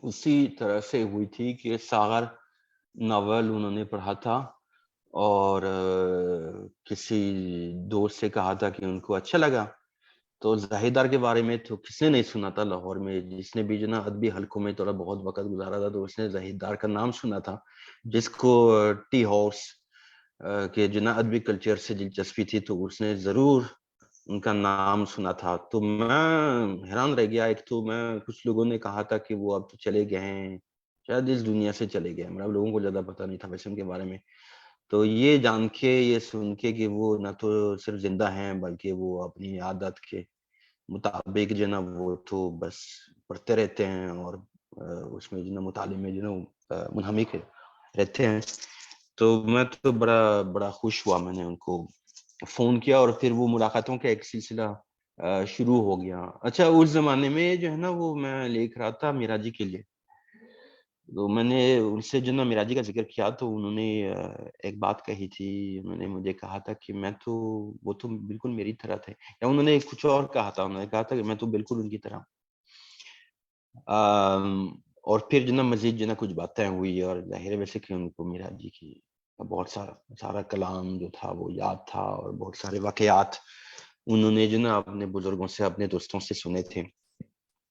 اسی طرح سے ہوئی تھی کہ ساغر ناول انہوں نے پڑھا تھا, اور کسی دوست سے کہا تھا کہ ان کو اچھا لگا. تو زاہد ڈار کے بارے میں تو کس نے نہیں سنا تھا لاہور میں, جس نے بھی جو نا ادبی حلقوں میں تھوڑا بہت وقت گزارا تھا تو اس نے زاہد ڈار کا نام سنا تھا, جس کو ٹی ہاؤس کے جو نا ادبی کلچر سے دلچسپی تھی تو اس نے ضرور ان کا نام سنا تھا تو میں حیران رہ گیا. ایک تو میں کچھ لوگوں نے کہا تھا کہ وہ اب تو چلے گئے ہیں, شاید اس دنیا سے چلے گئے, مطلب لوگوں کو زیادہ پتہ نہیں تھا ویسے ان کے بارے میں. تو یہ جان کے, یہ سن کے کہ وہ نہ تو صرف زندہ ہیں بلکہ وہ اپنی عادت کے مطابق جو نا وہ تو بس پڑھتے رہتے ہیں اور اس میں جو نا مطالعے میں جو نا منہمک رہتے ہیں. تو میں تو بڑا خوش ہوا, میں نے ان کو فون کیا اور پھر وہ ملاقاتوں کا ایک سلسلہ شروع ہو گیا. اچھا, اس زمانے میں جو ہے نا وہ میں لکھ رہا تھا میراجی کے لیے, تو میں نے ان سے جو نا میراجی کا ذکر کیا تو انہوں نے ایک بات کہی تھی. انہوں نے مجھے کہا تھا کہ وہ تو بالکل میری طرح تھے, یا انہوں نے کچھ اور کہا تھا, انہوں نے کہا تھا کہ میں تو بالکل ان کی طرح. اور پھر جو نا مزید جو نا کچھ باتیں ہوئی, اور ظاہر ہے ویسے کہ ان کو میراجی کی بہت سارا کلام جو تھا وہ یاد تھا, اور بہت سارے واقعات انہوں نے جو نا اپنے بزرگوں سے, اپنے دوستوں سے سنے تھے,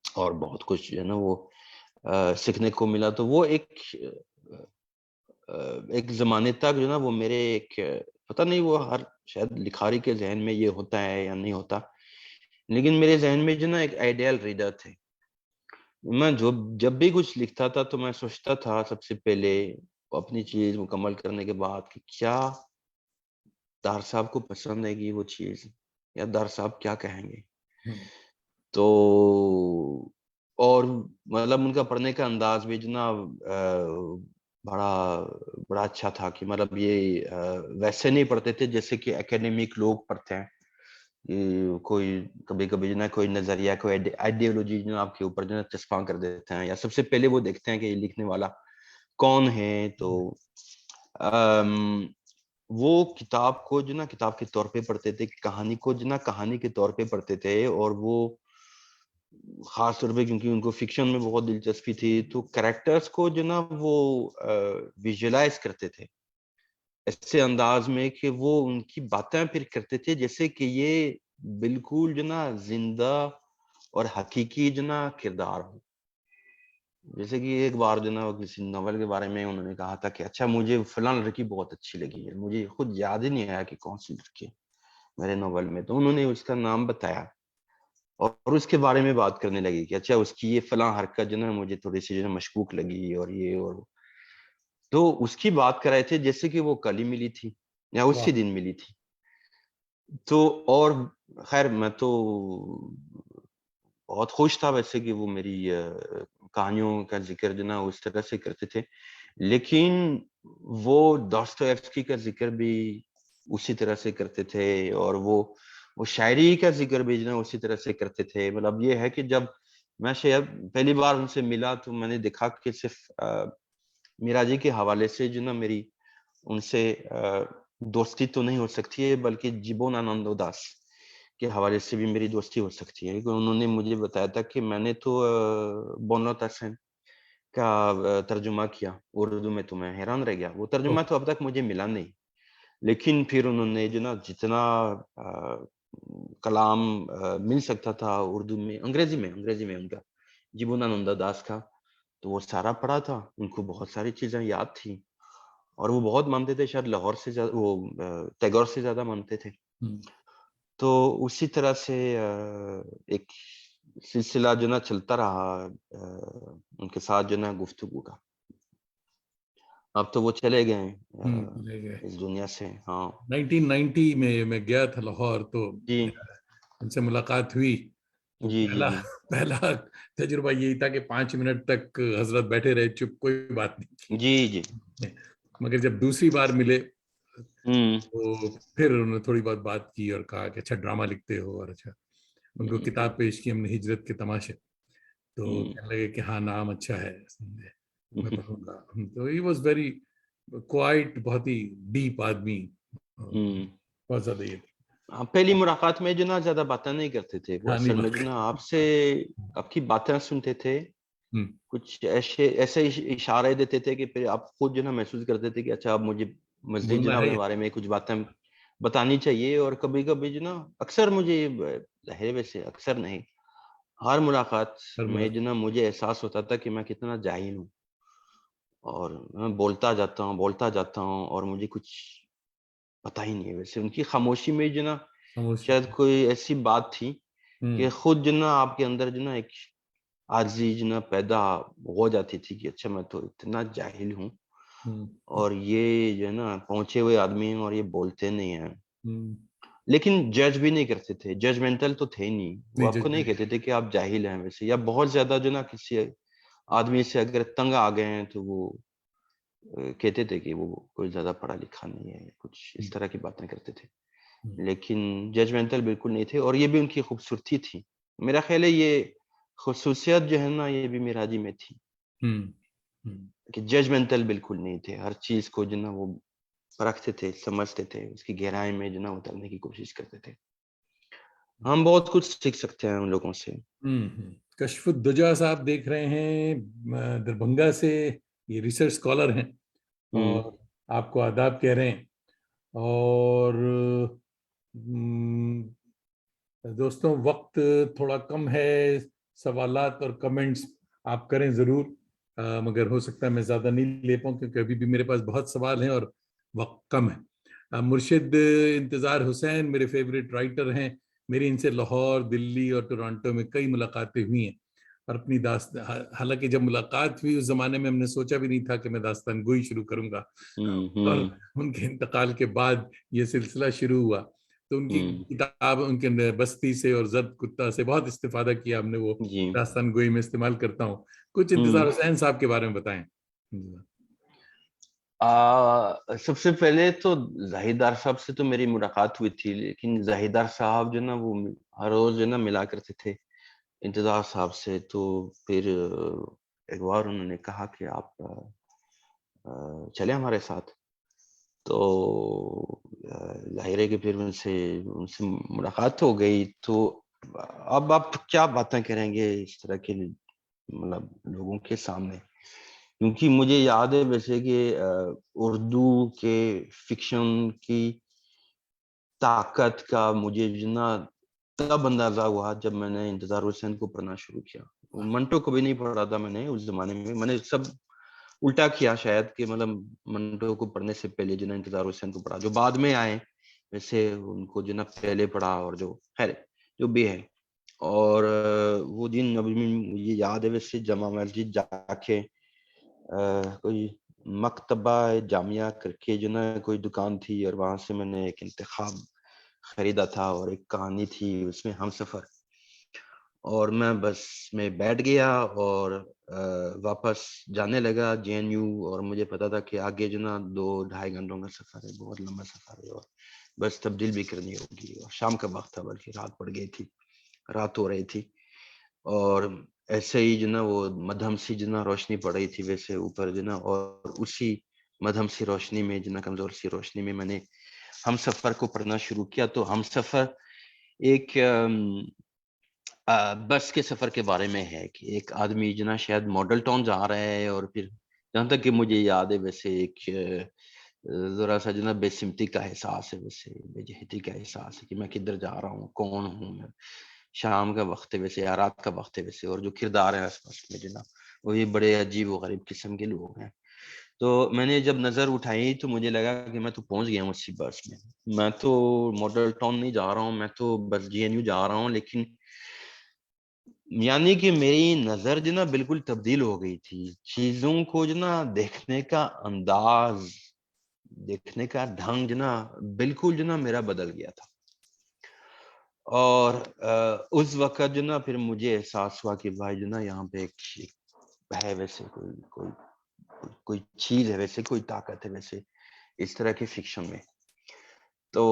اور بہت کچھ جو ہے نا وہ سیکھنے کو ملا. تو وہ ایک زمانے تک جو نا وہ میرے ایک, پتہ نہیں وہ ہر شاید لکھاری کے ذہن میں یہ ہوتا ہے یا نہیں ہوتا, لیکن میرے ذہن میں جو نا ایک آئیڈیل ریڈر تھے. میں جب بھی کچھ لکھتا تھا تو میں سوچتا تھا سب سے پہلے اپنی چیز مکمل کرنے کے بعد کہ کیا دار صاحب کو پسند آئے گی وہ چیز, یا دار صاحب کیا کہیں گے. تو اور مطلب ان کا پڑھنے کا انداز بھی جناب بڑا اچھا تھا, کہ مطلب یہ ویسے نہیں پڑھتے تھے جیسے کہ اکیڈمک لوگ پڑھتے ہیں. کوئی کبھی جو نا کوئی نظریہ, کوئی آئیڈیالوجی جو آپ کے اوپر جو نا چسپاں کر دیتے ہیں, یا سب سے پہلے وہ دیکھتے ہیں کہ یہ لکھنے والا کون ہے. تو وہ کتاب کو جو نا کتاب کے طور پہ پڑھتے تھے, کہانی کو جو نا کہانی کے طور پہ پڑھتے تھے, اور وہ خاص طور پہ کیونکہ ان کو فکشن میں بہت دلچسپی تھی تو کریکٹرز کو جو نا وہ ویژولائز کرتے تھے ایسے انداز میں کہ وہ ان کی باتیں پھر کرتے تھے جیسے کہ یہ بالکل جو نا زندہ اور حقیقی جو نا کردار ہو. جیسے کہ ایک بار جو نا کسی ناول کے بارے میں انہوں نے کہا تھا کہ اچھا مجھے فلاں لڑکی بہت اچھی لگی ہے, مجھے خود یاد ہی نہیں آیا کہ کون سی لڑکی میرے ناول میں, تو انہوں نے اس کا نام بتایا اور اس کے بارے میں بات کرنے لگی کہ اچھا اس کی یہ فلاں حرکت جو نا مجھے تھوڑی سی جو نا مشکوک لگی, اور یہ اور تو اس کی بات کر رہے تھے جیسے کہ وہ کل ہی ملی تھی یا اسی دن ملی تھی. تو اور خیر میں تو بہت خوش تھا ویسے کہ وہ میری کہانیوں کا ذکر جو نا اس طرح سے کرتے تھے, لیکن وہ داستویفسکی کا ذکر بھی اسی طرح سے کرتے تھے, اور وہ شاعری کا ذکر بھی جو نا اسی طرح سے کرتے تھے. مطلب یہ ہے کہ جب میں شاید پہلی بار ان سے ملا تو میں نے دیکھا کہ صرف میراجی کے حوالے سے جو نا میری ان سے دوستی تو نہیں ہو سکتی ہے, بلکہ جیبونانندو داس کے حوالے سے بھی میری دوستی ہو سکتی ہے. انہوں نے مجھے بتایا تھا کہ میں نے تو بونو تاسین کا ترجمہ کیا اردو میں, تو میں حیران رہ گیا. وہ ترجمہ تو اب تک مجھے ملا نہیں, لیکن پھر انہوں نے جو نا جتنا کلام مل سکتا تھا اردو میں, انگریزی میں ان کا جیبونانندا داس کا, تو وہ سارا پڑھا تھا. ان کو بہت ساری چیزیں یاد تھی, اور وہ بہت مانتے تھے, شاید لاہور سے زیادہ, وہ ٹیگور سے زیادہ مانتے تھے. تو اسی طرح سے ایک سلسلہ جو نا چلتا رہا ان کے ساتھ جو نا گفتگو کا. اب تو وہ چلے گئے اس دنیا سے. ہاں 1990 میں گیا تھا لاہور, تو ان سے ملاقات ہوئی. تو پہلا تجربہ یہی تھا کہ 5 منٹ تک حضرت بیٹھے رہے چپ, کوئی بات نہیں. جی مگر جب دوسری بار ملے تو پھر انہوں نے تھوڑی بہت بات کی اور کہا کہ اچھا ڈرامہ لکھتے ہو, اور اچھا ان کو کتاب پیش کی ہم نے, ہجرت کے تماشے. تو کہنے لگے کہ ہاں نام اچھا ہے, میں پڑھوں گا. تو ہی واز ویری کوائٹ, بہت ہی ڈیپ آدمی, بہت زیادہ. یہ پہلی ملاقات میں جو نا زیادہ باتیں نہیں کرتے تھے, وہ اصل میں جو نا آپ سے آپ کی باتیں سنتے تھے, کچھ ایسے اشارے دیتے تھے کہ پھر آپ خود جو نا محسوس کرتے تھے کہ اچھا اب مجھے مزید جو نا اپنے بارے میں کچھ باتیں بتانی چاہیے. اور کبھی کبھی جو نا اکثر مجھے ظاہر ویسے اکثر نہیں, ہر ملاقات میں جو نا مجھے احساس ہوتا تھا کہ میں کتنا جاہل ہوں, اور میں بولتا جاتا ہوں اور مجھے کچھ پتہ ہی نہیں ہے. ویسے ان کی خاموشی میں جو نا شاید کوئی ایسی بات تھی کہ خود جو نا آپ کے اندر جو نا ایک عاجزی جو نا پیدا ہو جاتی تھی کہ اچھا میں تو اتنا جاہل ہوں اور یہ جو ہے نا پہنچے ہوئے آدمی ہیں اور یہ بولتے نہیں ہیں، لیکن جج بھی نہیں کرتے تھے، ججمنٹل تو تھے نہیں، وہ آپ کو نہیں کہتے تھے کہ آپ جاہل ہیں ویسے، یا بہت زیادہ جو نا کسی آدمی سے اگر تنگ آ گئے ہیں تو وہ کہتے تھے کہ وہ کوئی زیادہ پڑھا لکھا نہیں ہے، کچھ اس طرح کی باتیں کرتے تھے، لیکن ججمنٹل بالکل نہیں تھے، اور یہ بھی ان کی خوبصورتی تھی. میرا خیال ہے یہ خصوصیت جو ہے نا یہ بھی معراجی میں تھی کہ ججمنٹل بالکل نہیں تھے، ہر چیز کو جو نا وہ پرکھتے تھے، سمجھتے تھے، اس کی گہرائی میں جو نا اترنے کی کوشش کرتے تھے. ہم بہت کچھ سیکھ سکتے ہیں ان لوگوں سے. کشف الدجا صاحب دیکھ رہے ہیں دربھنگا سے، یہ ریسرچ اسکالر ہیں اور آپ کو آداب کہہ رہے ہیں. اور دوستوں وقت تھوڑا کم ہے، سوالات اور کمنٹس آپ کریں ضرور، مگر ہو سکتا ہے میں زیادہ نہیں لے پاؤں کیونکہ ابھی بھی میرے پاس بہت سوال ہیں اور وقت کم ہے. مرشد انتظار حسین میرے فیوریٹ رائٹر ہیں، میری ان سے لاہور، دلی اور ٹورانٹو میں کئی ملاقاتیں ہوئی ہیں، اور اپنی حالانکہ جب ملاقات ہوئی اس زمانے میں ہم نے سوچا بھی نہیں تھا کہ میں داستان گوئی شروع کروں گا، اور ان کے انتقال کے بعد یہ سلسلہ شروع ہوا. تو ان کی کتاب، ان کے بستی سے اور زرد کتا سے بہت استفادہ کیا ہم نے، وہ داستان گوئی میں استعمال کرتا ہوں. کچھ انتظار حسین صاحب کے بارے میں بتائیں. سب سے پہلے تو زاہدار صاحب سے تو میری ملاقات ہوئی تھی، لیکن زاہدار صاحب جو نا وہ ہر روز جو نا ملا کرتے تھے انتظار صاحب سے. تو پھر ایک بار انہوں نے کہا کہ آپ چلیں ہمارے ساتھ، تو ظاہر ہے کہ پھر ان سے ملاقات ہو گئی. تو اب آپ کیا باتیں کریں گے اس طرح کے مطلب لوگوں کے سامنے، کیونکہ مجھے یاد ہے ویسے کہ اردو کے فکشن کی طاقت کا مجھے جنا تب اندازہ ہوا جب میں نے انتظار حسین کو پڑھنا شروع کیا. منٹو کو بھی نہیں پڑھا تھا میں نے اس زمانے میں نے سب الٹا کیا شاید، کہ مطلب منٹو کو پڑھنے سے پہلے جو نا انتظار حسین کو پڑھا، جو بعد میں آئے ویسے ان کو جو نا پہلے پڑھا، اور جو خیر جو بھی ہے. اور وہ دن ابھی مجھے یاد ہے ویسے جامع مسجد جا کے کوئی مکتبہ جامعہ کر کے جو نا کوئی دکان تھی، اور وہاں سے میں نے ایک انتخاب خریدا تھا اور ایک کہانی تھی اس میں ہم سفر، اور میں بس میں بیٹھ گیا اور واپس جانے لگا JNU. اور مجھے پتا تھا کہ آگے جو نا 2-2.5 گھنٹوں کا سفر ہے، بہت لمبا سفر ہے، اور بس تبدیل بھی کرنی ہوگی. اور شام کا وقت تھا، بلکہ رات پڑ گئی تھی، رات ہو رہی تھی، اور ایسے ہی جو نا وہ مدھم سی جو نا روشنی پڑ رہی تھی ویسے اوپر جو نا، اور اسی مدھم سی روشنی میں جو نا کمزور سی روشنی میں نے ہم سفر کو پڑھنا شروع کیا. تو ہم سفر ایک بس کے سفر کے بارے میں ہے کہ ایک آدمی جو نا شاید ماڈل ٹاؤن جا رہا ہے، اور پھر جہاں تک کہ مجھے یاد ہے ویسے ایک ذرا سا جو نا بے سمتی کا احساس ہے، ویسے بے جہتی کا احساس ہے کہ میں کدھر جا رہا ہوں، کون ہوں میں. شام کا وقت ہے ویسے یا رات کا وقت ہے ویسے، اور جو کردار ہے آس پاس میں جو نا وہ یہ بڑے عجیب و غریب قسم کے لوگ ہیں. تو میں نے جب نظر اٹھائی تو مجھے لگا کہ میں تو پہنچ گیا ہوں اسی بس میں تو ماڈل ٹاؤن نہیں جا رہا ہوں، میں تو بس JNU جا رہا ہوں. لیکن یعنی کہ میری نظر جو نا بالکل تبدیل ہو گئی تھی، چیزوں کو جو نا دیکھنے کا انداز، دیکھنے کا ڈھنگ جو نا بالکل جو نا میرا بدل گیا تھا. اور اس وقت جو نا پھر مجھے احساس ہوا کہ بھائی جو نا یہاں پہ ایک ہے ویسے کوئی چیز ہے، ویسے کوئی طاقت ہے ویسے اس طرح کے فکشن میں. تو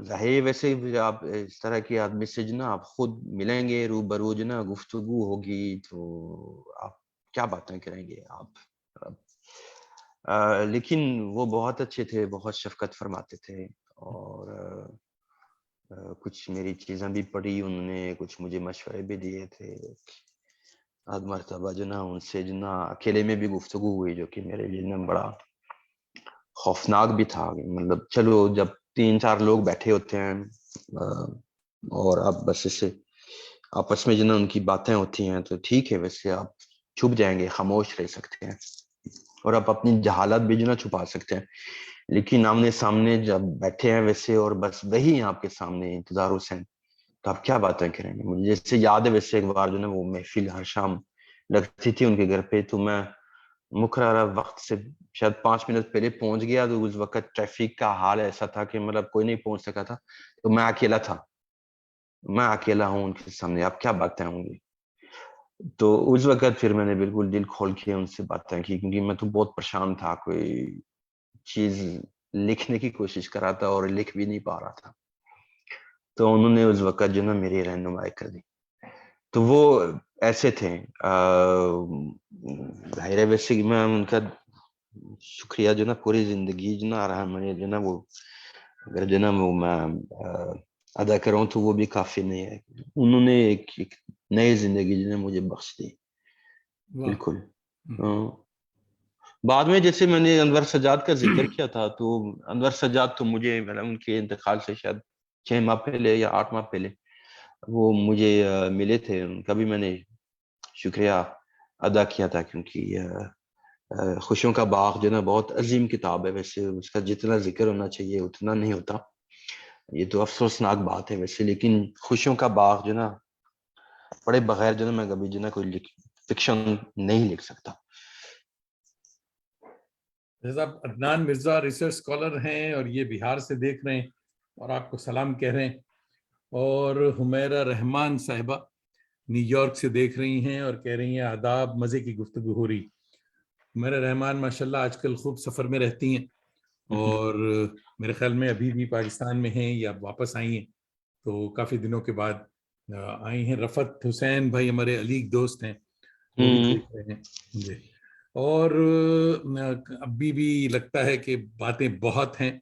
ظاہر ویسے آپ اس طرح کے آدمی سے جو نا آپ خود ملیں گے، روبرو جو نا گفتگو ہوگی، تو آپ کیا باتیں کریں گے آپ. لیکن وہ بہت اچھے تھے، بہت شفقت فرماتے تھے، اور کچھ میری چیزیں بھی پڑھی انہوں نے، کچھ مجھے مشورے بھی دیے تھے. آدھ مرتبہ جو نا ان سے جو نا اکیلے میں بھی گفتگو ہوئی، جو کہ میرے لیے نا بڑا خوفناک بھی تھا. مطلب چلو جب 3-4 لوگ بیٹھے ہوتے ہیں اور آپ بس اسے آپس میں جو نا ان کی باتیں ہوتی ہیں تو ٹھیک ہے، ویسے آپ چھپ جائیں گے، خاموش رہ سکتے ہیں، اور آپ اپنی جہالت بھی جو نا چھپا سکتے ہیں. لیکن آمنے سامنے جب بیٹھے ہیں ویسے اور بس وہی آپ کے سامنے انتظار حسین، تو آپ کیا باتیں کریں گے. مجھے جیسے یاد ہے ویسے ایک بار جو نا وہ محفل ہر شام لگتی تھی ان کے گھر پہ، تو میں مقررہ وقت سے شاید 5 منٹ پہلے پہنچ گیا. تو اس وقت ٹریفک کا حال ایسا تھا کہ مطلب کوئی نہیں پہنچ سکا تھا، تو میں اکیلا تھا، میں اکیلا ہوں ان کے سامنے، آپ کیا باتیں ہوں گی. تو اس وقت پھر میں نے بالکل دل کھول کے ان سے باتیں کی، کیونکہ میں تو بہت پریشان تھا، کوئی چیز لکھنے کی کوشش کر رہا تھا اور لکھ بھی نہیں پا رہا تھا. تو انہوں نے اس وقت جو نا میری رہنمائی کر دی. تو وہ ایسے تھے. ظاہر ہے ویسے میں ان کا شکریہ جو نا پوری زندگی جو نا رہا میں جو نا وہ اگر جو نا وہ میں ادا کروں تو وہ بھی کافی نہیں ہے. انہوں نے ایک نئی زندگی جو نا مجھے بخش دی. بالکل. بعد میں جیسے میں نے انور سجاد کا ذکر کیا تھا، تو انور سجاد تو مجھے ان کے انتقال سے شاید 6 ماہ پہلے یا 8 ماہ پہلے وہ مجھے ملے تھے. ان کا بھی میں نے شکریہ ادا کیا تھا، کیونکہ خوشیوں کا باغ جو نا بہت عظیم کتاب ہے. ویسے اس کا جتنا ذکر ہونا چاہیے اتنا نہیں ہوتا، یہ تو افسوسناک بات ہے ویسے. لیکن خوشیوں کا باغ جو نا پڑھے بغیر جو نا میں کبھی جو نا کوئی فکشن نہیں لکھ سکتا. عدنان مرزا ریسرچ اسکالر ہیں اور یہ بہار سے دیکھ رہے ہیں اور آپ کو سلام کہہ رہے ہیں. اور حمیرہ رحمان صاحبہ نیو یارک سے دیکھ رہی ہیں اور کہہ رہی ہیں آداب، مزے کی گفتگو ہو رہی. حمیرہ رحمان ماشاءاللہ آج کل خوب سفر میں رہتی ہیں اور میرے خیال میں ابھی بھی پاکستان میں ہیں یا واپس آئی ہیں، تو کافی دنوں کے بعد آئی ہیں. رفعت حسین بھائی ہمارے علی دوست ہیں، وہ بھی دیکھ رہے ہیں جی. اور ابھی بھی لگتا ہے کہ باتیں بہت ہیں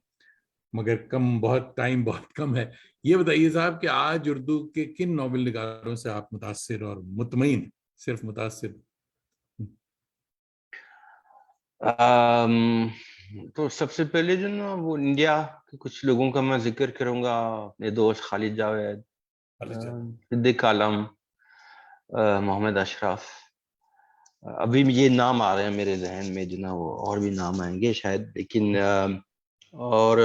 مگر بہت ٹائم بہت کم ہے. یہ بتائیے صاحب کہ آج اردو کے کن ناول نگاروں سے آپ متاثر اور مطمئن، صرف متاثر؟ تو سب سے پہلے جو نا وہ انڈیا کے کچھ لوگوں کا میں ذکر کروں گا. اپنے دوست خالد جاوید، صدیق عالم، محمد اشرف. ابھی یہ نام آ رہے ہیں میرے ذہن میں جو نا، وہ اور بھی نام آئیں گے شاید. لیکن اور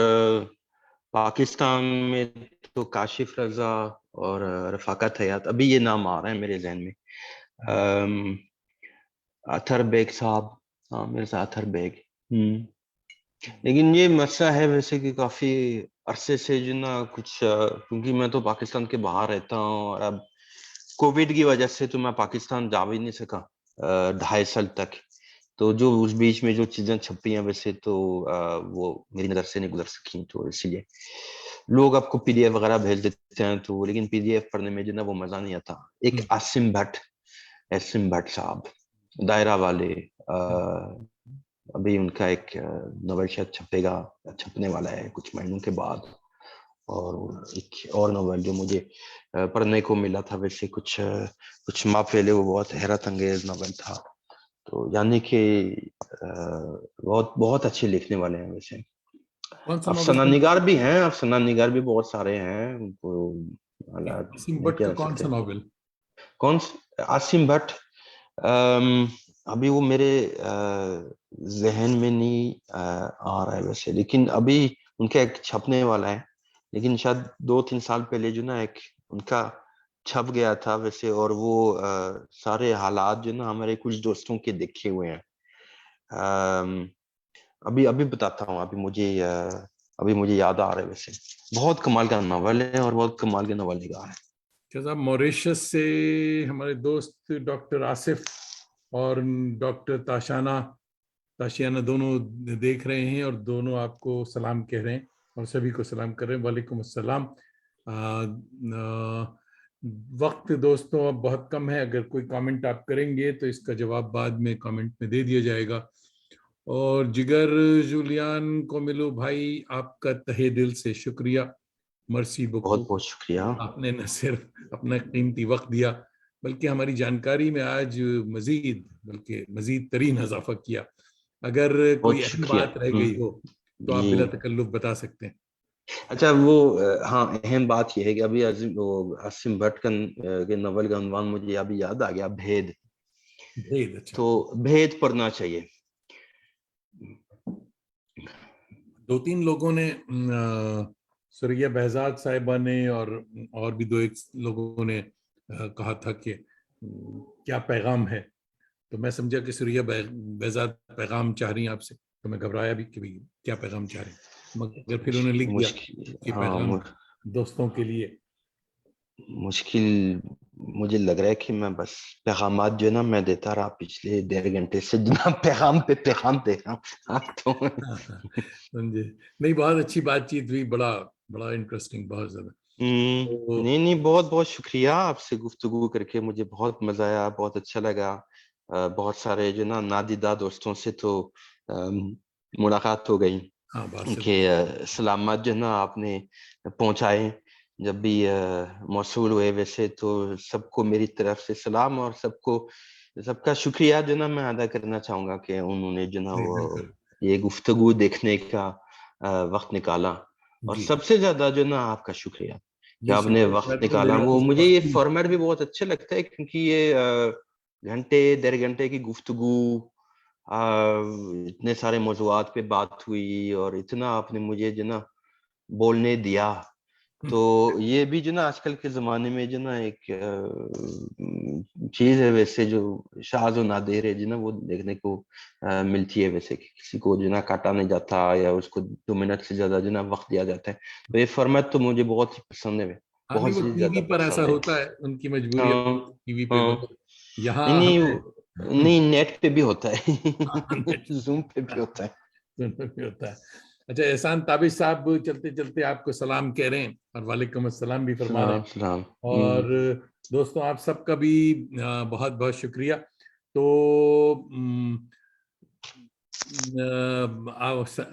پاکستان میں تو کاشف رضا اور رفاقت حیات، ابھی یہ نام آ رہے ہیں میرے ذہن میں. اطہر بیگ صاحب، مرزا اطہر بیگ. لیکن یہ مسئلہ ہے ویسے کہ کافی عرصے سے جو نا کچھ، کیونکہ میں تو پاکستان کے باہر رہتا ہوں اور اب کووڈ کی وجہ سے تو میں پاکستان جا بھی نہیں سکا 2.5 سال تک. تو جو اس بیچ میں جو چیزیں چھپی ہیں ویسے تو وہ میری نظر سے نہیں گزر سکی. تو اسی لیے لوگ آپ کو PDF وغیرہ بھیج دیتے ہیں، تو لیکن PDF پڑھنے میں جو نا وہ مزہ نہیں آتا. ایک عاصم بھٹ صاحب دائرہ والے، ابھی ان کا ایک ناول شاید چھپنے والا ہے کچھ مہینوں کے بعد. اور ایک اور ناول جو مجھے پڑھنے کو ملا تھا ویسے کچھ ماہ پہلے، وہ بہت حیرت انگیز ناول تھا. تو یعنی کہ بہت اچھے لکھنے والے ہیں ویسے. افسانہ نگار بھی ہیں، افسانہ نگار بھی بہت سارے ہیں. عاصم بٹ کا کون سا ناول؟ عاصم بٹ ابھی وہ میرے ذہن میں نہیں آ رہا ہے ویسے، لیکن ابھی ان کا ایک چھپنے والا ہے. لیکن شاید 2-3 سال پہلے جو نا ایک ان کا چھپ گیا تھا ویسے. اور وہ سارے حالات جو نا ہمارے کچھ دوستوں کے دیکھے ہوئے ہیں. ابھی بتاتا ہوں، ابھی مجھے یاد آ رہا ہے ویسے. بہت کمال کا ناول ہے اور بہت کمال کے ناول نگار ہے. صاحب موریشس سے ہمارے دوست ڈاکٹر آصف اور ڈاکٹر تاشیانہ دونوں دیکھ رہے ہیں اور دونوں آپ کو سلام کہہ رہے ہیں اور سبھی کو سلام کر رہے ہیں. وعلیکم السلام. وقت دوستوں اب بہت کم ہے، اگر کوئی کامنٹ آپ کریں گے تو اس کا جواب بعد میں کامنٹ میں دے دیا جائے گا. اور جگر جولیان کو ملو بھائی، آپ کا تہہ دل سے شکریہ. مرسی بکو، بہت شکریہ. آپ نے نہ صرف اپنا قیمتی وقت دیا بلکہ ہماری جانکاری میں آج مزید ترین اضافہ کیا. اگر کوئی اہم بات رہ گئی ہو تو آپ بلا تکلف بتا سکتے ہیں. اچھا، وہ ہاں اہم بات یہ ہے کہ ابھی عاصم بٹ کے ناول کا عنوان مجھے ابھی یاد آ گیا، بھید. اچھا، تو بھید پڑھنا چاہیے. دو تین لوگوں نے سریہ بہزاد صاحبہ نے اور بھی دو ایک لوگوں نے کہا تھا کہ کیا پیغام ہے، تو میں سمجھا کہ سریہ بہزاد پیغام چاہ رہی ہیں آپ سے، تو میں گھبرایا بھی کہ کیا پیغام چاہ رہے ہیں، مگر پھر انہوں نے لکھ دیا کہ پیغام دوستوں کے لیے. مشکل مجھے لگ رہا ہے کہ میں بس پیغامات جو ہے نا میں دیتا رہا پچھلے 1.5 گھنٹے سے، جناب پیغام پہ پیغام دے رہا ہوں. سمجھے نہیں، بہت اچھی بات چیت ہوئی، بڑا بڑا انٹرسٹنگ، بہت زیادہ. نہیں بہت بہت شکریہ، آپ سے گفتگو کر کے مجھے بہت مزہ آیا، بہت اچھا لگا. بہت سارے جو نا نادیدہ دوستوں سے تو ملاقات ہو گئی کہ سلامات جو ہے نا آپ نے پہنچائے جب بھی موصول ہوئے. ویسے تو سب کو میری طرف سے سلام، اور سب کا شکریہ جو نا میں ادا کرنا چاہوں گا کہ انہوں نے جو نا وہ یہ گفتگو دیکھنے کا وقت نکالا. اور سب سے زیادہ جو نا آپ کا شکریہ کہ آپ نے وقت نکالا. وہ مجھے یہ فارمیٹ بھی بہت اچھا لگتا ہے کیونکہ یہ گھنٹے 1.5 گھنٹے کی گفتگو، اتنے سارے موضوعات پہ بات ہوئی اور اتنا آپ نے مجھے جو نا بولنے دیا. تو یہ بھی جو نا آج کل کے زمانے میں جو نا ایک چیز ہے ویسے جو شاذ و نادر ہے جو نا وہ دیکھنے کو ملتی ہے. ویسے کہ کسی کو جو نا کاٹا نہیں جاتا یا اس کو 2 منٹ سے زیادہ جو نا وقت دیا جاتا ہے. تو یہ فارمیٹ تو مجھے بہت ہی پسند ہے، بہت ٹی زیادہ وی پر ایسا پسند ہے. ہوتا ہے، ان کی مجبوری ٹی وی پہ، مگر یہاں نہیں نیٹ پہ بھی ہوتا ہے، زوم پہ بھی ہوتا ہے. اچھا احسان تابش صاحب چلتے چلتے آپ کو سلام کہہ رہے ہیں اور وعلیکم السلام بھی فرما رہے ہیں. سلام. اور دوستوں آپ سب کا بھی بہت بہت شکریہ. تو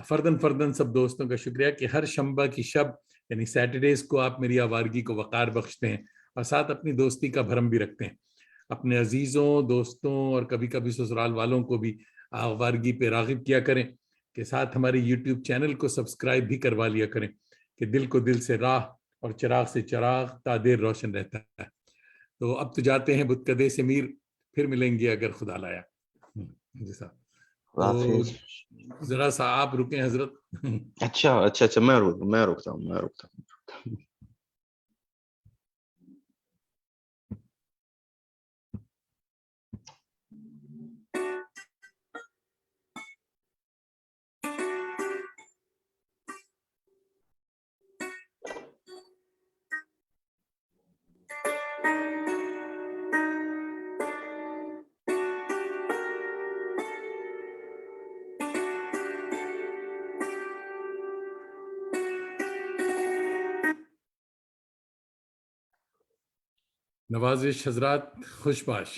فردن سب دوستوں کا شکریہ کہ ہر شنبہ کی شب یعنی سیٹرڈیز کو آپ میری آوارگی کو وقار بخشتے ہیں اور ساتھ اپنی دوستی کا بھرم بھی رکھتے ہیں. اپنے عزیزوں، دوستوں اور کبھی کبھی سسرال والوں کو بھی آوارگی پہ راغب کیا کریں کہ ساتھ ہمارے یوٹیوب چینل کو سبسکرائب بھی کروا لیا کریں کہ دل کو دل سے راہ اور چراغ سے چراغ تا دیر روشن رہتا ہے. تو اب تو جاتے ہیں بتکدے سے میر، پھر ملیں گے اگر خدا لایا. جی صاحب، تو ذرا سا آپ رکیں حضرت. اچھا میں رکتا ہوں. نوازش حضرات، خوش باش.